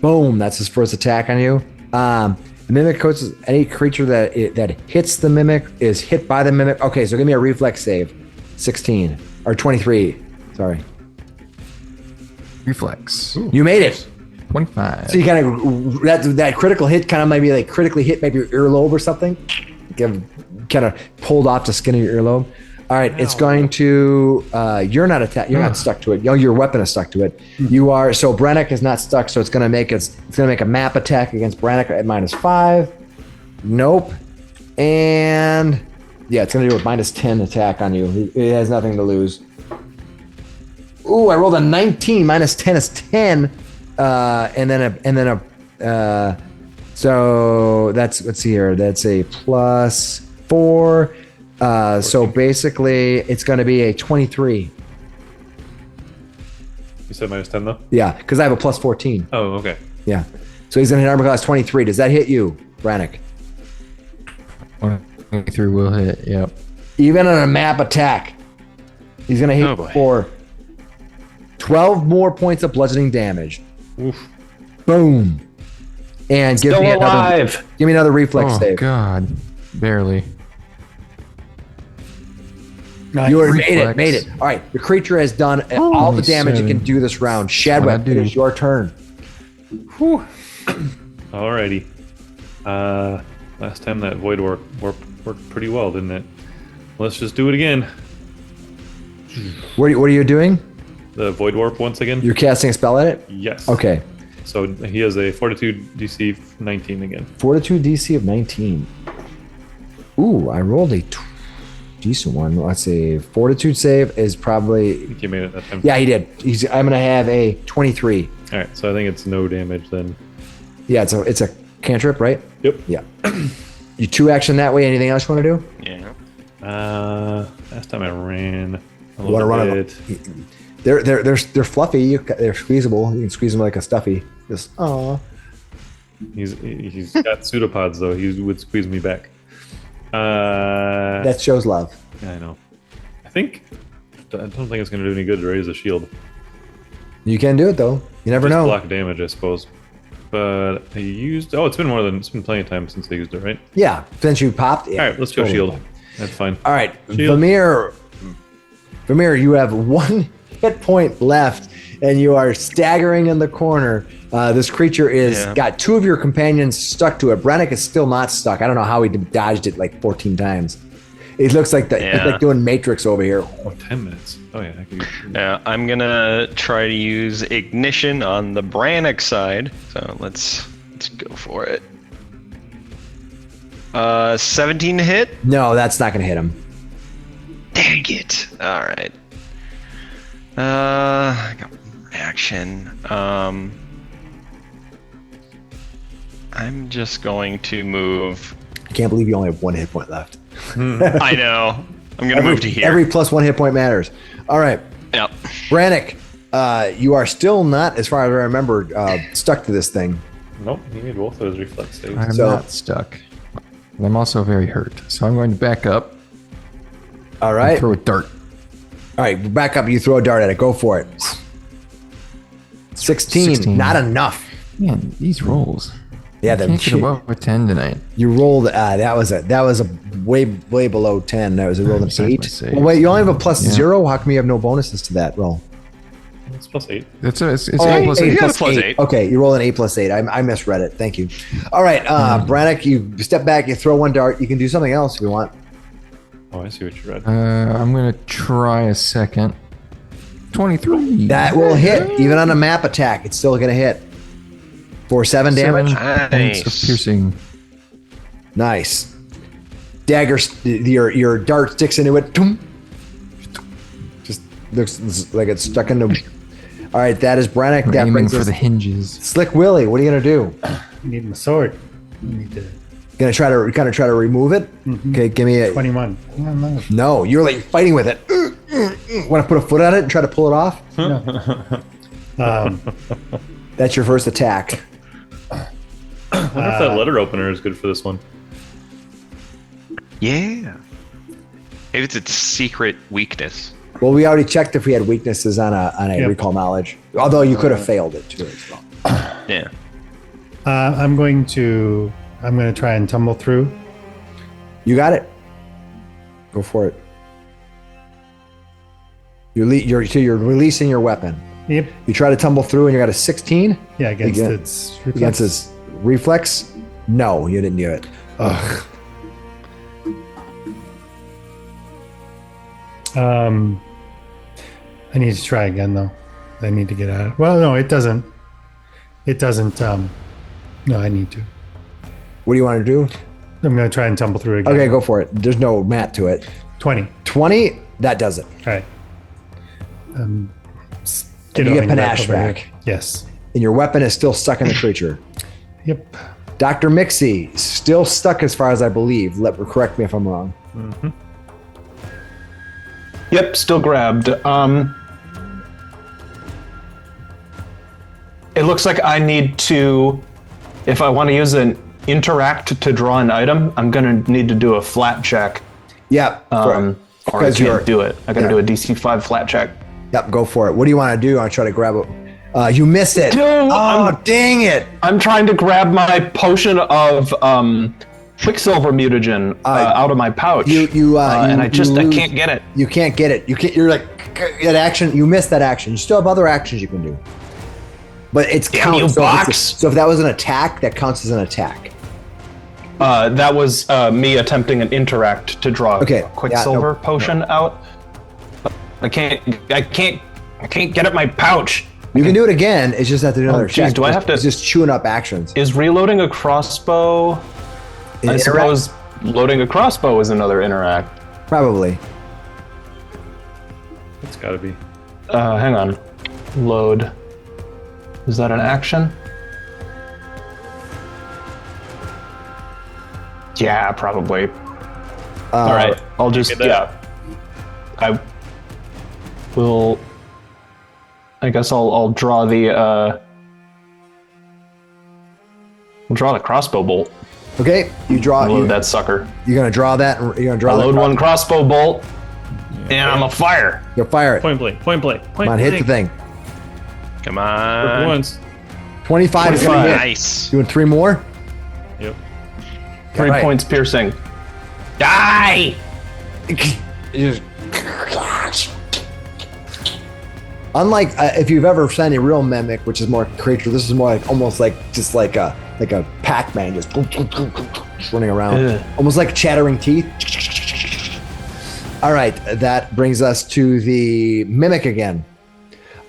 Boom. That's his first attack on you. The mimic coats any creature that hits the mimic is hit by the mimic. Okay, so give me a reflex save. 16 or 23. Sorry. Reflex. You made it. 25. So you kind of that critical hit kind of maybe like critically hit maybe your earlobe or something. Kind of pulled off the skin of your earlobe. All right, it's going to. You're not attacked. You're not stuck to it. Your weapon is stuck to it. You are. So Brannok is not stuck. So it's going to make it's going to make a map attack against Brannok at -5. Nope. And yeah, it's going to do a -10 attack on you. It has nothing to lose. Ooh, I rolled a 19. -10 is 10. So that's, let's see here. That's a +4. So basically it's going to be a 23. You said -10 though. Yeah, because I have a +14. Oh, okay. Yeah. So he's going to hit armor class 23. Does that hit you, Brannok? 23 will hit. Yep. Even on a map attack, he's going to hit Oh, boy. for 12 more points of bludgeoning damage. Oof. Boom. And give Still me alive. another reflex Oh save. God. Barely. You already Reflex. made it. All right, the creature has done all the damage it 27. can do this round. what I Shadwick, do. it is your turn. Alrighty. Last time that void warp worked pretty well, didn't it? Let's just do it again. What are you doing? The void warp once again. You're casting a spell at it? Yes. Okay. So he has a Fortitude DC 19 again. Fortitude DC of 19. Ooh, I rolled a decent one. Let's see. Fortitude save is I probably. think you made it that time. Yeah, he did. I'm going to have a 23. All right. So I think it's no damage then. Yeah, it's a cantrip, right? Yep. Yeah. You 2 action that way. Anything else you want to do? Yeah. Last time I ran a You want to little run bit. They're fluffy. They're squeezeable. You can squeeze them like a stuffy. Just He's got pseudopods though. He would squeeze me back. that shows love. Yeah, I know. I don't think it's going to do any good to raise a shield. You can do it though. You never Just know. block damage, I suppose. But I used. Oh, it's been plenty of time since I used it, right? Yeah, since you popped. Yeah. All right, let's go Totally. shield. That's fine. All right, Shield. Vamir, you have 1 hit point left, and you are staggering in the corner. This creature is got 2 of your companions stuck to it. Brannok is still not stuck. I don't know how he dodged it like 14 times. It looks like it's Yeah. like doing Matrix over here. Oh, 10 minutes. Oh yeah. I could Yeah, I'm gonna try to use ignition on the Brannok side. So let's go for it. 17 to hit. No, that's not gonna hit him. Dang it! All right. I got action. I'm just going to move. I can't believe you only have 1 hit point left. I know. I'm gonna move to here. Every plus 1 hit point matters. All right, Yep. Brannok, you are still not, as far as I remember, stuck to this thing. Nope. You need both those reflex saves. I'm So- not stuck. And I'm also very hurt. So I'm going to back up All and right. throw a dart. All right, back up. You throw a dart at it. Go for it. 16. 16. Not enough. Man, these rolls. Yeah, Can't get above a 10 tonight. you rolled. That was a way below 10. That was a roll an Besides my 8. save. Well, wait, you only have a plus Yeah. 0. How come you have no bonuses to that roll? It's +8. It's Oh, 8 plus 8. yeah. plus 8. Okay, you roll an 8 plus 8. I misread it. Thank you. All right, Brannok, you step back. You throw 1 dart. You can do something else if you want. Oh, I see what you read. I'm going to try a second. 23. That will hit. Even on a map attack, it's still going to hit. For 7 damage. 7 points of Nice. piercing. Nice. Dagger, your dart sticks into it. Toom. Just looks like it's stuck into. All right, that is Brannok. I'm That aiming brings for us the hinges. Slick Willy. What are you gonna do? I need my sword. I need to Gonna try to remove it? Okay, give me a. 21. No. No, you're like fighting with it. Want to put a foot on it and try to pull it off? That's your first attack. I wonder if that letter opener is good for this one. Yeah. Maybe it's its secret weakness. Well, we already checked if we had weaknesses on a Yep. recall knowledge. Although you could have failed it too. As well. Yeah. I'm going to try and tumble through. You got it. Go for it. You're releasing your weapon. Yep. You try to tumble through and you got a 16 Yeah, against Again- its reflex. against his reflex. No, you didn't do it. Ugh. I need to try again though. I need to get out. Well, no, it doesn't. It doesn't. No, I need to. What do you want to do? I'm going to try and tumble through again. Okay, go for it. There's no mat to it. 20. 20. That does it. All right. You get skittling panache over here. back. Yes. And your weapon is still stuck in the creature. Yep. Dr. Miksi, still stuck as far as I believe. Correct me if I'm wrong. Yep, still grabbed. It looks like I need to, if I want to use an interact to draw an item, I'm gonna need to do a flat check. Yep. Or I because you're- can't do it. I gotta yeah. do a DC 5 flat check. Yep, go for it. What do you want to do? I try to grab it. You miss it. No, Oh, dang it. I'm trying to grab my potion of Quicksilver mutagen out of my pouch. And I can't get it. You can't get it. You're like at action. You missed that action. You still have other actions you can do. But it's Damn you, counts. box. So if that was an attack, that counts as an attack. That was me attempting an interact to draw Okay, a Quicksilver yeah, no, potion out. I can't get it in my pouch. You can do it again. It's just have to do another geez, check. do I have to- It's just chewing up actions. Is reloading a crossbow? I Interact? suppose loading a crossbow is another interact. Probably. It's got to be. Hang on. Load. Is that an action? Yeah, probably. All right. I'll just get that. I will. I guess I'll draw the crossbow bolt. Okay, you draw. I'll load that sucker. You're gonna draw that. You're gonna draw. I that load one crossbow bolt, and I'm a fire. You'll fire it. Point blank. Point blank. Come on, hit the thing. Come on. Once. 25 is gonna hit. Nice. Doing 3 more. Yep. 3 right. points piercing. Die! Unlike if you've ever seen a real mimic, which is more creature, this is more like almost like just like a Pac-Man, just running around, Ugh. almost like chattering teeth. All right, that brings us to the mimic again.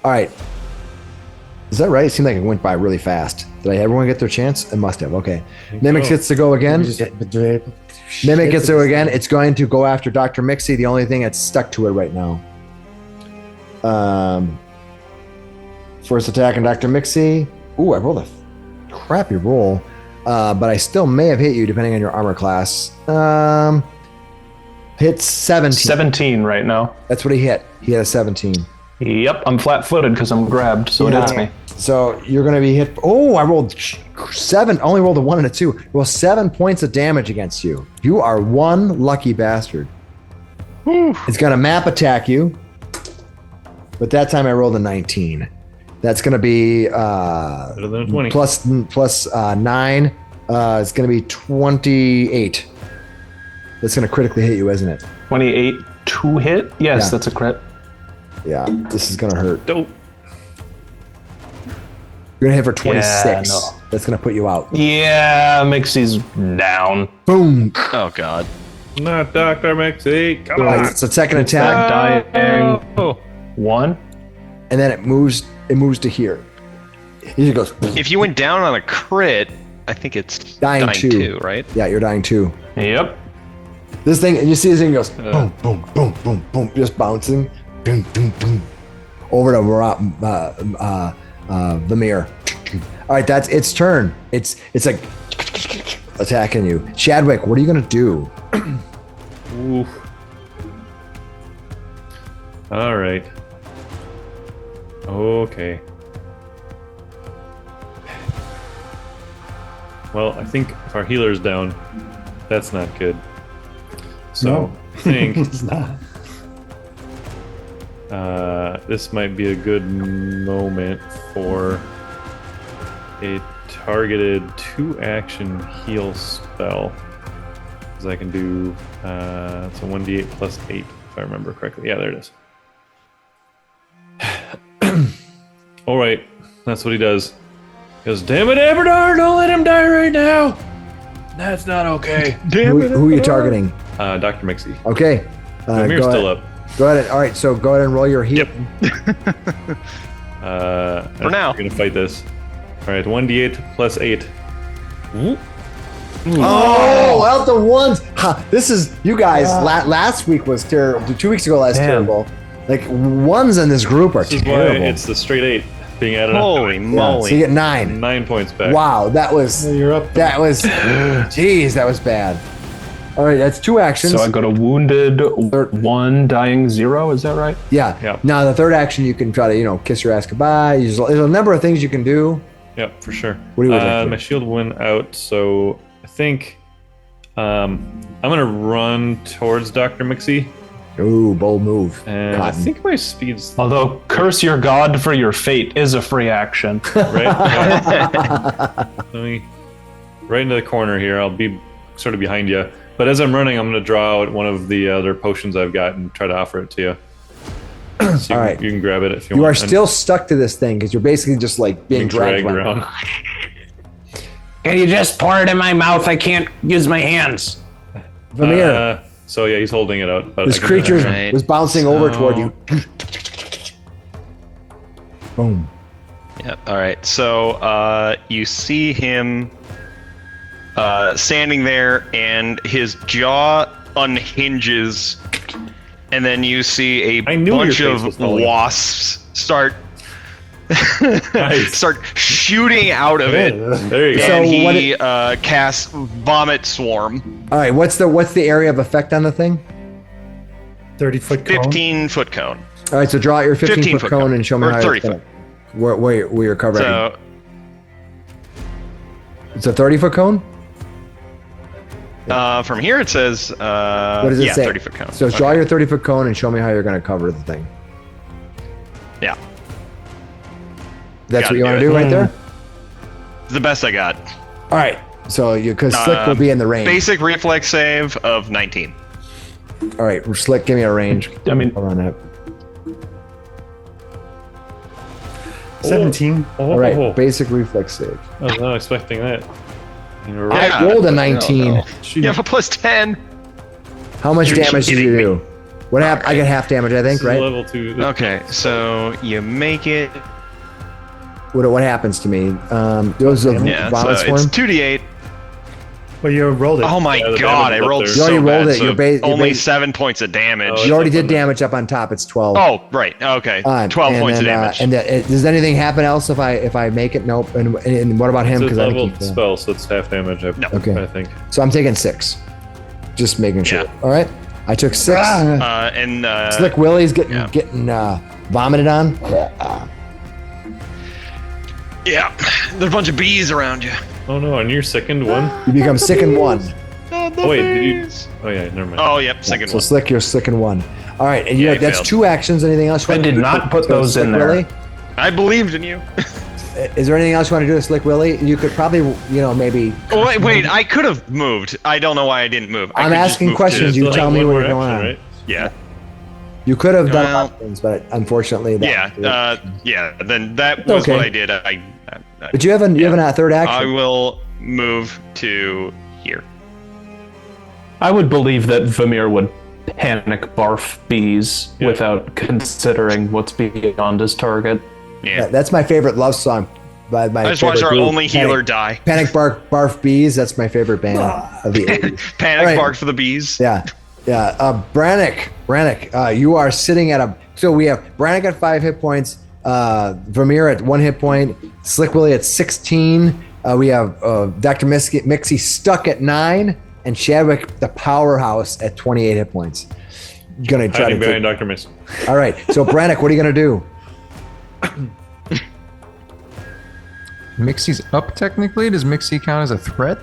All right. Is that right? It seemed like it went by really fast. Did everyone get their chance? It must have. Okay. Mimic gets to go again. Mimic gets to go again. It's going to go after Dr. Miksi, the only thing that's stuck to it right now. First attack on Dr. Miksi. Ooh, I rolled a crappy roll. But I still may have hit you depending on your armor class. Hit 17. 17 right now. That's what he hit. He had a 17. Yep, I'm flat-footed because I'm grabbed, so it hits me. So you're going to be hit. Oh, I rolled 7. I only rolled a 1 and a 2. Well, 7 points of damage against you. You are one lucky bastard. It's going to map attack you. But that time I rolled a 19. That's going to be Better than a 20. plus 9. It's going to be 28. That's going to critically hit you, isn't it? 28 to hit? Yes, Yeah. that's a crit. Yeah, this is going to hurt. Dope. You're going to hit for 26. Yeah, no. That's going to put you out. Yeah, Mixi's down. Boom. Oh God. Not Dr. Miksi. Come All on. right, so second attack. Dying. Oh. 1. And then it moves to here. He just goes, If you went down on a crit, I think it's Dying two. two, right? yeah, you're dying too. Yep. This thing, and you see this thing goes boom, boom, boom, boom, boom, just bouncing, boom, boom, boom, over to Vamir. All right, that's its turn. It's like attacking you. Shadwick, what are you gonna do? Oof. All right. Okay. Well, I think if our healer's down, that's not good. So No. I think It's not. this might be a good moment for a targeted 2-action heal spell. Because I can do it's a 1d8 plus 8, if I remember correctly. Yeah, there it is. All right, that's what he does. He goes, damn it, Aberdar, don't let him die right now. That's not okay. Who are you targeting? Dr. Miksi. Okay. Vamir's go still ahead. up. Go ahead. All right, so go ahead and roll your heal. For now. We're going to fight this. All right, 1d8 plus 8. Oh, out the ones. Ha, this is, you guys, last week was terrible. 2 weeks ago, terrible. Like, ones in this group are This is why terrible. it's the straight 8 being added on. Holy Yeah, moly. so you get 9. 9 points back. Wow, that was, You're up. that was, jeez, that was bad. All right, that's 2 actions. So I got a wounded 1, dying 0. Is that right? Yeah. Yeah. Now the third action, you can try to, kiss your ass goodbye. There's a number of things you can do. Yep, for sure. What do you like to do? My shield went out, so I think I'm gonna run towards Dr. Miksi, Ooh, bold move. and I Cotton. think my speed's Although, curse your god for your fate is a free action. right. Yeah. Let me right into the corner here. I'll be sort of behind you, but as I'm running, I'm gonna draw out one of the other potions I've got and try to offer it to you. So All right. you can grab it if you You want. are still stuck to this thing because you're basically just like being dragged around. Can you just pour it in my mouth? I can't use my hands. Vamir, So yeah, he's holding it out. But this I can- creature Right. was bouncing over toward you. Boom. Yep. All right. So you see him standing there, and his jaw unhinges, and then you see a I knew your bunch face was of falling. wasps start Nice. start shooting out of it, There you go. So and what he casts Vomit Swarm, All right, what's the area of effect on the thing? 30-foot cone. 15-foot cone. All right, so draw out your 15 foot 15-foot cone cone. and show me Or how 30 it's gonna, where you're covering. So It's a 30-foot cone? from here it says, What does it yeah, say? 30-foot cone. So draw your 30-foot cone and show me how you're going to cover the thing. Yeah, That's Gotta what you want to do do it. right there? it's the best I got. All right. So because Slick will be in the range. Basic reflex save of 19. All right, Slick, give me a range. I mean, Hold on that. 17. All right, basic reflex save. I was not expecting that. You were I right. rolled a 19. You have a plus 10. How much You're damage did kidding you me. do? What happened? I get half damage, I think, This is right? Level 2. Okay, so you make it. What happens to me? Those are Yeah, vomit so swarm. it's 2d8. Well, you rolled it. Oh my Yeah, the god, I damage is up rolled there. You already so rolled bad. it, So your base- your only base- 7 points of damage. Oh, You already up did on the- damage up on top. It's 12. Oh, right. Okay. 12 and points then, of damage. And does anything happen else if I make it? Nope. And what about him? It's a Because I level think he failed. spell, so it's half damage. Okay. I think. So I'm taking 6. Just making sure. Yeah. All right. I took 6. And Slick Willy's getting yeah. vomited on. yeah, there's a bunch of bees around you. Oh no, on your second one? You become sick in 1. Oh wait, did you? Oh yeah, never mind. Oh, yep, second So one. Slick, you're sick in 1. All right, and Yeah, he that's failed. 2 actions. Anything else? you I want did to do? not put So those Slick in there. Willy? I believed in you. Is there anything else you want to do to Slick Willy? You could probably, maybe. Oh, wait, I could have moved. I don't know why I didn't move. I I'm could just asking move to- questions. You Still tell have me one what's more going on. action, right? Yeah, You could have done a lot Well- of things, but unfortunately, that yeah. Then that was Okay. what I did. But you have a third I action. will move to here. I would believe that Vamir would panic barf bees Yeah. without considering what's beyond his target. Yeah. That's my favorite love song. By my I just watched favorite our group, only healer die. Panic Barf Bees. That's my favorite band of the 80s. Panic All right. barked for the bees. Yeah. Brannok, you are sitting at so we have Brannok at 5 hit points, Vamir at 1 hit point, Slick Willy at 16. We have Dr. Miksi stuck at 9, and Shadwick, the powerhouse, at 28 hit points. Gonna try Hiding to behind Dr. Miss. All right. So Brannok, what are you gonna do? Mixi's up technically. Does Miksi count as a threat?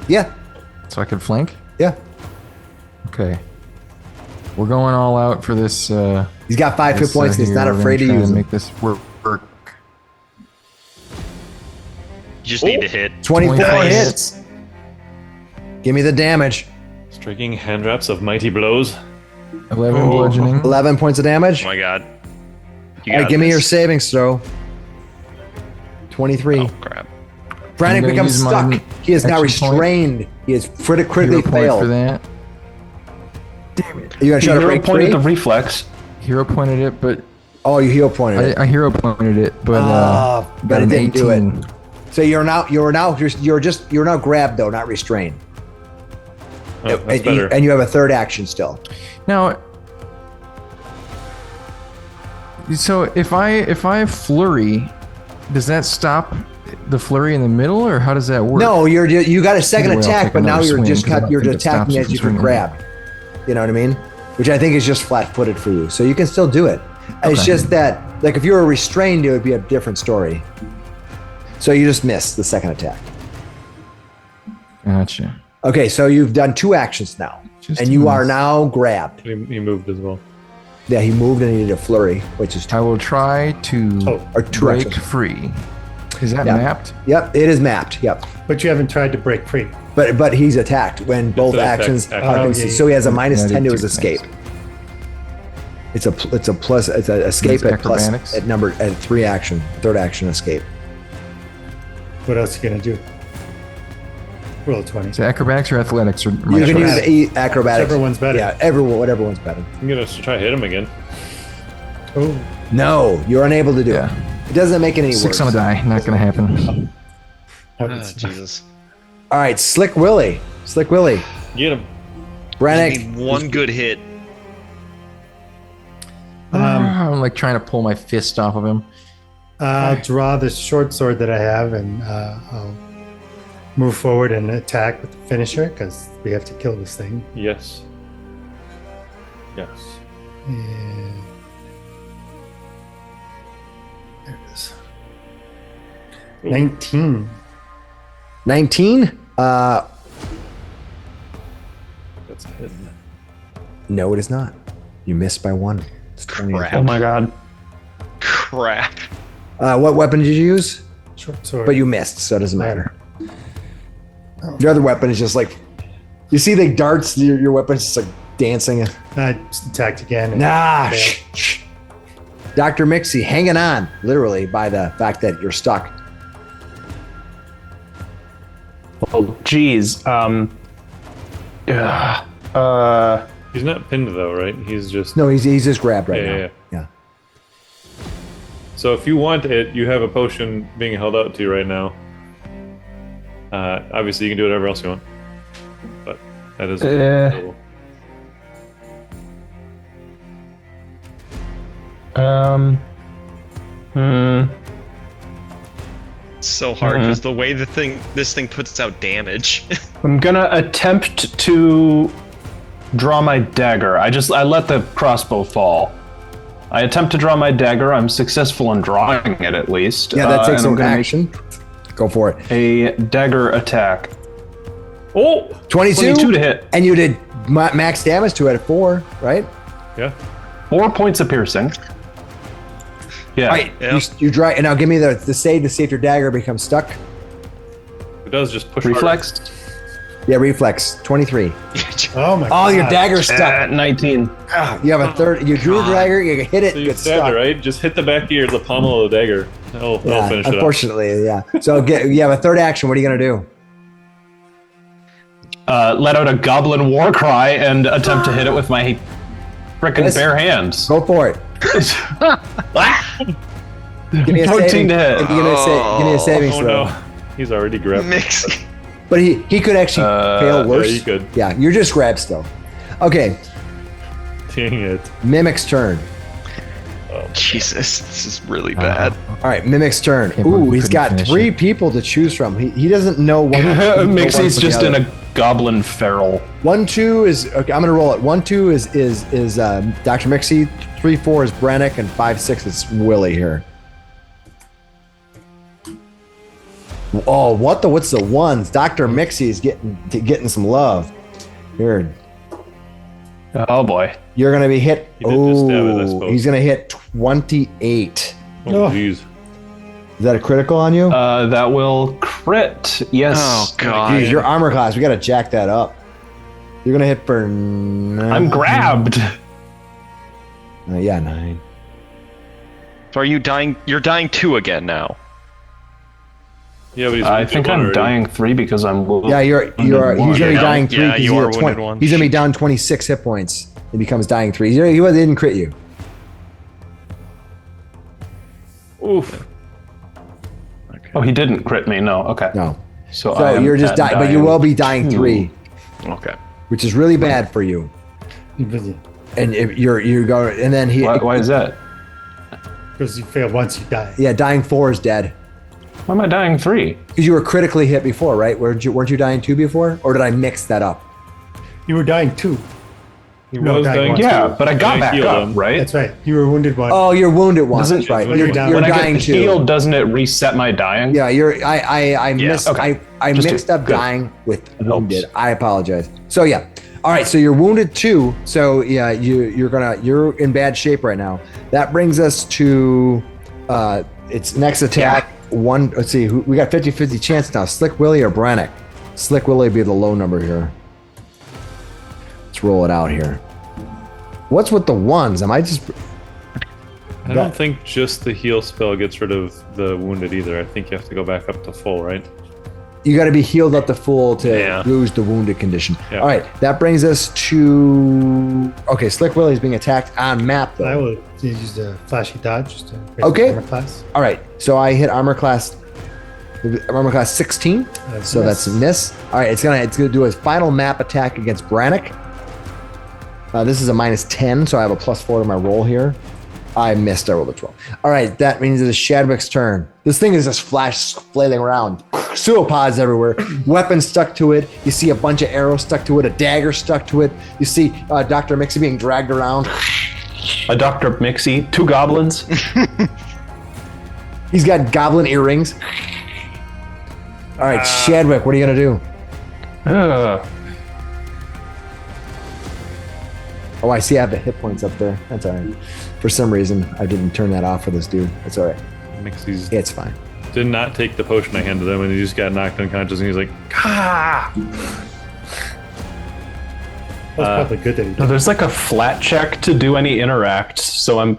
Yeah. So I could flank? Yeah. Okay. We're going all out for this. He's got 5 hit this, points, and he's here. not We're gonna afraid to try use and them. make this work. You just need to hit. 24 Nice. hits. Give me the damage. Striking hand wraps of mighty blows. 11 bludgeoning. 11 points of damage. Oh my god. You All right, got give me this. your savings throw. 23. Oh crap. Brannok I'm gonna becomes use stuck. my He is now action point. restrained. He is critically Hero point for failed. that. Are you gonna try to Hero break pointed free? the reflex. Hero pointed it, but Oh, you hero pointed it. I hero pointed it, but But got it an didn't do it. 18. So you're now grabbed though, not restrained. Oh, that's and, better. and you have a third action still. Now, so if I flurry, does that stop the flurry in the middle, or how does that work? No, you got a second Either way, I'll attack, take but now another you're swing, just 'cause I don't you're think just it stops attacking you as from you can swinging. grab. You know what I mean? Which I think is just flat-footed for you. So you can still do it. It's Okay. just that, like, if you were restrained, it would be a different story. So you just missed the second attack. Gotcha. Okay, so you've done 2 actions now, Just and you are miss. now grabbed. He moved as well. Yeah, he moved and he did a flurry, which is I will try to or 2 break actions. free. Is that Yeah. mapped? Yep, it is mapped. Yep, But you haven't tried to break free. but he's attacked when both an attack- actions action. are Oh, concealed. yeah, So he has a minus Yeah, I 10 to did his 2 escape. things. It's a plus. It's an escape That's at plus acrobatics? at 3 action. Third action escape. What else are you gonna do? Roll a 20. Is it acrobatics or athletics or You can use Acrobatics. acrobatics. Whichever one's better. Yeah, whatever one's better. I'm gonna try to hit him again. Oh, No, you're unable to do Yeah. it. It doesn't make it any 6 worse. on a die? Not gonna happen. oh, Oh, it's- Jesus. All right, Slick Willy. Get him. Brannok. Just need one good hit. I'm like trying to pull my fist off of him. I'll draw the short sword that I have, and I'll move forward and attack with the finisher because we have to kill this thing. Yes. Yes. And there it is. 19. 19. That's a hit. No, it is not. You missed by 1. It's 20. Crap. Oh my god. Crap. What weapon did you use? Short sword. But you missed, so it doesn't matter. Your other weapon is just like, you see the darts. Your weapon's just like dancing. I just attacked again. and Nah. failed. Shh. Dr. Miksi hanging on, literally, by the fact that you're stuck. Oh, geez. He's not pinned though, right? He's just No, he's just grabbed right Yeah, now. yeah, Yeah. So if you want it, you have a potion being held out to you right now. Obviously, you can do whatever else you want, but that is available. It's so hard because the way this thing puts out damage. I'm gonna attempt to draw my dagger. I let the crossbow fall. I attempt to draw my dagger. I'm successful in drawing it at least. Yeah, that takes and I'm some gonna make action. Go for it. A dagger attack. Oh, 22? 22 to hit. And you did max damage to it at 4, right? yeah. 4 points of piercing. Yeah. All right. Yeah. You draw, and now give me the save to see if your dagger becomes stuck. It does just push harder. Reflex. Yeah, reflex. 23. Oh my Oh, god. your dagger's stuck. 19. You have a third. You drew the dagger. You hit it. So you Get stabbed stuck. it, right? Just hit the back of the pommel of the dagger. That'll Yeah, finish it up. unfortunately, yeah. So you have a third action. What are you gonna do? Let out a goblin war cry and attempt to hit it with my frickin' Yes. bare hands. Go for it. Give me a 14 saving. to hit. Give me a saving Oh throw. no, he's already grabbed. Miksi. But he could actually fail worse. Yeah, you could. Yeah, you're just grabbed still. Okay, Dang it. Mimic's turn. Jesus, this is really bad. All right, Mimic's turn. Can't believe Ooh, we he's couldn't got finish 3 it. people to choose from. He doesn't know what. Mixi's just in a goblin feral. 1-2 is okay. I'm gonna roll it. 1-2 is Dr. Miksi. 3-4 is Brannok, and 5-6 is Willy here. Oh, what's the ones? Dr. Miksi is getting some love. Here, Oh boy. you're gonna be hit. He did just stab it, I Oh, suppose. he's gonna hit 28. Oh, Oh. jeez. Is that a critical on you? That will crit. Yes. Oh god. Jeez, your armor class. We gotta jack that up. You're gonna hit for. I'm grabbed. Yeah, 9. So are you dying? You're dying 2 again now. Yeah, but he's I think I'm dying 3 because I'm. Yeah, he's gonna be dying 3 Yeah, because you he's are at wounded 20. one. He's gonna be down 26 hit points. He becomes dying 3. He didn't crit you. Oof. Oh, he didn't crit me. No. Okay. No. So, So I am you're just at dying, but you will be dying 2. 3, Okay. which is really bad for you. And if you go, and then he. Why is that? Because you fail once, you die. Yeah, dying 4 is dead. Why am I dying 3? Because you were critically hit before, right? Weren't you dying 2 before, or did I mix that up? You were dying 2. He No, was dying dying one. Yeah, two. but I got And back healed up, him. right? That's right. You were wounded 1. Oh, you're wounded one. Doesn't- That's right. when You're, you're down- you're when I dying get 2. healed, doesn't it reset my dying? Yeah, I missed okay. I Just mixed do- up good. dying with It wounded. helps. I apologize. So yeah. All right, so you're wounded 2. So yeah, you're in bad shape right now. That brings us to its next attack. One, let's see, we got 50-50 chance now. Slick Willy or Brannok? Slick Willy would be the low number here. Let's roll it out here. What's with the ones? Am I just I don't think just the heal spell gets rid of the wounded either. I think you have to go back up to full, right? You got to be healed up to full to Yeah. lose the wounded condition. Yeah. All right, that brings us to Slick Willy is being attacked on map though. I will use the flashy dodge just to raise Okay. armor class. All right, so I hit armor class 16, so that's a miss. All right, it's gonna do a final map attack against Brannok. This is a -10, so I have a +4 to my roll here. I missed. I rolled a 12. All right, that means it's Shadwick's turn. This thing is just flailing around. Pseudopods everywhere. Weapons stuck to it. You see a bunch of arrows stuck to it. A dagger stuck to it. You see Dr. Miksi being dragged around. A Dr. Miksi, 2 goblins. He's got goblin earrings. All right, Shadwick, what are you gonna do? Ugh. Oh, I see. I have the hit points up there. That's all right. For some reason, I didn't turn that off for this dude. That's all right. Mixi's It's fine. did not take the potion I handed him, and he just got knocked unconscious, and he's like, ah! That's probably good that he No, did. there's like a flat check to do any interact, so I'm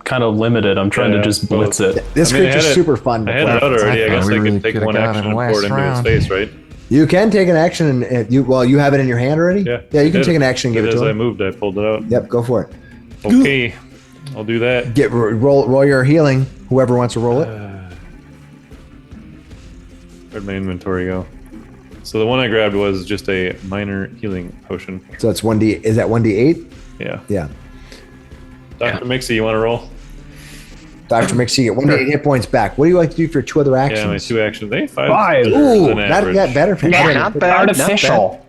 kind of limited. I'm trying Yeah, to just well, blitz it. This I mean, I creature's had it- super fun. to I had play. it out already. I I guess really I could take coulda one got action him and pour it last into his round. face, right? You can take an action, and you have it in your hand already. Yeah. Yeah, you can I take did. an action and give it As to I him. moved, I pulled it out. Yep, go for it. Okay, I'll do that. Roll your healing. Whoever wants to roll it. Where'd my inventory go? So the one I grabbed was just a minor healing potion. So it's 1d. Is that 1d8? Yeah. Yeah. Dr. Miksi, you want to roll? Dr. Miksi, you get 1d8 hit points back. What do you like to do for your 2 other actions? Yeah, my 2 actions. They 5. Five. Ooh, than not average. that better. Not bad. Artificial.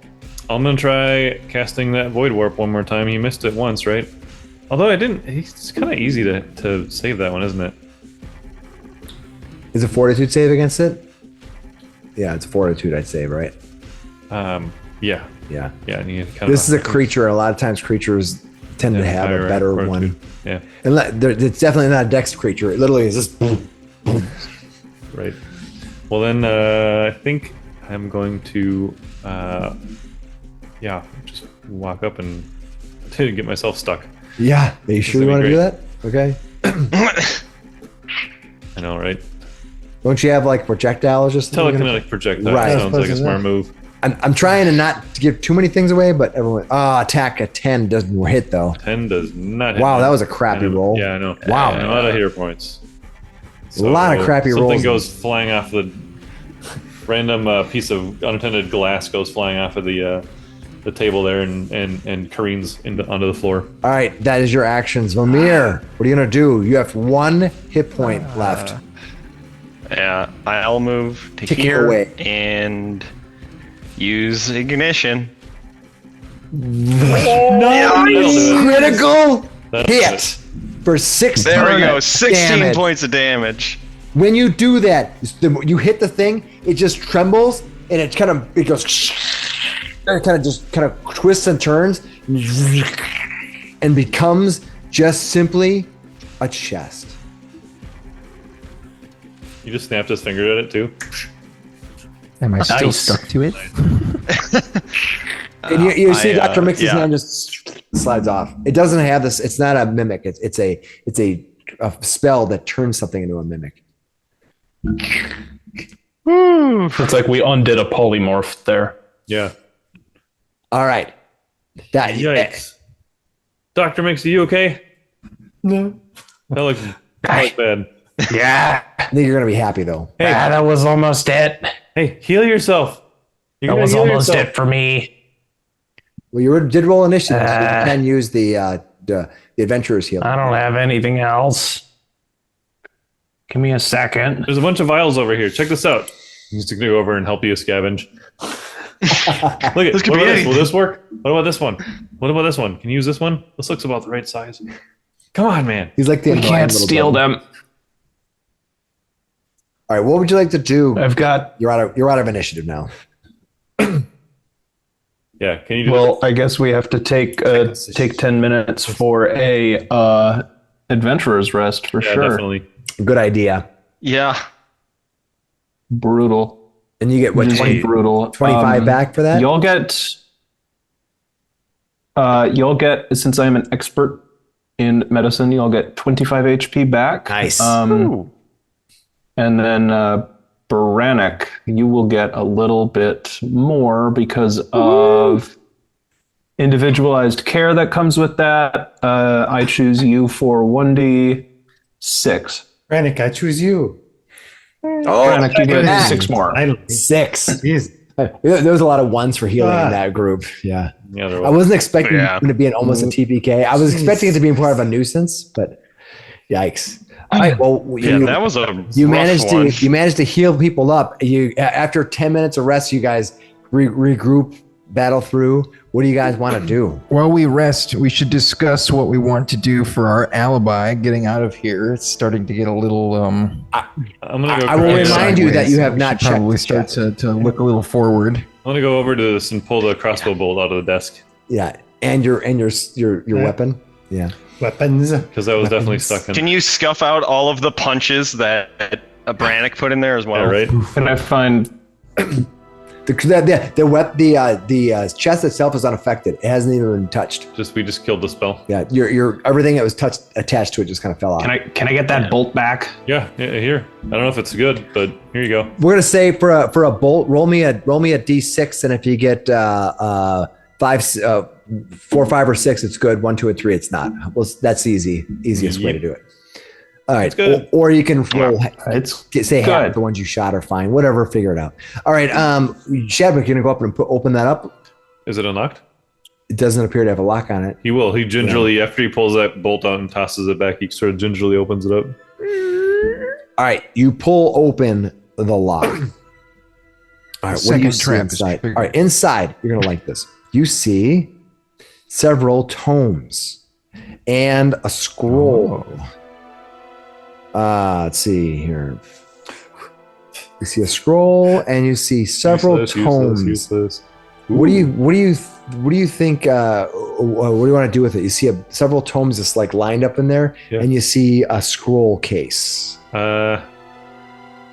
I'm gonna try casting that void warp one more time. He missed it once, right? Although I didn't. It's kind of easy to save that one, isn't it? Is a fortitude save against it? Yeah, it's fortitude I'd save, right? Yeah. Yeah. Yeah. And you kind This is a creature. A lot of times creatures tend to have a better one. Yeah. It's definitely not a dex creature. It literally is just boom, boom. Right. Well, then I think I'm going to, just walk up and get myself stuck. Yeah. Are you sure you gonna want be to do that? Okay. I know, right? Don't you have like projectile or just Telekinetic projectile Right. sounds like a smart move. I'm trying to not to give too many things away, but everyone. Attack a 10 doesn't hit though. 10 does not hit. Wow, me. that was a crappy I know. roll. Yeah, I know. Wow. I'm out of hero points. A lot of crappy rolls. Something goes flying off the random piece of unattended glass goes flying off of the table there and careens onto the floor. All right, that is your actions. Vamir, what are you gonna do? You have 1 hit point left. Yeah, I'll move to Tick it here away. and use ignition. Critical That's hit for 6 There we go, damage. 16 points of damage. When you do that, you hit the thing, it just trembles and it goes, it kind of twists and turns and becomes just simply a chest. You just snapped his finger at it too. Am I still Nice. stuck to it? And you see Dr. Mixi's yeah. hand just slides off. It doesn't have this. It's not a mimic. It's a spell that turns something into a mimic. It's like we undid a polymorph there. Yeah. All right. Yikes. Dr. Miksi, you okay? No. That looks bad. Yeah. I think you're gonna be happy though. Hey, That was almost it. hey, heal yourself. You're That gonna was heal almost yourself. it for me. Well, you did roll initiative. So you can use the adventurer's heal. I don't have anything else. Give me a second. There's a bunch of vials over here. Check this out. I'm just gonna go over and help you scavenge. Look at This could what be about this? anything. Will this work? What about this one? What about this one? Can you use this one? This looks about the right size. Come on, man. He's like the We annoying can't little steal brother. them. All right, what would you like to do? I've got. You're out of initiative now. Yeah, can you do Well, I guess we have to take 10 minutes for a adventurer's rest for that? Yeah, sure. definitely. Good idea. Yeah. Brutal. And you get what Just 20, brutal. 25 back for that? You'll get. Since I'm an expert in medicine, you'll get 25 HP back. Nice. Ooh. And then Brannok, you will get a little bit more because of individualized care that comes with that. I choose you for 1d6. Brannok, I choose you. Brannok, you get man. 6 more. Finally. 6. Jeez. There was a lot of ones for healing in that group. Yeah. Yeah, there I was. wasn't expecting Yeah. it to be almost a TPK. I was expecting it to be part of a nuisance, but yikes. All right, well, Yeah, that was a you rough managed one. to heal people up. You after 10 minutes of rest, you guys regroup, battle through. What do you guys want to do? While we rest, we should discuss what we want to do for our alibi getting out of here. It's starting to get a little I'm gonna go. I will quickly- remind you that you have We not should probably checked. start to look a little forward. I'm gonna go over to this and pull the crossbow bolt out of the desk Yeah, and your weapon. Yeah. Weapons. because that was definitely stuck in. Can you scuff out all of the punches that Brannok put in there as well? Yeah, right. Can I find The chest itself is unaffected. It hasn't even been touched. We just killed the spell. Yeah, your everything that was attached to it just kind of fell off. Can I get that bolt back? Yeah, here. I don't know if it's good, but here you go. We're gonna say for a bolt, roll me a d6, and if you get 5, 4, 5, or 6, it's good. 1, 2, or 3, it's not. Well, that's the easiest way to do it. All right, That's good. or you can roll. Say half good. of the ones you shot are fine. Whatever, figure it out. All right, Shadwick, you're gonna go up and open that up. Is it unlocked? It doesn't appear to have a lock on it. He will. He gingerly, after he pulls that bolt out and tosses it back, he sort of gingerly opens it up. All right, you pull open the lock. All right, what do you Second see trap is inside? All bigger. right, inside, you're gonna like this. You see several tomes and a scroll. Let's see here. You see a scroll and you see several tomes. Useless. What do you think? What do you want to do with it? You see several tomes just like lined up in there, Yeah. and you see a scroll case. All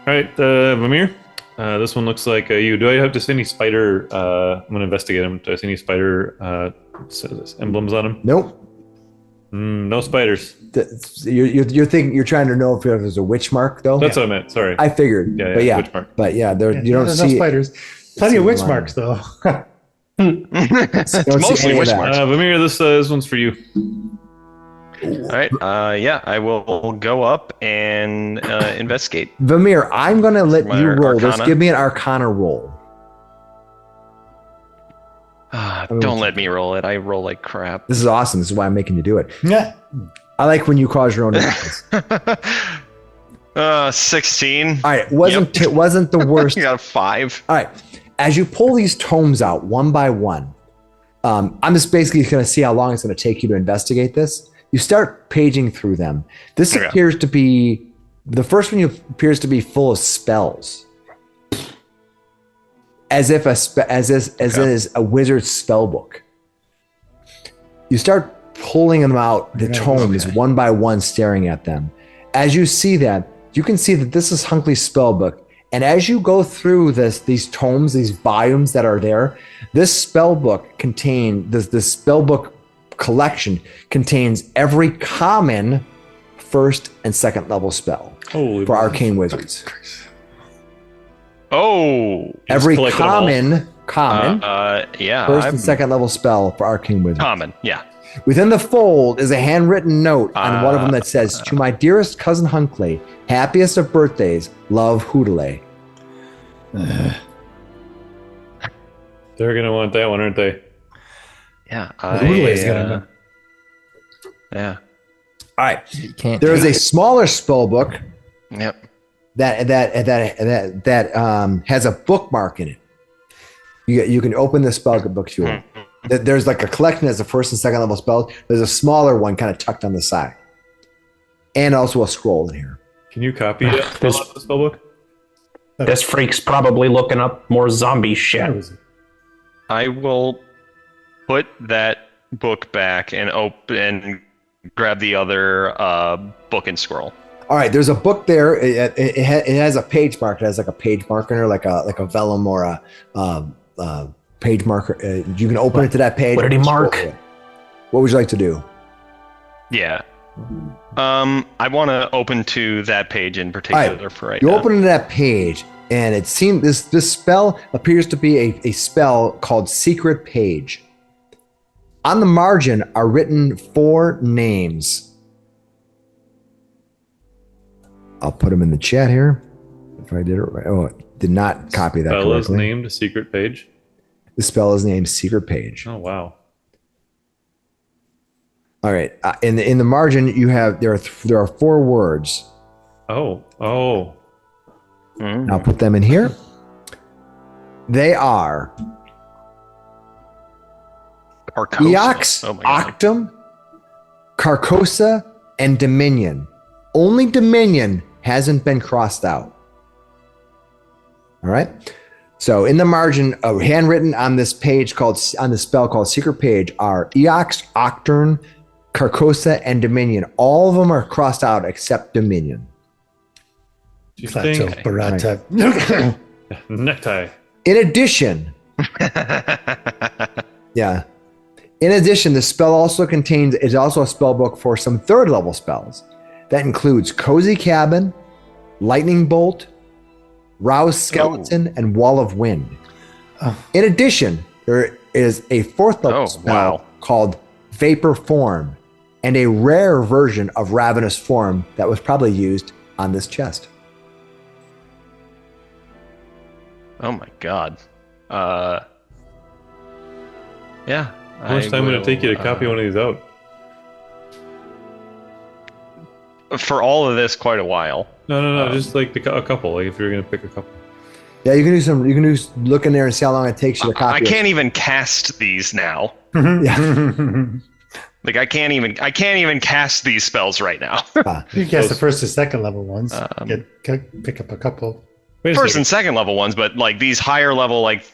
right, Vamir. This one looks like you. Do I have to see any spider? I'm gonna investigate him. Do I see any spider emblems on him? Nope. No spiders. You're thinking you're trying to know if there's a witch mark though. That's what I meant. Sorry. I figured, Yeah, witch mark. but yeah, there you don't There's see no spiders. Plenty of see witch line. marks, though. It's don't see mostly any of witch that. marks. Vamir, this one's for you. All right. Yeah, I will go up and investigate. Vamir, I'm gonna let My you roll this. Arcana? Give me an Arcana roll. Don't let me roll it. I roll like crap. This is awesome. This is why I'm making you do it. Yeah. I like when you cause your own enemies. 16. All right, it wasn't the worst. You got a 5. All right, as you pull these tomes out one by one, I'm just basically going to see how long it's going to take you to investigate this. You start paging through them. This Okay. appears to be the first one. Appears to be full of spells, as if as is a wizard's spell book. You start pulling them out, the tomes one by one, staring at them. As you see that, you can see that this is Hunkley's spell book. And as you go through these tomes, these volumes that are there, this spell book this spell book collection contains every common first and second level spell Holy for arcane wizards. Oh. Every collected them all. common Yeah. first and second level spell for arcane wizards. Common. Yeah. Within the fold is a handwritten note on one of them that says, "To my dearest cousin Hunkley, happiest of birthdays, love Hootley." They're gonna want that one, aren't they? Yeah. Hootley's gonna Yeah. All right. You can't. There is a smaller spell book Yep. that has a bookmark in it. You can open the spell book if you want. There's like a collection as a first and second level spells. There's a smaller one kind of tucked on the side, and also a scroll in here. Can you copy it? The spellbook? This freak's probably looking up more zombie shit. I will put that book back and grab the other book and scroll. All right, there's a book there. It has a page mark. It has like a page marker in there, like a vellum or a page marker. You can open it to that page. What did he and scroll mark? to it. What would you like to do? Yeah. I want to open to that page in particular for right You now. open to that page, and it seems this spell appears to be a spell called Secret Page. On the margin are written 4 names. I'll put them in the chat here. If I did it right. Oh, I did not copy that Spell is correctly. named Secret Page. The spell is named Secret Page. Oh wow. All right. In the margin, you have there are 4 words. Oh. I'll put them in here. They are Carcosa. Eox, Oh my God. Octum, Carcosa, and Dominion. Only Dominion hasn't been crossed out. All right. So in the margin, handwritten on this page on the spell called Secret Page are Eox, Octurn, Carcosa, and Dominion. All of them are crossed out except Dominion. Do you Plateau think Barata. necktie? In addition, yeah. In addition, the spell also is also a spell book for some 3rd level spells. That includes Cozy Cabin, Lightning Bolt, Rouse Skeleton, and Wall of Wind. In addition, there is a 4th level spell called Vapor Form, and a rare version of Ravenous Form that was probably used on this chest. Oh my god. Yeah. How much time would it take you to copy one of these out? For all of this, quite a while. No. Just like a couple. Like if you're gonna pick a couple. Yeah, you can do some. You can do look in there and see how long it takes you to copy. I can't even cast these now. Yeah. Like I can't even cast these spells right now. You cast the 1st and 2nd level ones. Pick up a couple. First and 2nd level ones, but like these higher level, like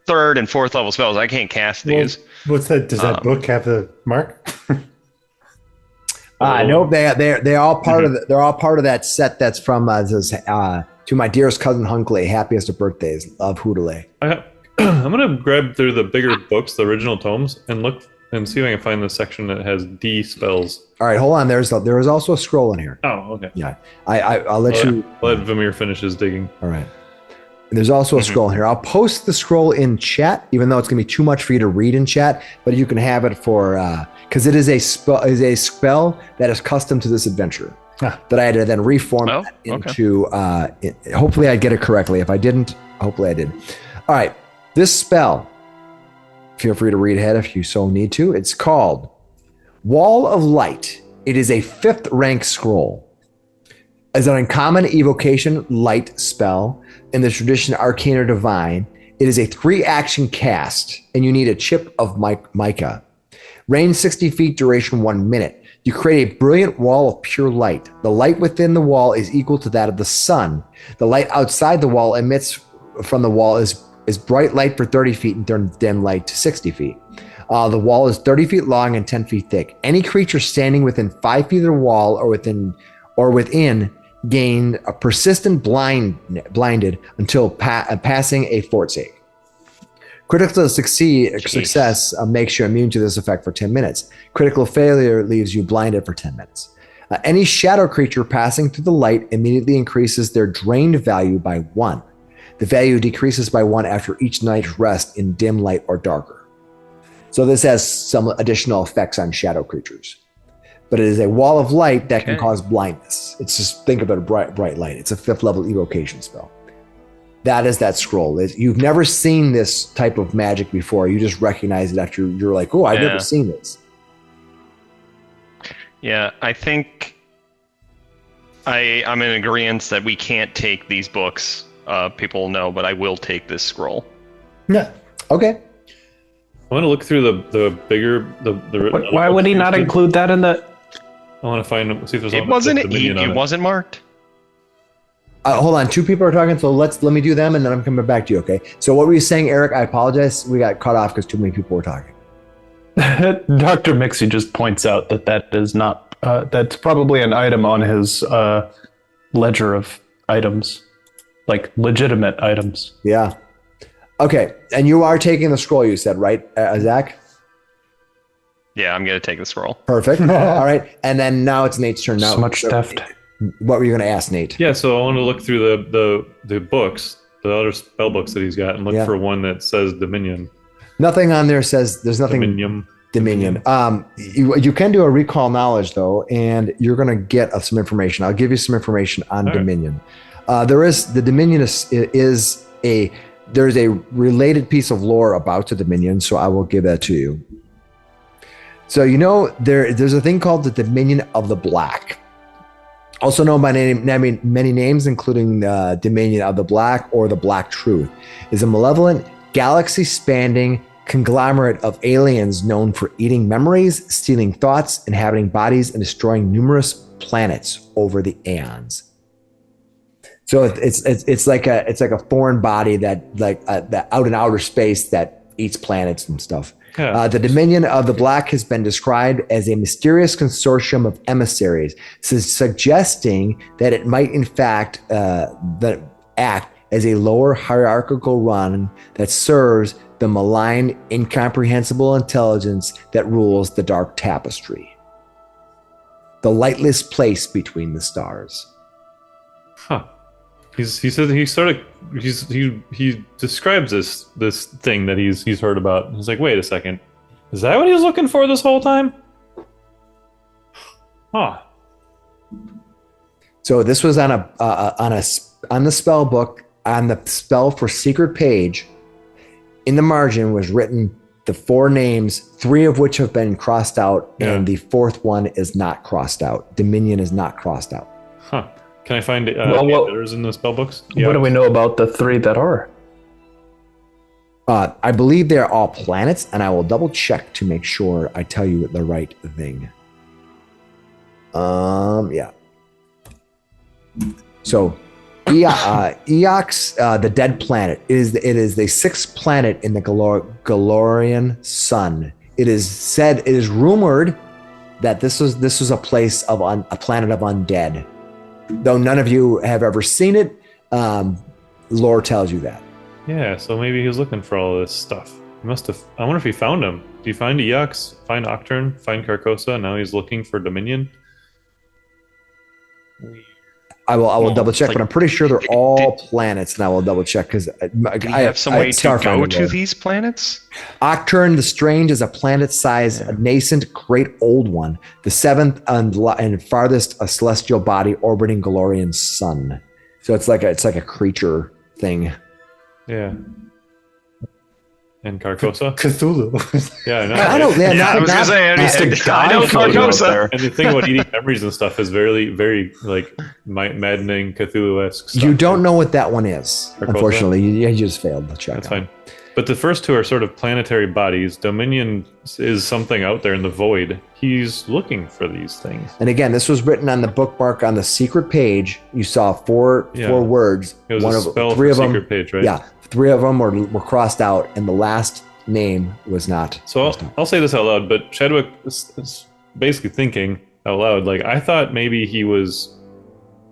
3rd and 4th level spells, I can't cast these. What's that? Does that book have the mark? Nope. They're all part of they're all part of that set that's from To My Dearest Cousin Hunkley, Happiest of Birthdays, Love Hoodelay. I'm gonna grab through the bigger books, the original tomes, and look and see if I can find the section that has D spells. All right, hold on. There is also a scroll in here. Oh, okay. Yeah, I'll let you. Let Vamir finish his digging. All right. There's also a scroll in here. I'll post the scroll in chat, even though it's gonna be too much for you to read in chat. But you can have it for because it is a spell that is custom to this adventure. That I had to then reform into. Hopefully, I'd get it correctly. If I didn't, hopefully I did. All right, this spell. Feel free to read ahead if you so need to. It's called Wall of Light. It is a 5th rank scroll. As an uncommon evocation light spell in the tradition Arcane or Divine, it is a 3-action cast, and you need a chip of mica. Range 60 feet, duration 1 minute. You create a brilliant wall of pure light. The light within the wall is equal to that of the sun. The light outside the wall emits from the wall is bright light for 30 feet and dim light to 60 feet. The wall is 30 feet long and 10 feet thick. Any creature standing within 5 feet of the wall or within gain a persistent blinded until passing a fort save. Critical success makes you immune to this effect for 10 minutes. Critical failure leaves you blinded for 10 minutes. Any shadow creature passing through the light immediately increases their drained value by 1. The value decreases by 1 after each night's rest in dim light or darker. So this has some additional effects on shadow creatures. But it is a wall of light that can cause blindness. It's just, think about a bright light. It's a 5th level evocation spell. That is that scroll. You've never seen this type of magic before. You just recognize it after you're like, oh, I've never seen this. Yeah, I think I'm in agreement that we can't take these books. People know, but I will take this scroll. Yeah. Okay. I want to look through the bigger Why would he not include that in the? I want to see if there's. It wasn't marked. Hold on, 2 people are talking, so let me do them, and then I'm coming back to you. Okay. So what were you saying, Eric? I apologize. We got cut off because too many people were talking. Dr. Miksi just points out that is not. That's probably an item on his ledger of items, like legitimate items. Yeah. Okay, and you are taking the scroll, you said, right, Zach? Yeah, I'm going to take the scroll. Perfect. All right, and then now it's Nate's turn. Now, so much theft. What were you going to ask, Nate? Yeah, so I want to look through the books, the other spell books that he's got, and look for one that says Dominion. Nothing on there says there's nothing. Dominion. You can do a recall knowledge though, and you're going to get some information. I'll give you some information on Dominion. The Dominion there's a related piece of lore about the Dominion, so I will give that to you. So there's a thing called the Dominion of the Black, also known by many names, including Dominion of the Black or the Black Truth, is a malevolent, galaxy-spanning conglomerate of aliens known for eating memories, stealing thoughts, inhabiting bodies, and destroying numerous planets over the aeons. So it's like a foreign body that out in outer space that eats planets and stuff. Yeah. The Dominion of the Black has been described as a mysterious consortium of emissaries, suggesting that it might in fact act as a lower hierarchical run that serves the malign, incomprehensible intelligence that rules the dark tapestry. The lightless place between the stars. Huh. He describes this thing that he's heard about. He's like, wait a second, is that what he was looking for this whole time? Huh. So this was on the spell book, on the spell for secret page. In the margin was written the 4 names, 3 of which have been crossed out, and the 4th one is not crossed out. Dominion is not crossed out. Huh. Can I find letters in the spell books? What do we know about the 3 that are? I believe they're all planets, and I will double check to make sure I tell you the right thing. Yeah. So, Eox, the dead planet, it is the 6th planet in the Galorian sun. It is rumored that this was a place of a planet of undead. Though none of you have ever seen it, lore tells you that. Yeah, so maybe he was looking for all this stuff. He must have. I wonder if he found him. Do you find Eox, find Octurne, find Carcosa? Now he's looking for Dominion. I will double check, but I'm pretty sure they're all planets, and I will double check because I have some way to go to these planets. Octurne the Strange is a planet-sized, nascent, great old one, the 7th and farthest celestial body orbiting Galorian's sun. So it's like a creature thing. Yeah. And Carcosa? Cthulhu. Yeah, I know. I don't. Yeah, I was gonna say, I know Carcosa. And the thing about eating memories and stuff is very, very like maddening Cthulhu-esque stuff. You don't know what that one is, Carcosa? unfortunately. You just failed to check. That's fine. But the first 2 are sort of planetary bodies. Dominion is something out there in the void. He's looking for these things. And again, this was written on the bookmark on the secret page. You saw four words. It was a spell 3 for of them, secret page, right? Yeah, 3 of them were crossed out, and the last name was not. So I'll say this out loud, but Shadwick is basically thinking out loud, like, I thought maybe he was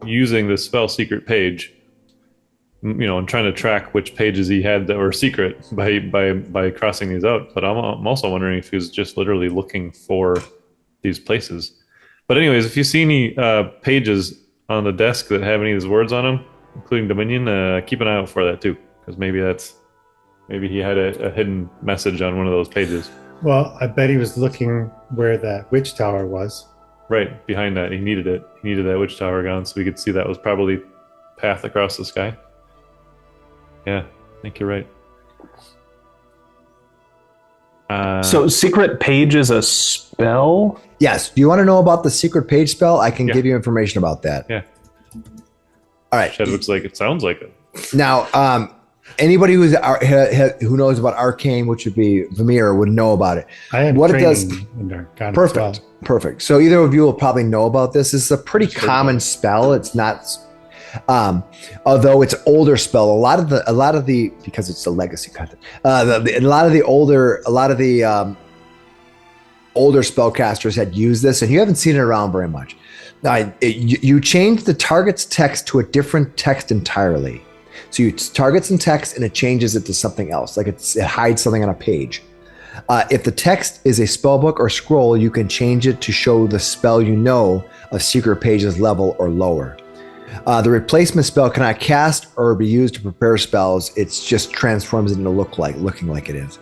using the spell secret page, and trying to track which pages he had that were secret by crossing these out. But I'm also wondering if he was just literally looking for these places. But anyways, if you see any pages on the desk that have any of these words on them, including Dominion, keep an eye out for that too, because maybe he had a hidden message on one of those pages. Well, I bet he was looking where that witch tower was. Right, behind that. He needed it. He needed that witch tower gone, so we could see that was probably path across the sky. Yeah, I think you're right. So secret page is a spell? Yes. Do you want to know about the secret page spell? I can give you information about that. Yeah. All right. Shadwick's like, it sounds like it. Now, anybody who knows about Arcane, which would be Vamir, would know about it. I am what it does. in Arcane Perfect. as well. Perfect. So either of you will probably know about this. It's a pretty common spell. It's not. Although it's older spell, a lot of the because it's a legacy content. A lot of the older spellcasters had used this, and you haven't seen it around very much. You change the target's text to a different text entirely. So you target some text and it changes it to something else, like it hides something on a page. If the text is a spellbook or scroll, you can change it to show the spell of secret pages level or lower. The replacement spell cannot cast or be used to prepare spells. It just transforms it into looking like it is.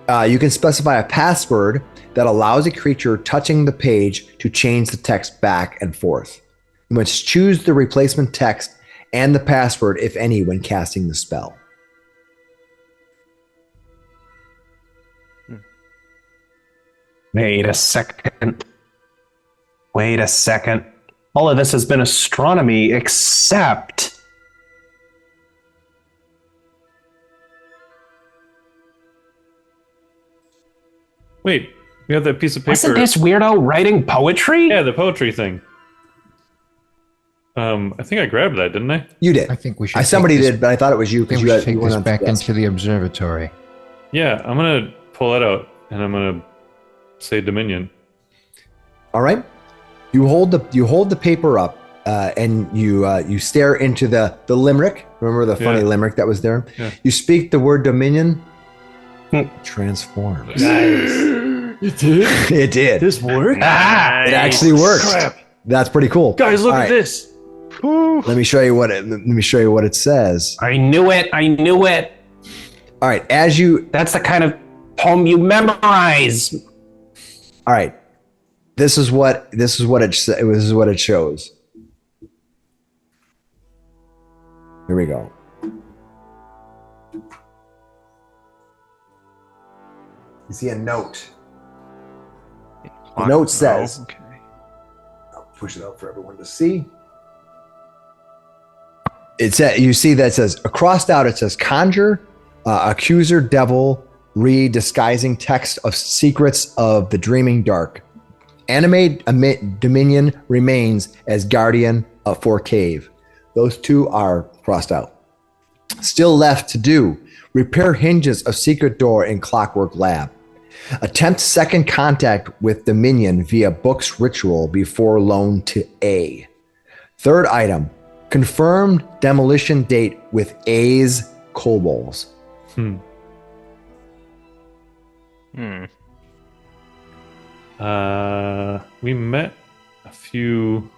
You can specify a password that allows a creature touching the page to change the text back and forth. You must choose the replacement text and the password, if any, when casting the spell. Wait a second. All of this has been astronomy, except... Wait, we have that piece of paper. Wasn't this weirdo writing poetry? Yeah, the poetry thing. I think I grabbed that, didn't I? You did. I think we should. Somebody did, but I thought it was you I think because we should take this back into the observatory. Yeah, I'm gonna pull that out and I'm gonna say Dominion. All right. You hold the paper up and you stare into the limerick. Remember the funny limerick that was there? Yeah. You speak the word dominion. Transforms. Nice. It did. It did. This worked. It actually worked. Crap. That's pretty cool. Guys, look All at right, this. Let me show you what it says. I knew it. All right, That's the kind of poem you memorize. all right. This is what it shows. Here we go. You see a note. The note says, okay. I'll push it out for everyone to see. You see that it says, crossed out, it says conjure, accuser, devil, read, disguising text of secrets of the dreaming dark. Animate dominion remains as guardian for cave. Those two are crossed out. Still left to do, repair hinges of secret door in clockwork lab. Attempt second contact with Dominion via book's ritual before loan to A. Third item, confirmed demolition date with A's kobolds. We met a few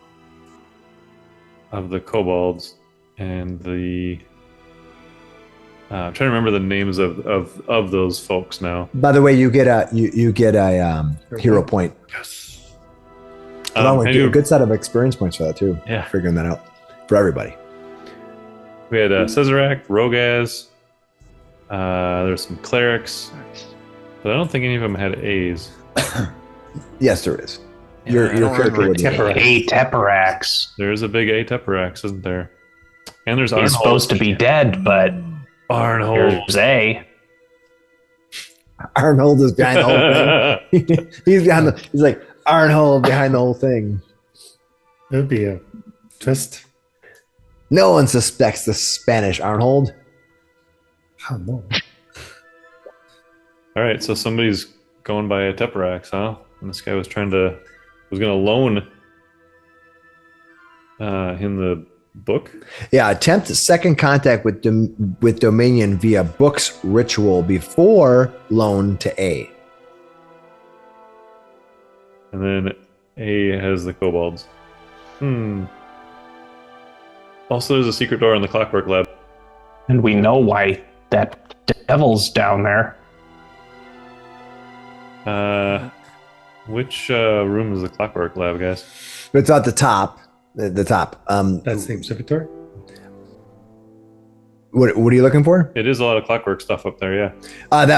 of the kobolds and the. I'm trying to remember the names of those folks now. By the way, you get a hero point. Yes. Along with I a do- good set of experience points for that too. Yeah. Figuring that out for everybody. We had Cesarak, Rogaz. There's some clerics, but I don't think any of them had A's. Yes, there is. Yeah, Your I don't character remember would be. Teparax. A Teparax. There is a big A Teparax, isn't there? And there's He's Arnold. supposed to be dead, but Arnold. here's A. Arnold is behind the whole thing. He's like Arnold behind the whole thing. It would be a twist. No one suspects the Spanish Arnold. Oh, no. All right, so somebody's going by a Teparax, huh? And this guy was going to loan him the book. Yeah, attempt second contact with Dominion via book's ritual before loan to A. And then A has the kobolds. Also, there's a secret door in the clockwork lab. And we know why that devil's down there. Which room is the clockwork lab, guys? It's at the top. The top. That's the observatory. What are you looking for? It is a lot of clockwork stuff up there, yeah.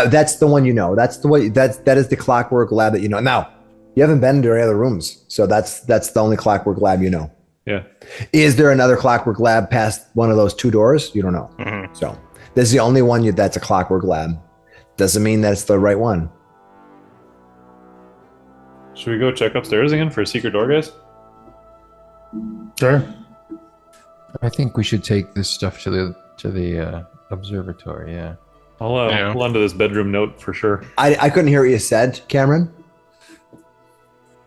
That's the one you know. That's the way. That is the clockwork lab that you know. Now, you haven't been to any other rooms, so that's the only clockwork lab you know. Yeah. Is there another clockwork lab past one of those two doors? You don't know. Mhm. So this is the only one that's a clockwork lab. Doesn't mean that it's the right one. Should we go check upstairs again for a secret door, guys? Sure. I think we should take this stuff to the observatory. Yeah. I'll Yeah. hold on to this bedroom note for sure. I couldn't hear what you said, Cameron.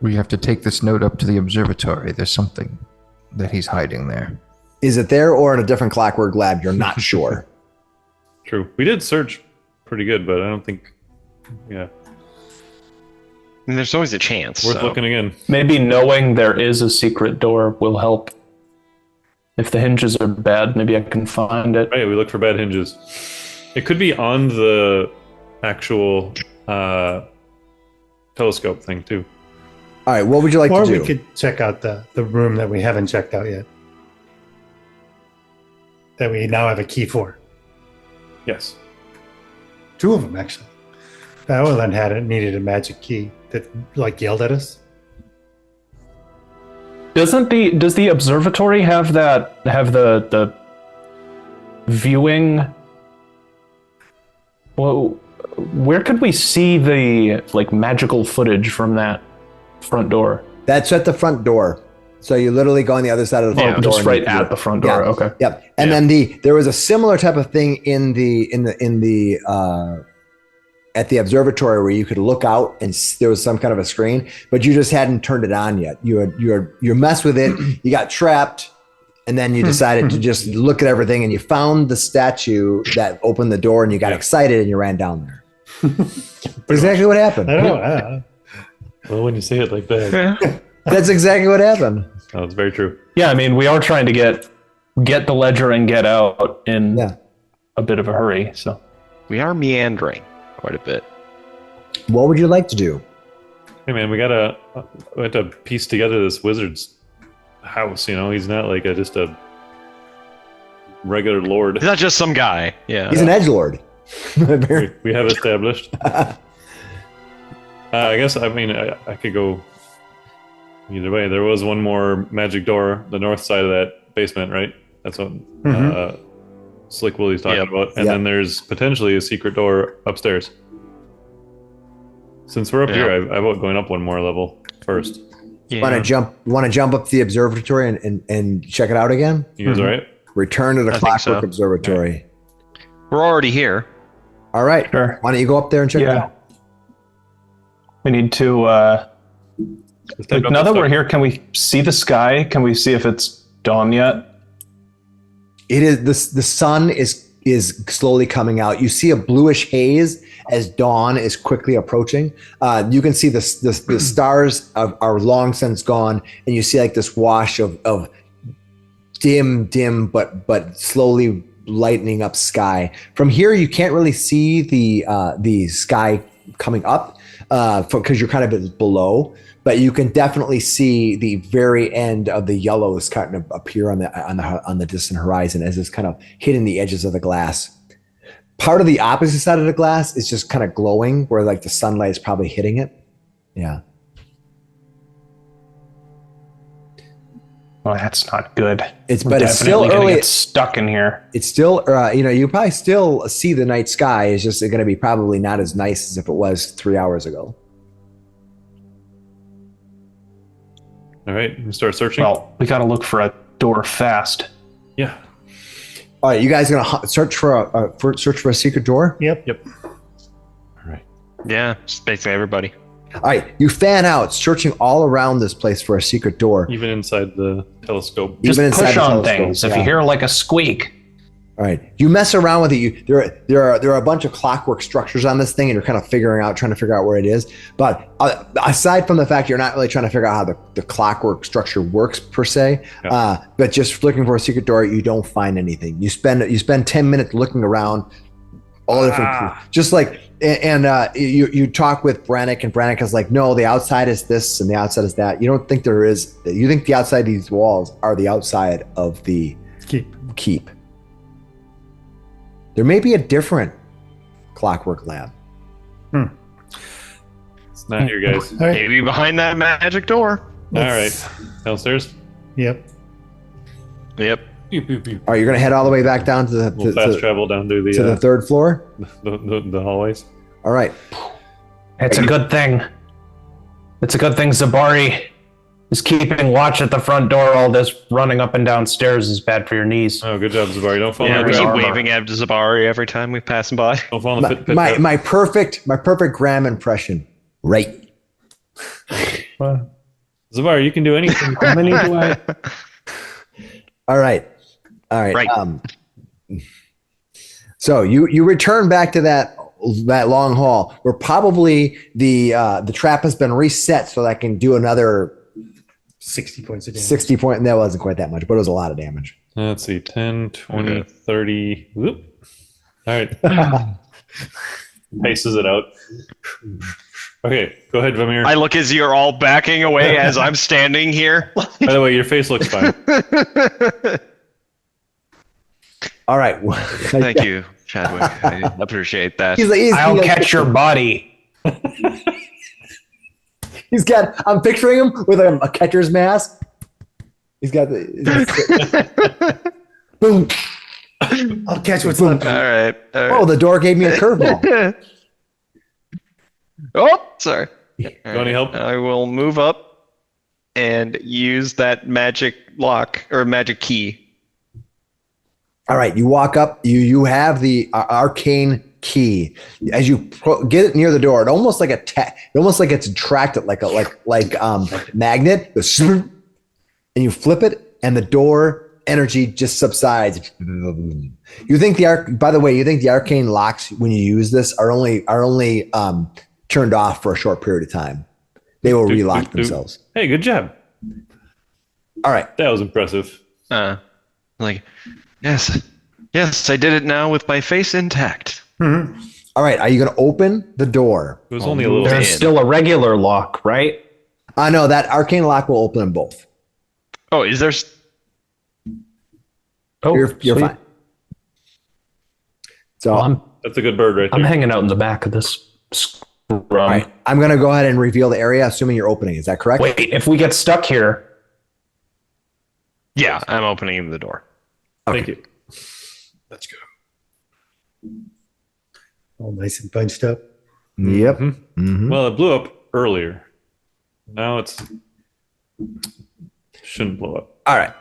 We have to take this note up to the observatory. There's something that he's hiding there. Is it there or in a different clockwork lab? You're not sure. True. We did search pretty good, but I don't think. Yeah. And there's always a chance. Worth so. looking again. Maybe knowing there is a secret door will help. If the hinges are bad, maybe I can find it. Right, we look for bad hinges. It could be on the actual telescope thing too. All right. What would you like Or to do? we could check out the room that we haven't checked out yet. That we now have a key for. Yes. Two of them, actually. Valorland needed a magic key that yelled at us. Does the observatory have the viewing? Well, where could we see the magical footage from that front door? That's at the front door. So you literally go on the other side of the front door. Just and right you- at the front door. Yeah. Okay. Yep. And then there was a similar type of thing in the at the observatory where you could look out and there was some kind of a screen, but you just hadn't turned it on yet. You messed with it, you got trapped, and then you decided to just look at everything, and you found the statue that opened the door, and you got excited and you ran down there. Exactly what happened. I don't know. Well, when you say it like that, That's exactly what happened. that's very true. Yeah, I mean, we are trying to get the ledger and get out in a bit of a hurry. So We are meandering quite a bit. What would you like to do? Hey man, we have to piece together this wizard's house. You know, he's not like just a regular lord. He's not just some guy. Yeah. He's an edgelord. we have established. I guess I could go either way. There was one more magic door, the north side of that basement, right? That's what Slick Willy's talking about. And then there's potentially a secret door upstairs. Since we're up here, I vote going up one more level first. Yeah. Want to jump up to the observatory and check it out again? You guys all right? Return to the I think Clockwork so. Observatory. We're already here. All right. Sure. Why don't you go up there and check it out? We need to. Now that we're here, can we see the sky? Can we see if it's dawn yet? It is the sun is slowly coming out. You see a bluish haze as dawn is quickly approaching. You can see the stars are long since gone, and you see like this wash of dim but slowly lightening up sky. From here, you can't really see the sky coming up because you're kind of below. But you can definitely see the very end of the yellows kind of appear on the distant horizon as it's kind of hitting the edges of the glass. Part of the opposite side of the glass is just kind of glowing, where like the sunlight is probably hitting it. Yeah. Well, that's not good. It's Definitely still gonna early. get stuck in here. It's still, you probably still see the night sky. It's just going to be probably not as nice as if it was 3 hours ago. All right, we start searching. Well, we got to look for a door fast. Yeah. All right, you guys going to search for a secret door? Yep. All right. Yeah, just basically everybody. All right, you fan out, searching all around this place for a secret door. Even inside the telescope. Just Even inside push the on telescope, things. If yeah. you hear like a squeak, All right, you mess around with it. There are a bunch of clockwork structures on this thing, and you're kind of trying to figure out where it is. But aside from the fact you're not really trying to figure out how the clockwork structure works per se, but just looking for a secret door, you don't find anything. You spend 10 minutes looking around, all different, just like, and you talk with Brannok, and Brannok is like, no, the outside is this and the outside is that. You don't think there is. You think the outside of these walls are the outside of the keep. There may be a different clockwork lab. It's not here, guys. All right. Maybe behind that magic door. All right. Downstairs. Yep. Yep. Pew, pew, pew. Are you going to head all the way back down to We'll fast travel down to to the third floor? the hallways. All right. it's a good thing. It's a good thing Zabari is keeping watch at the front door. All this running up and down stairs is bad for your knees. Oh, good job, Zabari. Don't fall Yeah, in we the keep trap. waving at Zabari every time we pass him by. Don't fall in the pit trap. My perfect Graham impression. Right. Zabari, you can do anything. How many do I? All right. Right. So you return back to that long hall where probably the trap has been reset so that I can do another 60 points a day. 60 point. And that wasn't quite that much, but it was a lot of damage. Let's see. 10, 20, 30. Whoop. All right. Paces it out. Okay, go ahead, Vamir. I look as you're all backing away as I'm standing here. By the way, your face looks fine. All right. Thank you, Shadwick. I appreciate that. I'll catch your body. I'm picturing him with a catcher's mask. He's got boom. I'll catch what's left. All right. Oh, the door gave me a curveball. Oh, sorry. any help? I will move up and use that magic lock or magic key. All right, you walk up. You have the arcane key. As you get it near the door, it almost like it's attracted like a magnet. And you flip it, and the door energy just subsides. You think by the way, you think the arcane locks when you use this are only turned off for a short period of time. They will relock themselves. Hey, good job. All right. That was impressive. Like, yes, I did it now with my face intact. Mm-hmm. All right. Are you going to open the door? It was only a little. There's still a regular lock, right? No, that arcane lock will open them both. Oh, is there? Oh, You're sweet. fine. So Well, That's a good bird right I'm there. hanging out in the back of this scrum. all right. I'm going to go ahead and reveal the area, assuming you're opening. Is that correct? Wait, if we get stuck here, Yeah, I'm opening the door. Thank you. Let's go. All nice and bunched up. Yep. Mm-hmm. Mhm. Well, it blew up earlier. Now it's shouldn't blow up. All right.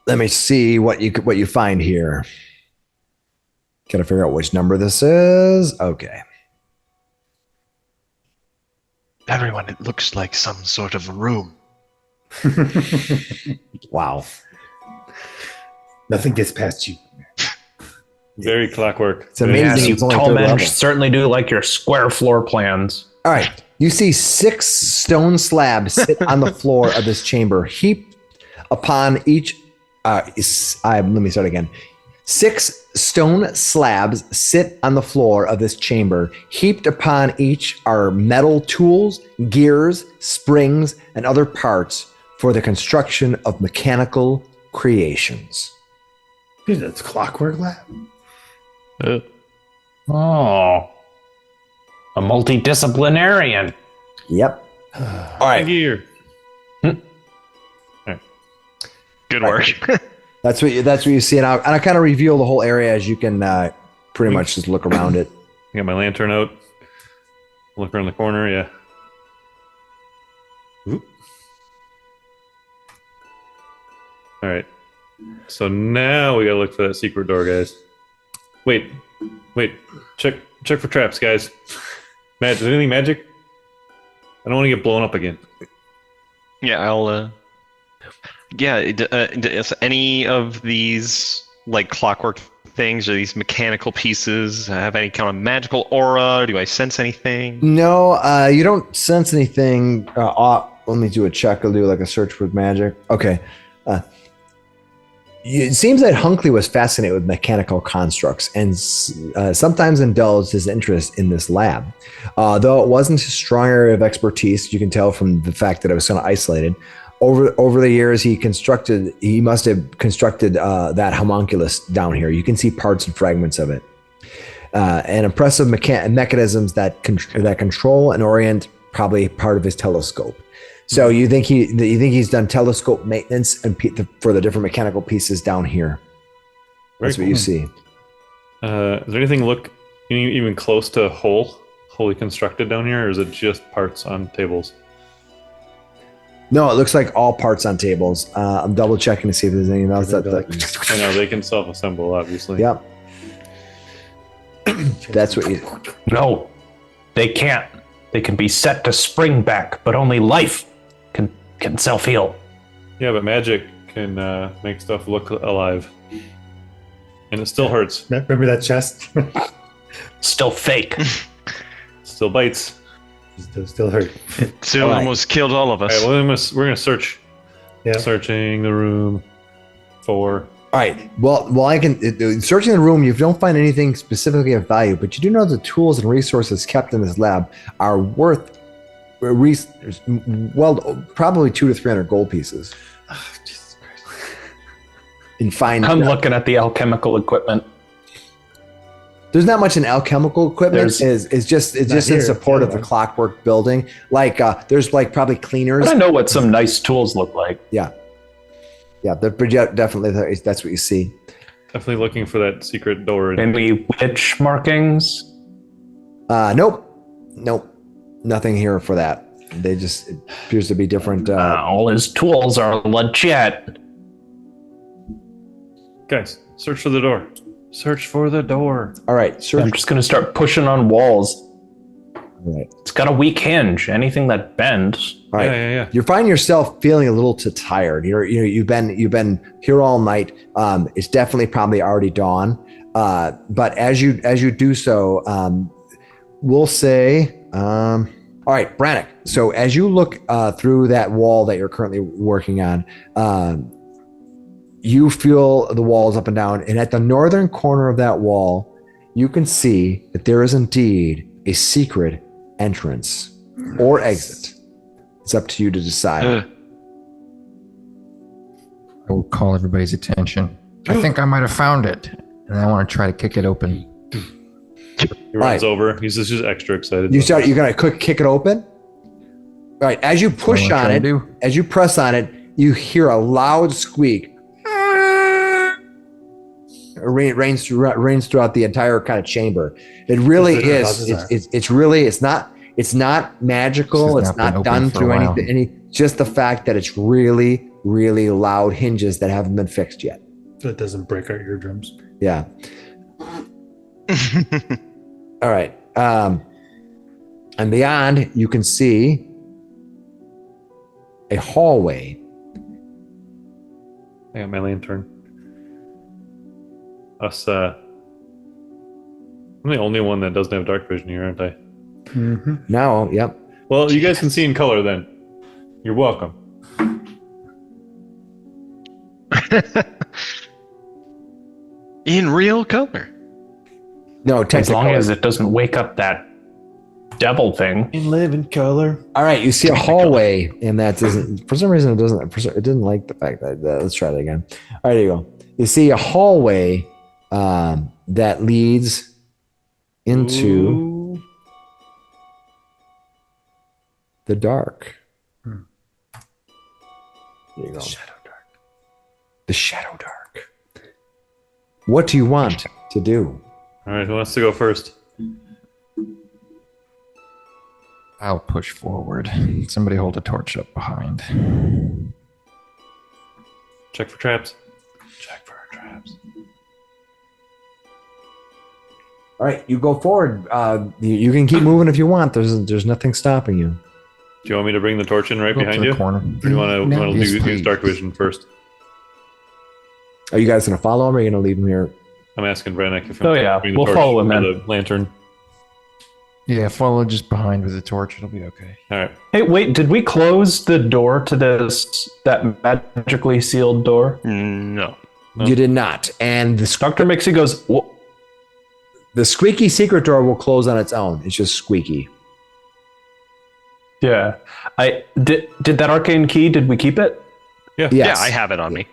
Let me see what you find here. Got to figure out which number this is. Okay. Everyone, it looks like some sort of room. Wow. Nothing gets past you. Very clockwork. It's amazing. yes, you It's only tall third men level. certainly do like your square floor plans. All right. You see 6 stone slabs sit on the floor of this chamber, heaped upon each. Let me start again. 6 stone slabs sit on the floor of this chamber. Heaped upon each are metal tools, gears, springs, and other parts for the construction of mechanical creations. Dude, that's Clockwork Lab. Oh, a multidisciplinarian. Yep. All right. Gear. Good work. That's what you see, and I kind of reveal the whole area as you can pretty much just look around it. I got my lantern out. Look around the corner. Yeah. Oop. All right. So now we gotta look for that secret door, guys. Wait. Check for traps, guys. Magic? Anything magic? I don't want to get blown up again. Yeah, I'll. Yeah, does any of these like clockwork things or these mechanical pieces have any kind of magical aura? Do I sense anything? No, you don't sense anything. Let me do a check. I'll do like a search with magic. Okay. It seems that Hunkley was fascinated with mechanical constructs and sometimes indulged his interest in this lab. Though it wasn't his strong area of expertise, you can tell from the fact that it was kind of isolated. Over the years, he must have constructed that homunculus down here. You can see parts and fragments of it, and impressive mechanisms that control and orient, probably part of his telescope. So you think he's done telescope maintenance and for the different mechanical pieces down here. That's what you see. Is there anything look even close to wholly constructed down here, or is it just parts on tables? No, it looks like all parts on tables. I'm double checking to see if there's anything else that. I know they can self-assemble, obviously. Yep. That's what you. No, they can't. They can be set to spring back, but only life can self-heal. Yeah, but magic can make stuff look alive, and it still hurts. Remember that chest? Still fake. Still bites. Still hurt. Still almost killed all of All us. right, well, we're gonna search. Yeah. Searching the room for. All right. Well, I can searching the room. You don't find anything specifically of value, but you do know the tools and resources kept in this lab are worth probably 200 to 300 gold pieces. Oh, Jesus Christ. And find. I'm looking at the alchemical equipment. There's not much in alchemical equipment. It's just in support of the clockwork building. Like there's like probably cleaners. But I know what some nice tools look like. Yeah, definitely that's what you see. Definitely looking for that secret door. Any witch markings? Nope, nothing here for that. They just it appears to be different. All his tools are legit. Guys, search for the door. Search for the door. All right, I'm search. just gonna start pushing on walls. All right. It's got a weak hinge. Anything that bends. All right. Yeah. You find yourself feeling a little too tired. You've been here all night. It's definitely probably already dawn. But as you do so, we'll say, all right, Brannok. So as you look through that wall that you're currently working on, you feel the walls up and down, and at the northern corner of that wall, you can see that there is indeed a secret entrance or exit. It's up to you to decide. I will call everybody's attention. I think I might have found it, and I want to try to kick it open. He runs over. He's just extra excited. You're gonna kick it open. All right, as you push on it, as you press on it, you hear a loud squeak. It rains throughout the entire kind of chamber. It really is. It's not magical. It's not done through anything. Just the fact that it's really, really loud hinges that haven't been fixed yet. So it doesn't break our eardrums. Yeah. All right. And beyond, you can see a hallway. I got my lantern. I'm the only one that doesn't have dark vision here, aren't I? Mm-hmm. Now, yep. Well, you guys can see in color then. You're welcome. In real color. No, As long as it doesn't wake up that devil thing. In living color. All right, you see a hallway, and that doesn't. For some reason, it doesn't. It didn't like the fact that. Let's try that again. All right, there you go. You see a hallway that leads into the dark. There you go. The shadow dark. What do you want to do? All right, who wants to go first? I'll push forward. Somebody hold a torch up behind. Check for traps. Check for traps. All right, you go forward. You can keep moving if you want. There's nothing stopping you. Do you want me to bring the torch in right Go up behind to you? the corner. Or do you want to Yes, use please. dark vision first? Are you guys gonna follow him, or are you gonna leave him here? I'm asking Brannok if Oh, yeah. bring the We'll torch follow him or in. the lantern. Yeah, follow just behind with the torch. It'll be okay. All right. Hey, wait, did we close the door to that magically sealed door? No. You did not, and Dr. Miksi goes, the squeaky secret door will close on its own. It's just squeaky. yeah. Did that arcane key, did we keep it? Yeah. Yes. Yeah, I have it on me.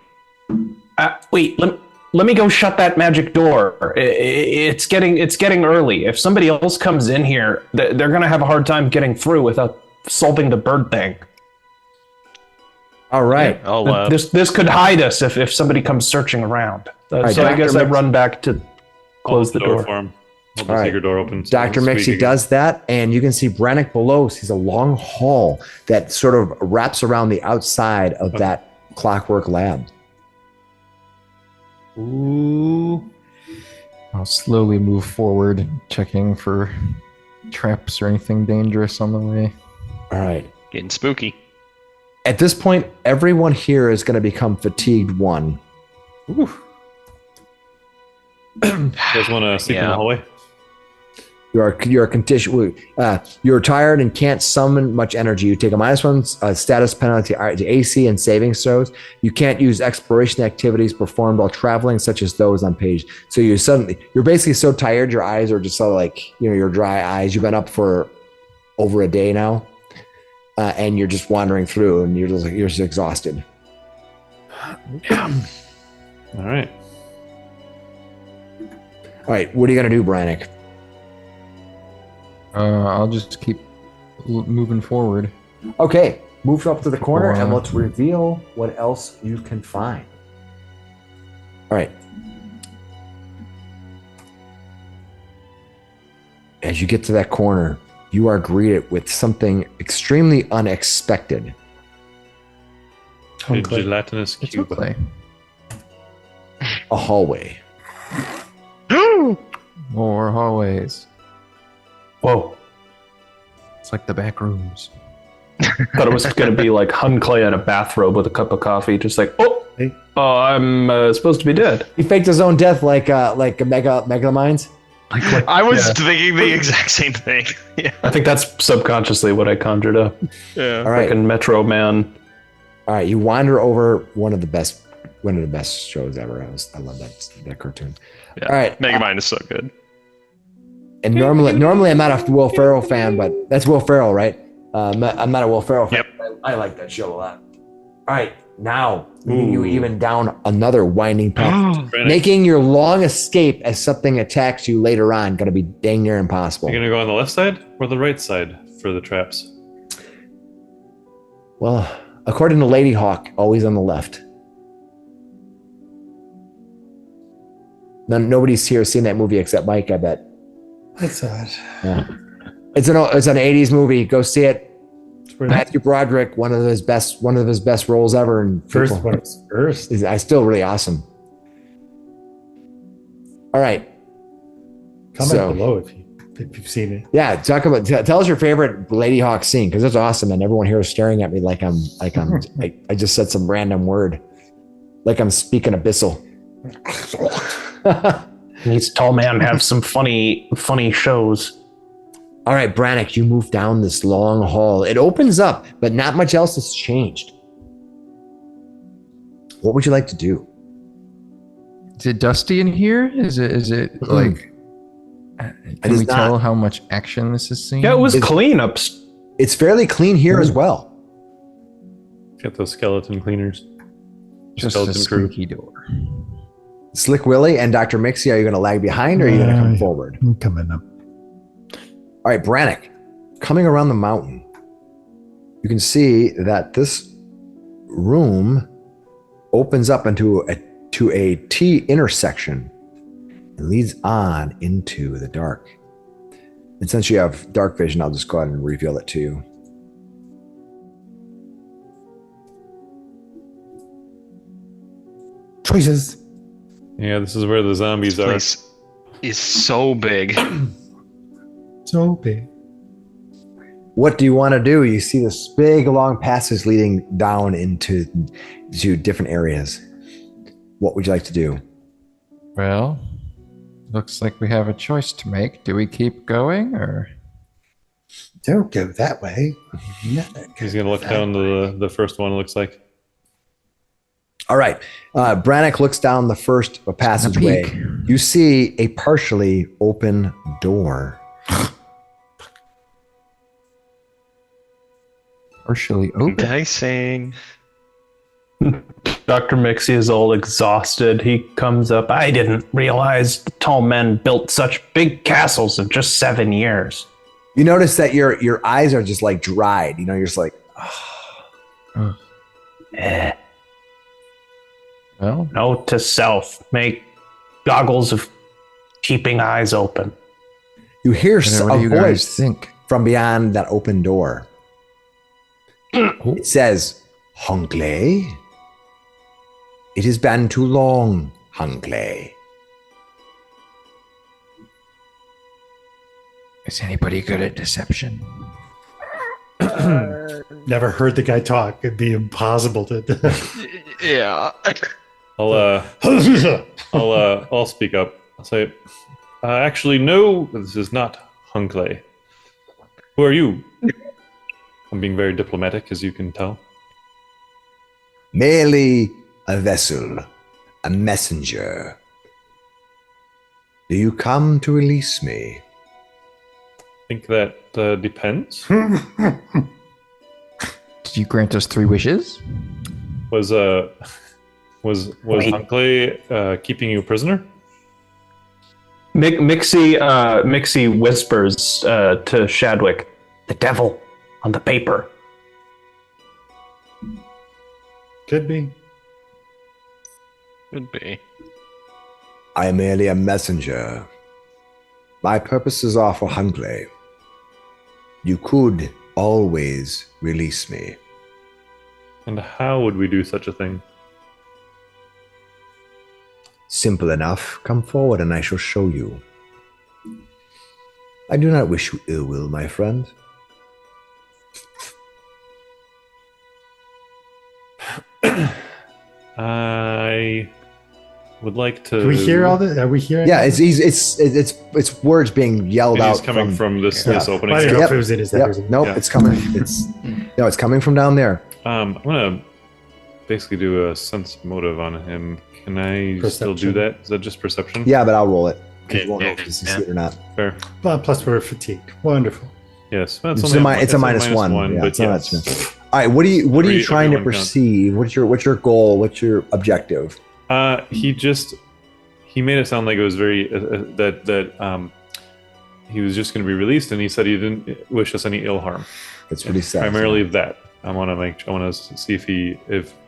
Wait, let me go shut that magic door. It's getting early. If somebody else comes in here, they're gonna have a hard time getting through without solving the bird thing. All right. I'll, This could hide us if somebody comes searching around. right, So I Dr. guess I Miksi- run back to close the door. For him. Hold the All right. secret door open. so Dr. it doesn't Miksi squeak does that, and you can see Brannok below sees a long hall that sort of wraps around the outside of that clockwork lab. again. Ooh. I'll slowly move forward, checking for traps or anything dangerous on the way. All right. getting spooky. At this point, everyone here is going to become fatigued one. You guys want to sleep in Yeah. the hallway? You're tired and can't summon much energy. You take a -1 status penalty to AC and saving throws. You can't use exploration activities performed while traveling, such as those on page. So you're basically so tired, your eyes are just so like, your dry eyes. You've been up for over a day now, and you're just wandering through, and you're just exhausted. All right. All right, what are you gonna do, Brannok? I'll just keep moving forward. Okay, move up to the corner and Wow. let's reveal what else you can find. All right. As you get to that corner, you are greeted with something extremely unexpected. A gelatinous It's cube. okay. A hallway. More hallways. Whoa. It's like the back rooms. Thought it was going to be like Hun Clay in a bathrobe with a cup of coffee, just like, I'm supposed to be dead. He faked his own death like a Megaminds. I was thinking the exact same thing. Yeah. I think that's subconsciously what I conjured up. Yeah. All right. Like in Metro Man. All right, you wander over one of the best shows ever. I love that cartoon. Yeah. All right, Megamind is so good. and normally I'm not a Will Ferrell fan, but that's Will Ferrell, right? I'm not a Will Ferrell fan. Yep. But I like that show a lot. All right, now leading you even down another winding path, making your long escape as something attacks you later on going to be dang near impossible. You're gonna go on the left side or the right side for the traps? Well, according to Lady Hawk, always on the left. Nobody's here seen that movie except Mike, I bet. That's odd. Yeah. It's an 80s movie. Go see it. It's Matthew Broderick, one of his best roles ever. And first one. First. Is still really awesome. All right. Comment below if you've seen it. Yeah, tell us your favorite Lady Hawk scene because it's awesome, and everyone here is staring at me like I'm I just said some random word, like I'm speaking abyssal. These tall man have some funny shows. All right, Brannok, you move down this long hall. It opens up, but not much else has changed. What would you like to do? Is it dusty in here? Is it like? Can we tell how much action this is seeing? Yeah, it was clean up. It's fairly clean here as well. Get those skeleton cleaners. Just a squeaky door. Slick Willy and Dr. Miksi, are you going to lag behind or are you going to come forward? I'm coming up. All right, Brannok, coming around the mountain, you can see that this room opens up into a T intersection and leads on into the dark. And since you have dark vision, I'll just go ahead and reveal it to you. Choices. Yeah, this is where the zombies are. Place is so big. So big. What do you want to do? You see this big long passage leading down into different areas. What would you like to do? Well, looks like we have a choice to make. Do we keep going or? Don't go that way. He's going to look down to the first one, it looks like. All right. Brannok looks down the first passageway. You see a partially open door. Partially open. Dicing. Dr. Miksi is all exhausted. He comes up. I didn't realize the tall men built such big castles in just 7 years. You notice that your eyes are just like dried. You know, you're just like, Well, Note to self: make goggles of keeping eyes open. you hear what a do you guys voice think? from beyond that open door. It says, Hunkley. It has been too long, Hunkley. Is anybody good at deception? Never heard the guy talk. It'd be impossible to. Yeah. I'll speak up. I'll say, actually, no, this is not Hunkley. Who are you? I'm being very diplomatic, as you can tell. Merely a vessel, a messenger. Do you come to release me? I think that depends. Did you grant us 3 wishes? Was Hunkley keeping you a prisoner? Miksi whispers to Shadwick, "The devil on the paper." Could be. Could be. I am merely a messenger. My purposes are for Hunkley. You could always release me. And how would we do such a thing? Simple enough. Come forward and I shall show you. I do not wish you ill will, my friend. I would like to. Do we hear all this? Are we hearing? Yeah, it's words being yelled It out is coming from this opening. I didn't know Yep. if it was in his Yep. Nope, Yeah. it's coming. It's coming from down there. I'm gonna basically do a sense motive on him. Can I still do Perception. that? Is that just perception? Yeah, but I'll roll it because you won't know Yeah, if you yeah. succeed or not. Fair. Well, plus we're fatigued. Wonderful. Yes. Well, It's only it's a minus one. Yeah, but it's a yes. minus one. All right, what are you trying to everyone counts. perceive? What's your goal? What's your objective? He made it sound like it was very he was just going to be released, and he said he didn't wish us any ill harm. That's pretty sad. Primarily that. I want to see if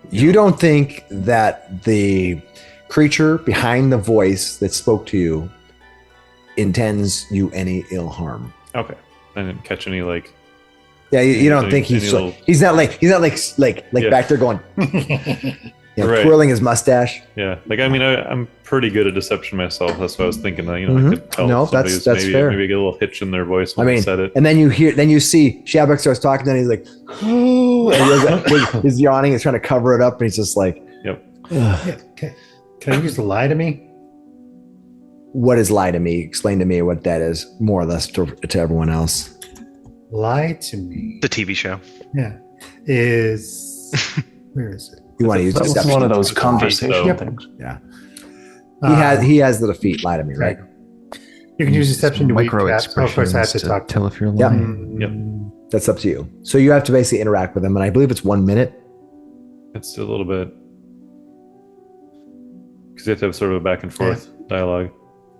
You don't think that the creature behind the voice that spoke to you intends you any ill harm? okay. I didn't catch any like. Yeah, you don't Any- think any he's little- he's not like Yeah. back there going, Right. twirling his mustache. Yeah, like I mean, I'm pretty good at deception myself. That's what I was thinking. I could tell. No, if somebody was that's maybe, fair. Maybe get a little hitch in their voice I when mean, they said it. and then you see Shadwick starts talking, then he's like, and he's yawning, he's trying to cover it up, and he's just like, Yep. Yeah, okay. Can I use the lie to me? what is lie to me? Explain to me what that is, more or less to everyone else. Lie to me. The TV show. Yeah. Is where is it? You want to use That was deception. one of those It's a conversation defeat, things. Yeah. Uh, He has the defeat. Lie to me, right? You can use deception to weak micro traps. Oh, of course, I have to expressions to talk. tell if you're Yeah. lying. Mm, That's up to you. So you have to basically interact with him, and I believe it's 1 minute. It's a little bit because you have to have sort of a back and forth dialogue.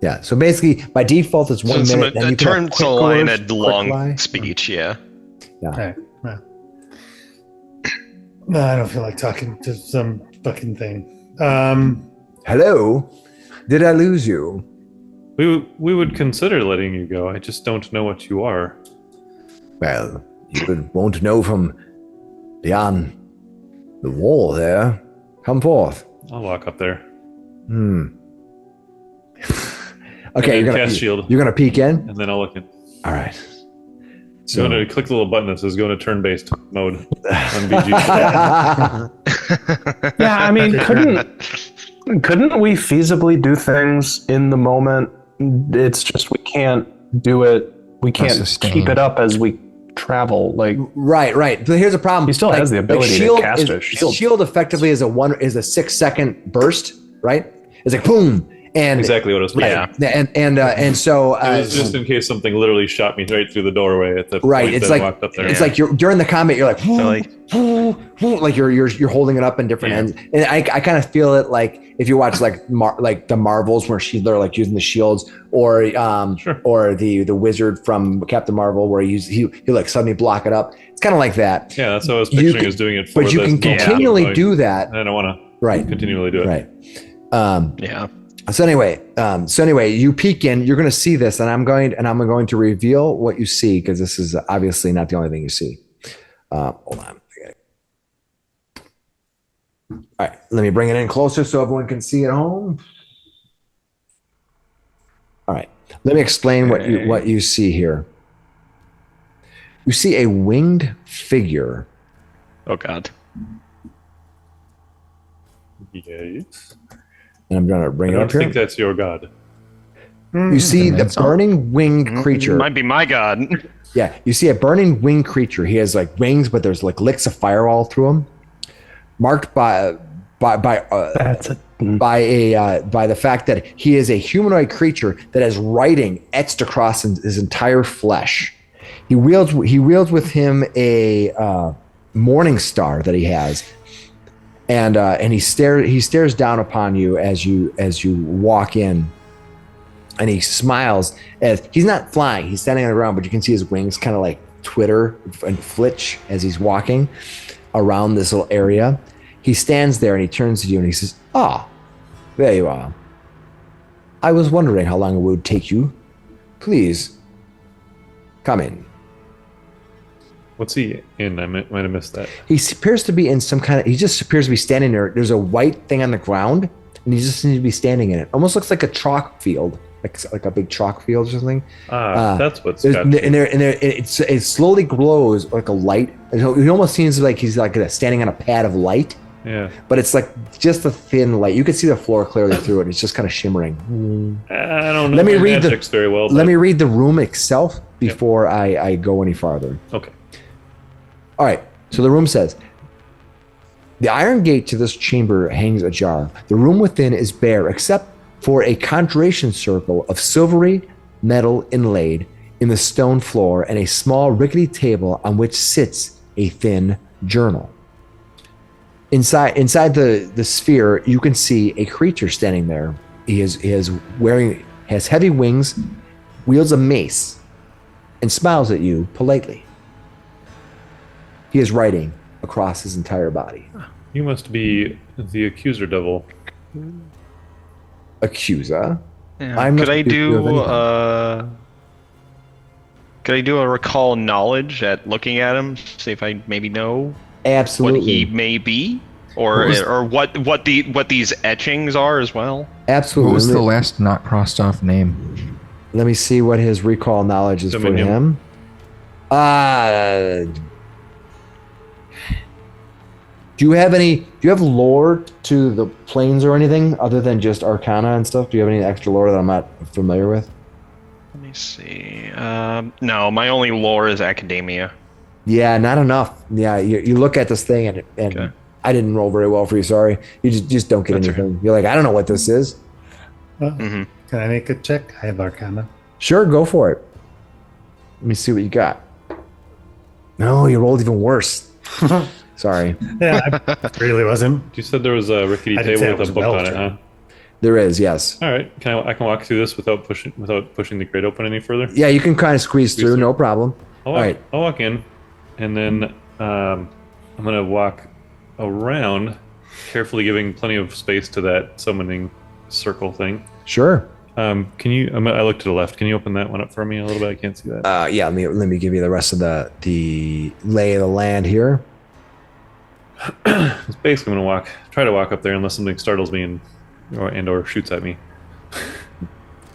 Yeah. So basically, by default, it's 1 minute. It then you can have turns quick a line words, a quick long lie. speech. Yeah. Okay. Well. No, I don't feel like talking to some fucking thing. Hello, did I lose you? We would consider letting you go. I just don't know what you are. Well, won't know from beyond the wall there. Come forth. I'll walk up there. Okay, And you're cast shield, gonna peek in. and then I'll look in. All right. So I'm going to click the little button that says go to turn-based mode on BG. Yeah, I mean, couldn't we feasibly do things in the moment? It's just we can't do it. We can't sustain. keep it up as we travel. Like, Right. But here's the problem. He still has the ability to cast a shield. Shield effectively is a 6-second burst, right? It's like boom, and Exactly what I was right, thinking. and so It was just in case something literally shot me right through the doorway at the right. point It's that I like walked up there. it's like you're during the combat. You're like, like- like you're holding it up in different Yeah. ends, and I kind of feel it like if you watch like the Marvels where they're like using the shields, or Sure. or the wizard from Captain Marvel where he like suddenly block it up. It's kind of like that. Yeah, that's what I was You picturing can- as doing it for But you this can moment. continually Like, do that. I don't want to Right. continually do it. Right. Yeah. So anyway, you peek in. You're going to see this, and I'm going to reveal what you see because this is obviously not the only thing you see. Hold on. All right, let me bring it in closer so everyone can see at home. All right, let me explain what you see here. You see a winged figure. Oh God. Yes. And I'm going to bring I it don't up here. think that's your god. You see the burning winged creature. Might be my God. Yeah, you see a burning winged creature. He has like wings, but there's like licks of fire all through him, marked by that's it. by the fact that he is a humanoid creature that has writing etched across his entire flesh. He wields with him a morning star that he has, and he stares down upon you as you walk in. And he smiles as he's not flying. He's standing on the ground, but you can see his wings kind of like twitter and flitch as he's walking around this little area. He stands there and he turns to you and he says, "Ah, there you are. I was wondering how long it would take you. Please, come in." What's he in? I might have missed that. He appears to be in some kind of, he just appears to be standing there. There's a white thing on the ground and he just seems to be standing in it. Almost looks like a chalk field. like a big chalk field or something. That's what's There's- got and there, it slowly glows like a light. And it almost seems like he's like standing on a pad of light, Yeah. but it's like just a thin light. You can see the floor clearly through it. It's just kind of shimmering. I don't know. Let me my read the- magics very well. Let me read the room itself before I go any farther. Okay. All right. So the room says, the iron gate to this chamber hangs ajar. The room within is bare except for a conjuration circle of silvery metal inlaid in the stone floor and a small rickety table on which sits a thin journal. Inside the sphere, you can see a creature standing there. He has heavy wings, wields a mace, and smiles at you politely. He is writing across his entire body. You must be the accuser devil. Accuser. Yeah. I'm not Could I speaking of do anything. could I do a recall knowledge at looking at him, see if I maybe know Absolutely. what he may be, or what these etchings are as well? Absolutely. What was the last not crossed off name? Let me see what his recall knowledge is Dominion. for him. Do you have lore to the planes or anything other than just Arcana and stuff? Do you have any extra lore that I'm not familiar with? Let me see. No, my only lore is academia. Yeah, not enough. Yeah, you look at this thing and Okay. I didn't roll very well for you. Sorry, you just don't get That's anything. You're like, I don't know what this is. Can I make a check? I have Arcana. Sure, go for it. Let me see what you got. No, you rolled even worse. Sorry. Yeah, I really wasn't. You said there was a rickety I didn't say table it with a was book on it, Belgian. huh? There is, yes. All right. I can walk through this without pushing the crate open any further? Yeah, you can kind of squeeze through, no problem. I'll walk in, and then I'm gonna walk around, carefully giving plenty of space to that summoning circle thing. Sure. Can you? I look to the left. Can you open that one up for me a little bit? I can't see that. Yeah, let me give you the rest of the lay of the land here. It's basically gonna try to walk up there unless something startles me or shoots at me.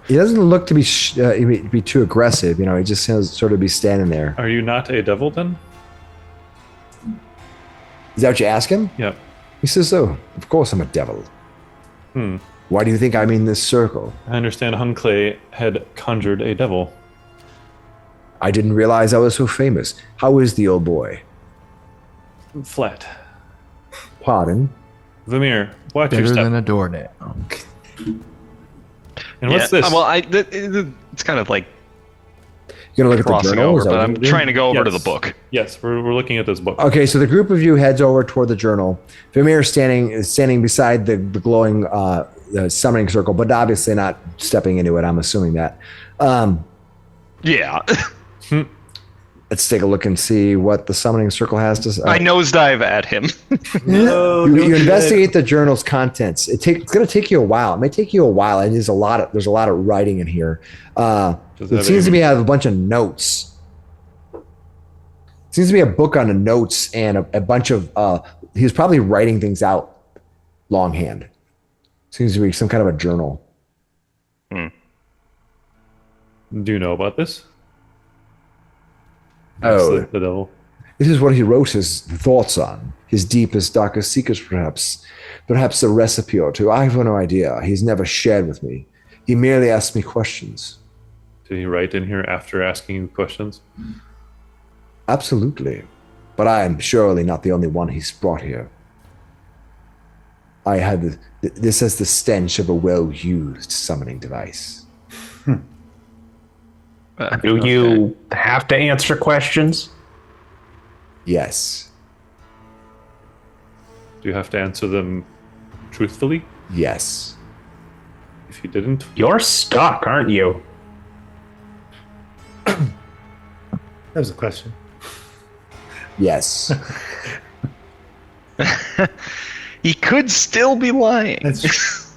He doesn't look to be too aggressive. You know, he just seems sort of be standing there. Are you not a devil then? Is that what you ask him? Yep. He says, "Oh, of course I'm a devil. Why do you think I'm in this circle? I understand Hunclay had conjured a devil. I didn't realize I was so famous. How is the old boy?" Flat. Pardon? Vamir, watch your Better step. than a doornail. And what's this? Well, it's kind of like You're gonna look at the crossing journal? over, Is that but what I'm you're doing? trying to go over to the Yes. book. Yes, we're looking at this book. Okay, so the group of you heads over toward the journal. Vamir is standing beside the glowing the summoning circle, but obviously not stepping into it. I'm assuming that. Yeah. Let's take a look and see what the summoning circle has to say. I nosedive at him. No, You investigate the journal's contents. It's going to take you a while. It may take you a while, and there's a lot of writing in here. Does it It have seems to any- be have a bunch of notes. Seems to be a book on the notes and a bunch of. He was probably writing things out longhand. Seems to be some kind of a journal. Do you know about this? Oh. the devil. This is what he wrote his thoughts on. His deepest, darkest secrets, perhaps. Perhaps a recipe or two. I have no idea. He's never shared with me. He merely asked me questions. Did he write in here after asking you questions? Absolutely. But I am surely not the only one he's brought here. I had this has the stench of a well-used summoning device. Do you have to answer questions? Yes. Do you have to answer them truthfully? Yes. If you didn't, You're stuck, aren't you? That was a question. Yes. He could still be lying. That's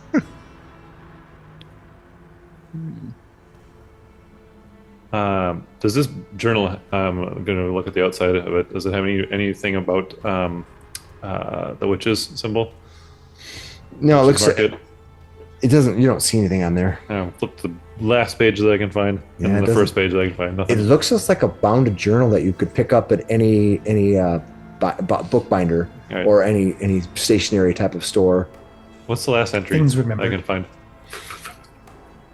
does this journal? I'm going to look at the outside of it. Does it have anything about the witches symbol? No, it looks. Mark it. It doesn't. You don't see anything on there. Flip the last page that I can find, Yeah, and it the doesn't- first page that I can find. It Nothing. looks just like a bounded journal that you could pick up at any bookbinder All right. or any stationary type of store. What's the last entry Things remembered. I can find?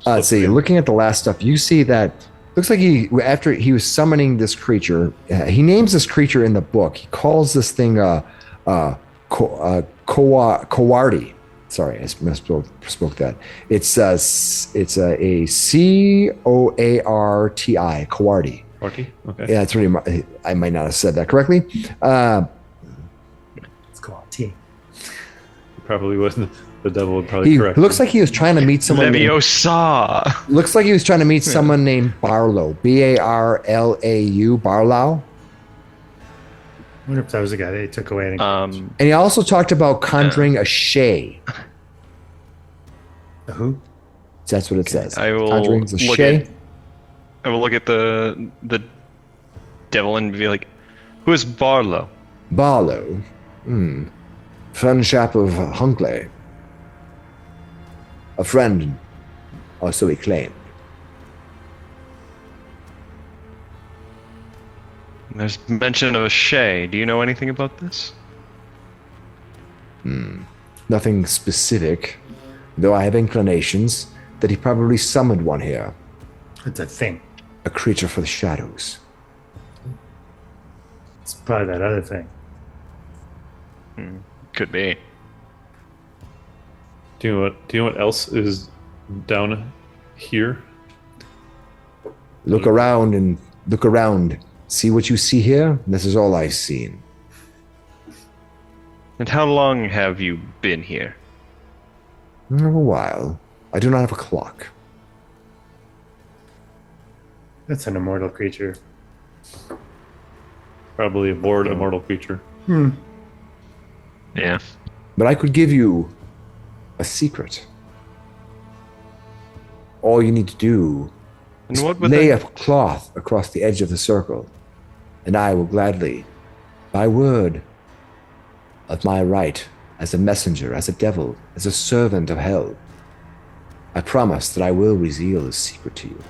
Let's see. Looking at the last stuff, you see that looks like after he was summoning this creature, he names this creature in the book. He calls this thing Coardi. Sorry, I misspoke that. It's a COARTI, Coardi. Forty? Okay. Yeah, that's really. I might not have said that correctly. It's called T. Probably wasn't. The devil would probably He correct. looks like he was trying to meet someone. Leviosa. Looks like he was trying to meet someone named Barlow. Barlau. Barlow. I wonder if that was the guy they took away. And he also talked about conjuring a Shay. Who? That's what it says. I will Conjuring a look Shay. at. I will look at the devil and be like, "Who is Barlow?" Barlow. Friendship of Hunkley. A friend, or so he claimed. There's mention of a Shay. Do you know anything about this? Nothing specific, though I have inclinations that he probably summoned one here. It's a thing. A creature for the shadows. It's probably that other thing. Could be. Do you know what else is down here? Look around and look around. See what you see here? This is all I've seen. And how long have you been here? A while. I do not have a clock. That's an immortal creature. Probably a bored immortal creature. Yeah. But I could give you a secret. All you need to do And is what would lay that... a cloth across the edge of the circle, and I will gladly, by word of my right, as a messenger, as a devil, as a servant of hell, I promise that I will reveal this secret to you.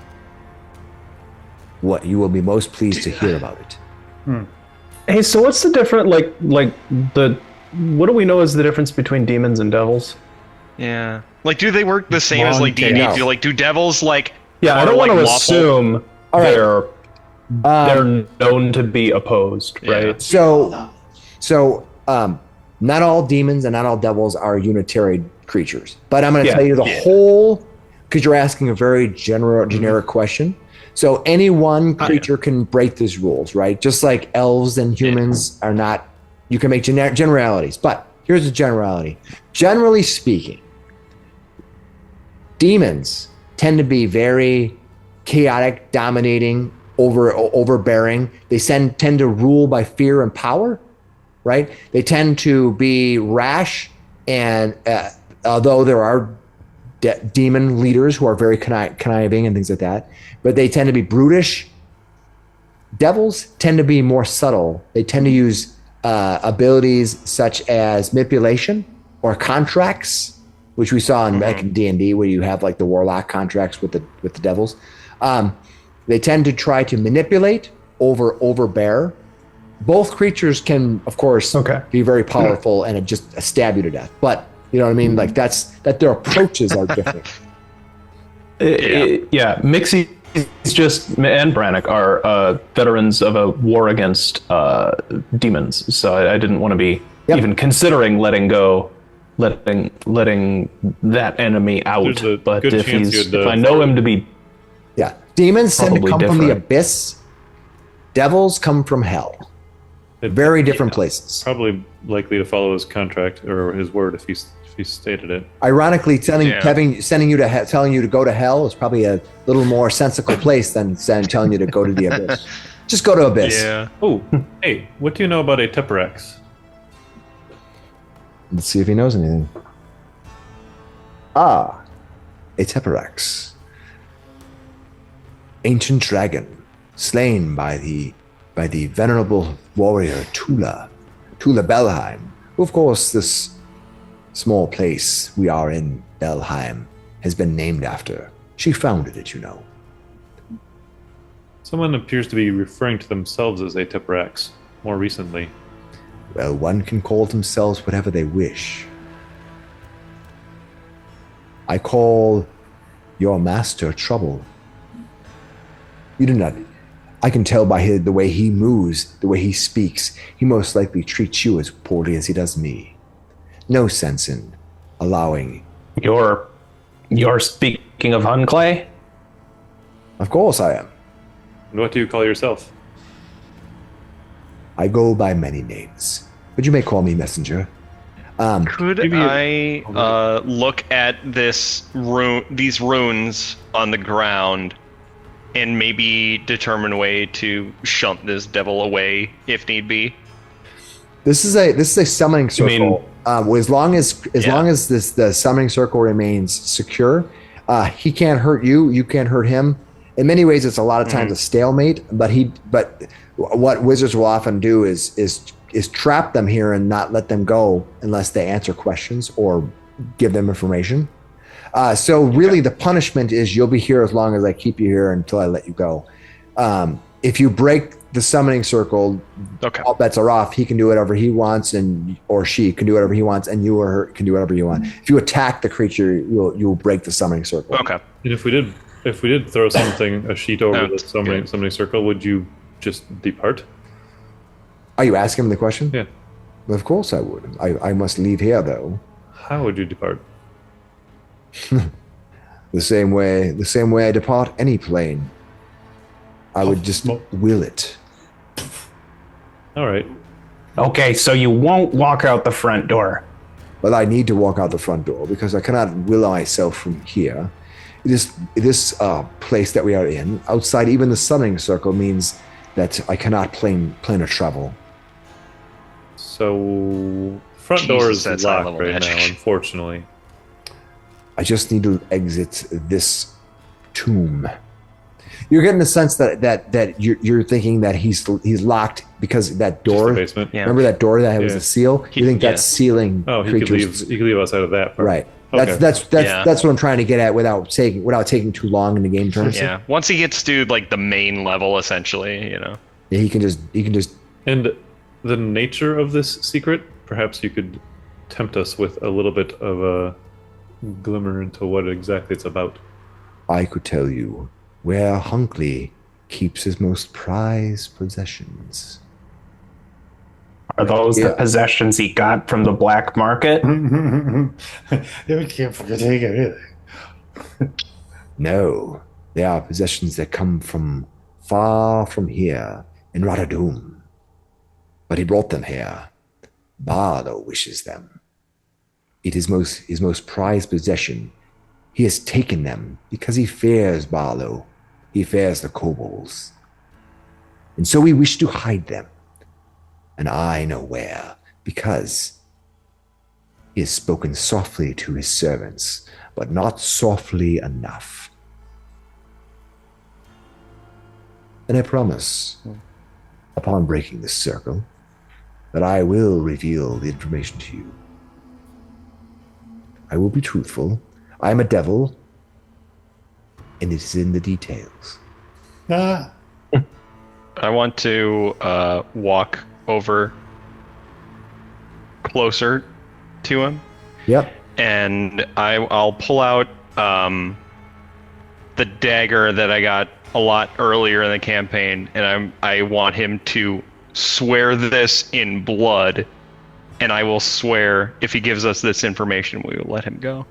What you will be most pleased to hear about it. Hey, so what's the difference? What do we know is the difference between demons and devils? Yeah. Like, do they work the same as like D&D? No. Do devils like? Yeah, I are, don't want like, to lawful? assume All right. they're known to be opposed, Yeah. right? So, not all demons and not all devils are unitary creatures. But I'm going to Yeah. tell you the whole, because you're asking a very generic question. So any one creature can break these rules, right? Just like elves and humans are not. You can make generalities, but here's a generality. Generally speaking, demons tend to be very chaotic, dominating, overbearing. They tend to rule by fear and power, right? They tend to be rash, and although there are demon leaders who are very conniving and things like that, but they tend to be brutish. Devils tend to be more subtle. They tend to use abilities such as manipulation or contracts, which we saw in back in D&D, where you have like the warlock contracts with the devils. They tend to try to manipulate, overbear. Both creatures can, of course, be very powerful and just stab you to death. But you know what I mean? Like that their approaches are different. Miksi is just, and Brannok are veterans of a war against demons, so I didn't want to be even considering letting that enemy out. There's a But good if chance if I know him to be, Yeah, demons tend to Probably come from the different. abyss. Devils come from hell. Very different places. Probably likely to follow his contract or his word if he stated it. Ironically, telling you to telling you to go to hell is probably a little more sensible place than telling you to go to the abyss. Just go to abyss. Yeah. Oh, hey, what do you know about a Teperax? Let's see if he knows anything. A Teperax. Ancient dragon, slain by the venerable warrior Tula Belheim. Of course, this small place we are in, Belheim, has been named after. She founded it, you know. Someone appears to be referring to themselves as Ateprax more recently. Well, one can call themselves whatever they wish. I call your master Trouble. You do not. I can tell by the way he moves, the way he speaks. He most likely treats you as poorly as he does me. No sense in allowing. You're speaking of Hunclay? Of course I am. And what do you call yourself? I go by many names, but you may call me Messenger. Could I look at these runes on the ground and maybe determine a way to shunt this devil away if need be? This is a summoning circle. As long as the summoning circle remains secure, he can't hurt you. You can't hurt him. In many ways, it's a lot of times a stalemate. But what wizards will often do is trap them here and not let them go unless they answer questions or give them information. So really, the punishment is you'll be here as long as I keep you here until I let you go. If you break the summoning circle, all bets are off. He can do whatever he wants, or she can do whatever he wants, and you or her can do whatever you want. If you attack the creature, you'll break the summoning circle. Okay. And if we did throw a sheet over the summoning circle, would you just depart? Are you asking him the question? Yeah. Well, of course I would. I must leave here, though. How would you depart? The same way I depart any plane. I would just will it. All right. Okay, so you won't walk out the front door. But I need to walk out the front door because I cannot will myself from here. This place that we are in, outside even the summoning circle, means that I cannot planar travel. So front door is that's locked high-level right magic. now, unfortunately. I just need to exit this tomb. You're getting the sense that you're thinking that he's locked because that door. Just the basement. Yeah. Remember that door that was Yeah. a seal? You think that's sealing Oh, he creatures? could leave outside of that part. Right. Okay. That's Yeah. what I'm trying to get at without taking too long in the game terms. Yeah. Once he gets to like the main level, essentially, Yeah, he can just. And the nature of this secret, perhaps you could tempt us with a little bit of a glimmer into what exactly it's about. I could tell you where Hunkley keeps his most prized possessions. Are those the possessions he got from the black market? We can't take anything. No, they are possessions that come from far from here in Radadoom. But he brought them here. Barlow wishes them. It is his most prized possession. He has taken them because he fears Barlow. He fears the kobolds. And so we wish to hide them. And I know where, because he has spoken softly to his servants, but not softly enough. And I promise, upon breaking this circle, that I will reveal the information to you. I will be truthful. I am a devil, and it is in the details. Ah, I want to walk over closer to him, Yep. and I'll pull out the dagger that I got a lot earlier in the campaign, and I want him to swear this in blood, and I will swear if he gives us this information, we will let him go.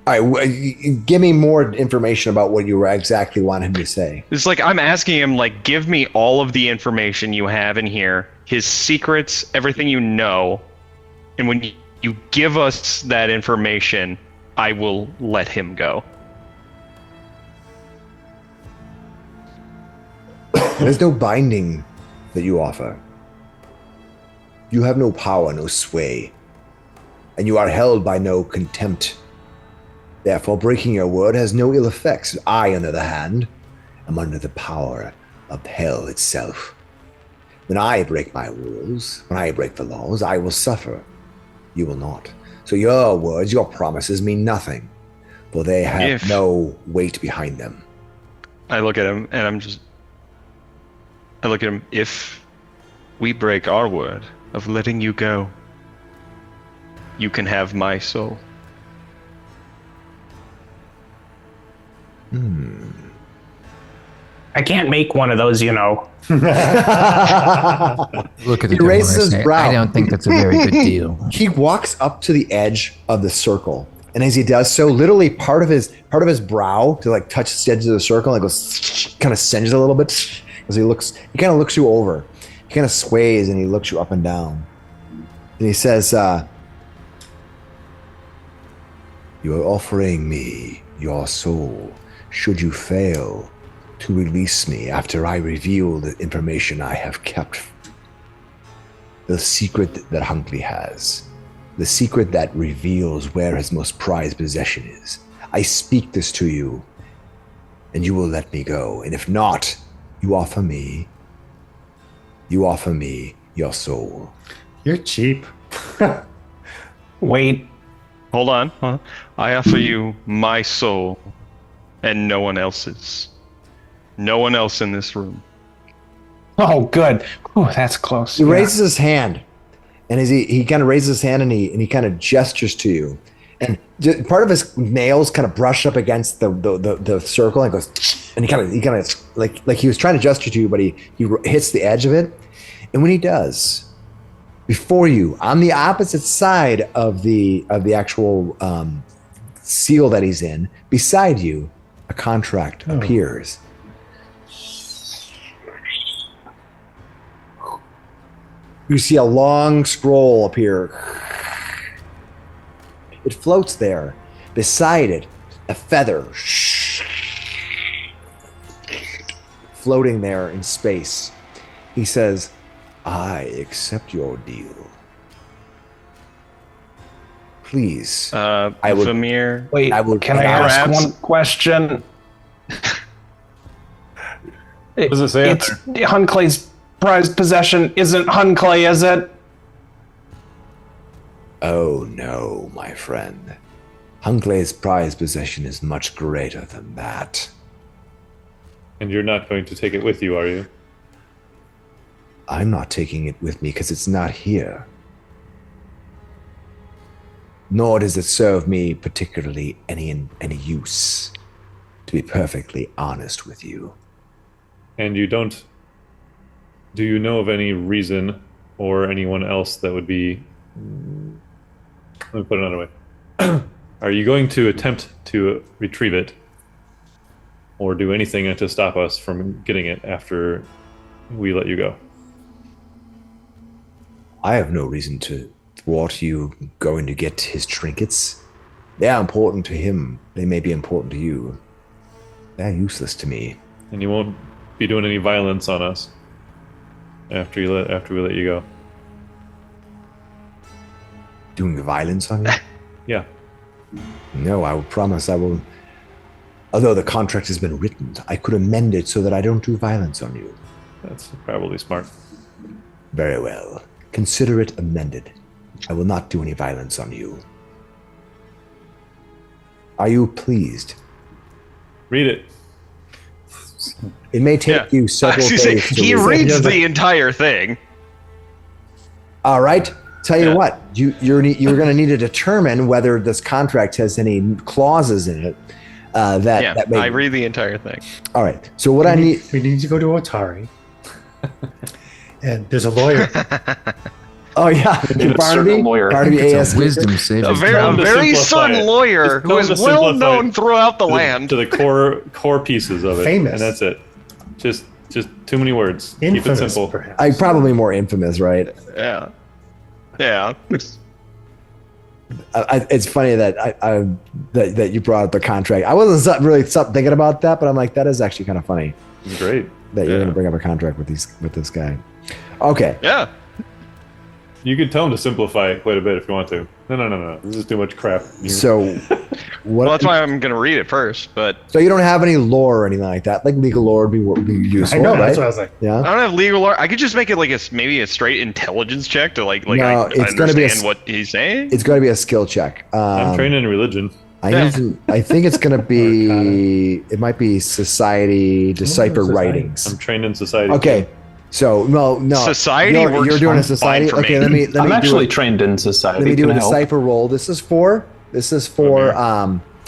All right, give me more information about what you exactly want him to say. It's like I'm asking him, like, give me all of the information you have in here, his secrets, everything you know, and when you give us that information, I will let him go. There's no binding that you offer. You have no power, no sway, and you are held by no contempt. Therefore, breaking your word has no ill effects. I, on the other hand, am under the power of hell itself. When I break my rules, when I break the laws, I will suffer. You will not. So your words, your promises mean nothing. for they have If- no weight behind them. I look at him and I look at him. If we break our word of letting you go, you can have my soul. I can't make one of those, you know. Look at the He raises his brow. I don't think that's a very good deal. He walks up to the edge of the circle, and as he does so, literally part of his brow to like touch the edge of the circle, and goes kind of singes a little bit as he kind of looks you over. He kind of sways and he looks you up and down, and he says, "You are offering me your soul. Should you fail to release me after I reveal the information I have kept, the secret that Hunkley has, the secret that reveals where his most prized possession is. I speak this to you, and you will let me go. And if not, you offer me your soul." You're cheap. Wait. Hold on. I offer you my soul and no one else's. No one else in this room. Oh, good. Oh, that's close. He raises his hand, and as he kind of raises his hand and he kind of gestures to you, and part of his nails kind of brush up against the circle and goes, and he kind of like he was trying to gesture to you, but he hits the edge of it, and when he does, before you on the opposite side of the actual seal that he's in, beside you, a contract appears. You see a long scroll appear. It floats there. Beside it, a feather. Floating there in space. He says, "I accept your deal. Please, I would." Vamir. Wait, I will- can I ask perhaps- one question? What does it say out It's Hunclay's prized possession isn't Hunclay, is it? Oh no, my friend. Hunclay's prized possession is much greater than that. And you're not going to take it with you, are you? I'm not taking it with me because it's not here. Nor does it serve me particularly any use, to be perfectly honest with you. And you don't. Do you know of any reason or anyone else that would be. Let me put it another way. Are you going to attempt to retrieve it or do anything to stop us from getting it after we let you go? I have no reason to thwart you going to get his trinkets. They are important to him. They may be important to you. They're useless to me. And you won't be doing any violence on us after we let you go. Doing violence on you? Yeah. No, I will promise I will. Although the contract has been written, I could amend it so that I don't do violence on you. That's probably smart. Very well. Consider it amended. I will not do any violence on you. Are you pleased? Read it. It may take you several days to he read. reads the entire thing. All right. Tell you Yeah. what, you're going to need to determine whether this contract has any clauses in it that may. I read the entire thing. All right. So what I need. We need to go to Otari. And there's a lawyer. Oh yeah, Get a Barnaby. certain lawyer. Barnaby It's AS. a wisdom saving A very, Tell him to very simplify certain it. lawyer Just tell who him is to well simplify known it throughout the land. to the core pieces of it. Famous. And that's it. Just too many words. Infamous, Keep it simple. perhaps. I probably more infamous, right? Yeah. Yeah. It's funny that that you brought up the contract. I wasn't really thinking about that, but I'm like, that is actually kind of funny It's great. that you're Yeah. going to bring up a contract with this guy. Okay. Yeah. You can tell him to simplify it quite a bit if you want to. No. This is too much crap. So what? Well, that's why I'm going to read it first, but So you don't have any lore or anything like that. Like legal lore would be useful, I know, right? that's what I was like. I Yeah. don't have legal lore. I could just make it like maybe a straight intelligence check to like No, I it's gonna be a understand what he's saying. It's going to be a skill check. I'm trained in religion. I think it's going to be. It might be Society Decipher Writings. I'm trained in society. Okay, so no. Society You're works doing a fine society. for me. Okay, let me. I'm do actually it. trained in society. Let me do Can a I help? decipher roll. This is for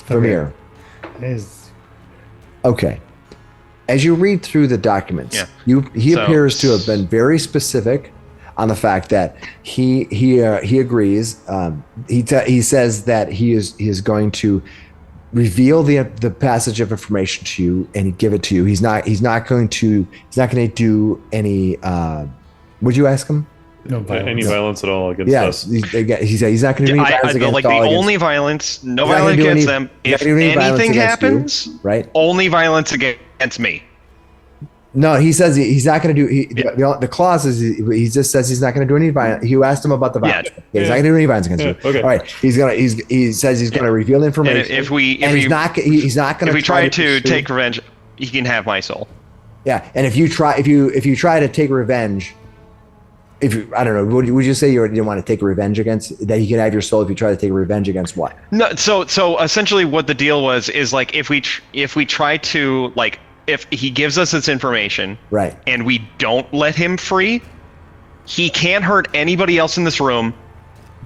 Vamir. Is Okay. As you read through the documents, Yeah. he So- appears to have been very specific on the fact that he agrees. He says that he is going to reveal the passage of information to you and give it to you. He's not going to do any. Would you ask him? no violence. Any violence at all against Yes, us? he said he's not going to do any violence against like the all against- only violence, no He's not gonna violence do against any- them. he's not If gonna do any violence anything against you, happens, right? only violence against me. No, he says he's not going to do. The clause is he just says he's not going to do any violence. You asked him about the violence. Yeah. He's not going to do any violence against you. Okay. All right. He says he's going to reveal And information. if we he's not going if to we try to pursue- take revenge, he can have my soul. Yeah, and if you try to take revenge, I don't know, would you say you didn't want to take revenge against that? He can have your soul if you try to take revenge against what? No, so essentially what the deal was is like if we try to like if he gives us this information Right. and we don't let him free, he can't hurt anybody else in this room,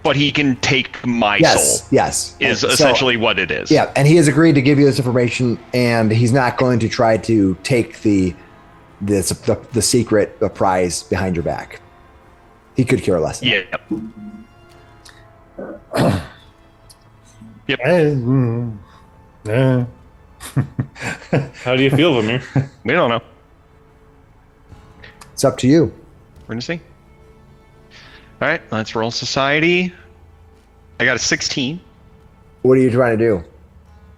but he can take my soul. Yes. Is So- essentially what it is. Yeah, and he has agreed to give you this information, and he's not going to try to take the secret, the prize behind your back. He could care less. Yeah. How do you feel, Vamir? We don't know. It's up to you. We're gonna see. All right, let's roll society. I got a 16. What are you trying to do?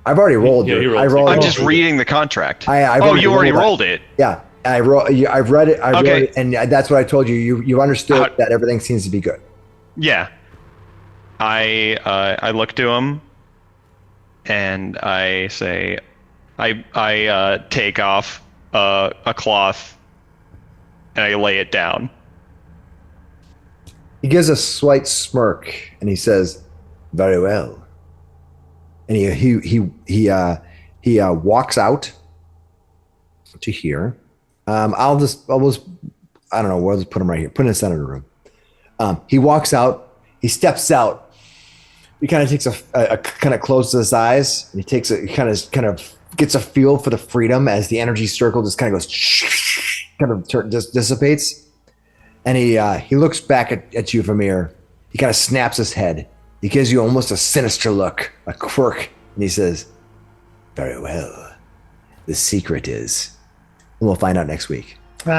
I've already rolled. Yeah, it. he rolled I rolled. I'm it. just reading the contract. I've oh, already you already rolled rolled it. Yeah, I've read it. I Okay. wrote it, and that's what I told you. You understood How- that everything seems to be good. Yeah. I look to him, and I say, I take off a cloth, and I lay it down. He gives a slight smirk, and he says, "Very well." And he walks out to here. I'll just I don't know. We'll just put him right here. Put him in the center of the room. He walks out. He steps out. He kind of takes a kind of closes his eyes, and he kind of gets a feel for the freedom as the energy circle just kind of goes, kind of just dissipates. And he looks back at you, Vamir. He kind of snaps his head. He gives you almost a sinister look, a quirk, and he says, "Very well. The secret is," and we'll find out next week. Very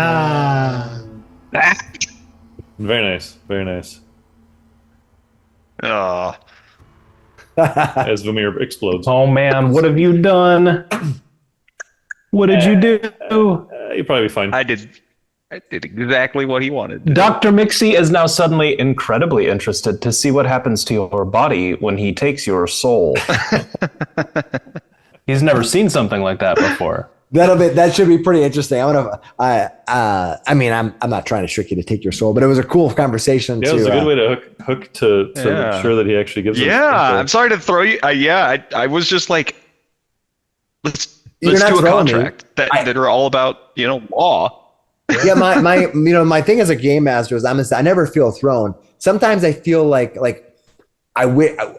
nice. Very nice. As Vamir explodes. Oh man, what have you done? What did you do? You'll probably be fine. I did exactly what he wanted. Dr. Miksi is now suddenly incredibly interested to see what happens to your body when he takes your soul. He's never seen something like that before. That should be pretty interesting. I'm not trying to trick you to take your soul, but it was a cool conversation. Yeah, it was a good way to hook to Yeah. make sure that he actually gives us Yeah, info. I'm sorry to throw you. I was just like, let's You're do not a throwing me. contract that are all about law. Yeah, my thing as a game master is I never feel thrown. Sometimes I feel like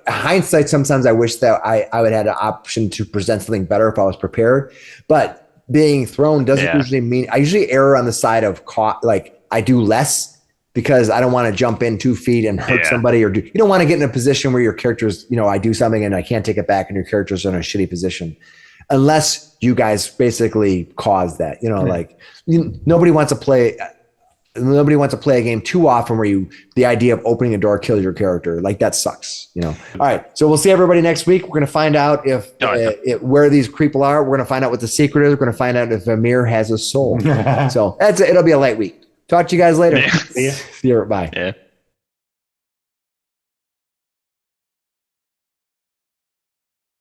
hindsight. Sometimes I wish that I would have had an option to present something better if I was prepared. But being thrown doesn't usually mean. I usually err on the side of I do less because I don't want to jump in 2 feet and hurt somebody, you don't want to get in a position where your character's I do something and I can't take it back and your character's in a shitty position. Unless you guys basically cause that, nobody wants to play a game too often where the idea of opening a door kills your character. Like that sucks, All right. So we'll see everybody next week. We're going to find out where these people are. We're going to find out what the secret is. We're going to find out if Vamir has a soul. So it'll be a light week. Talk to you guys later. Yeah. See you. Bye. Yeah.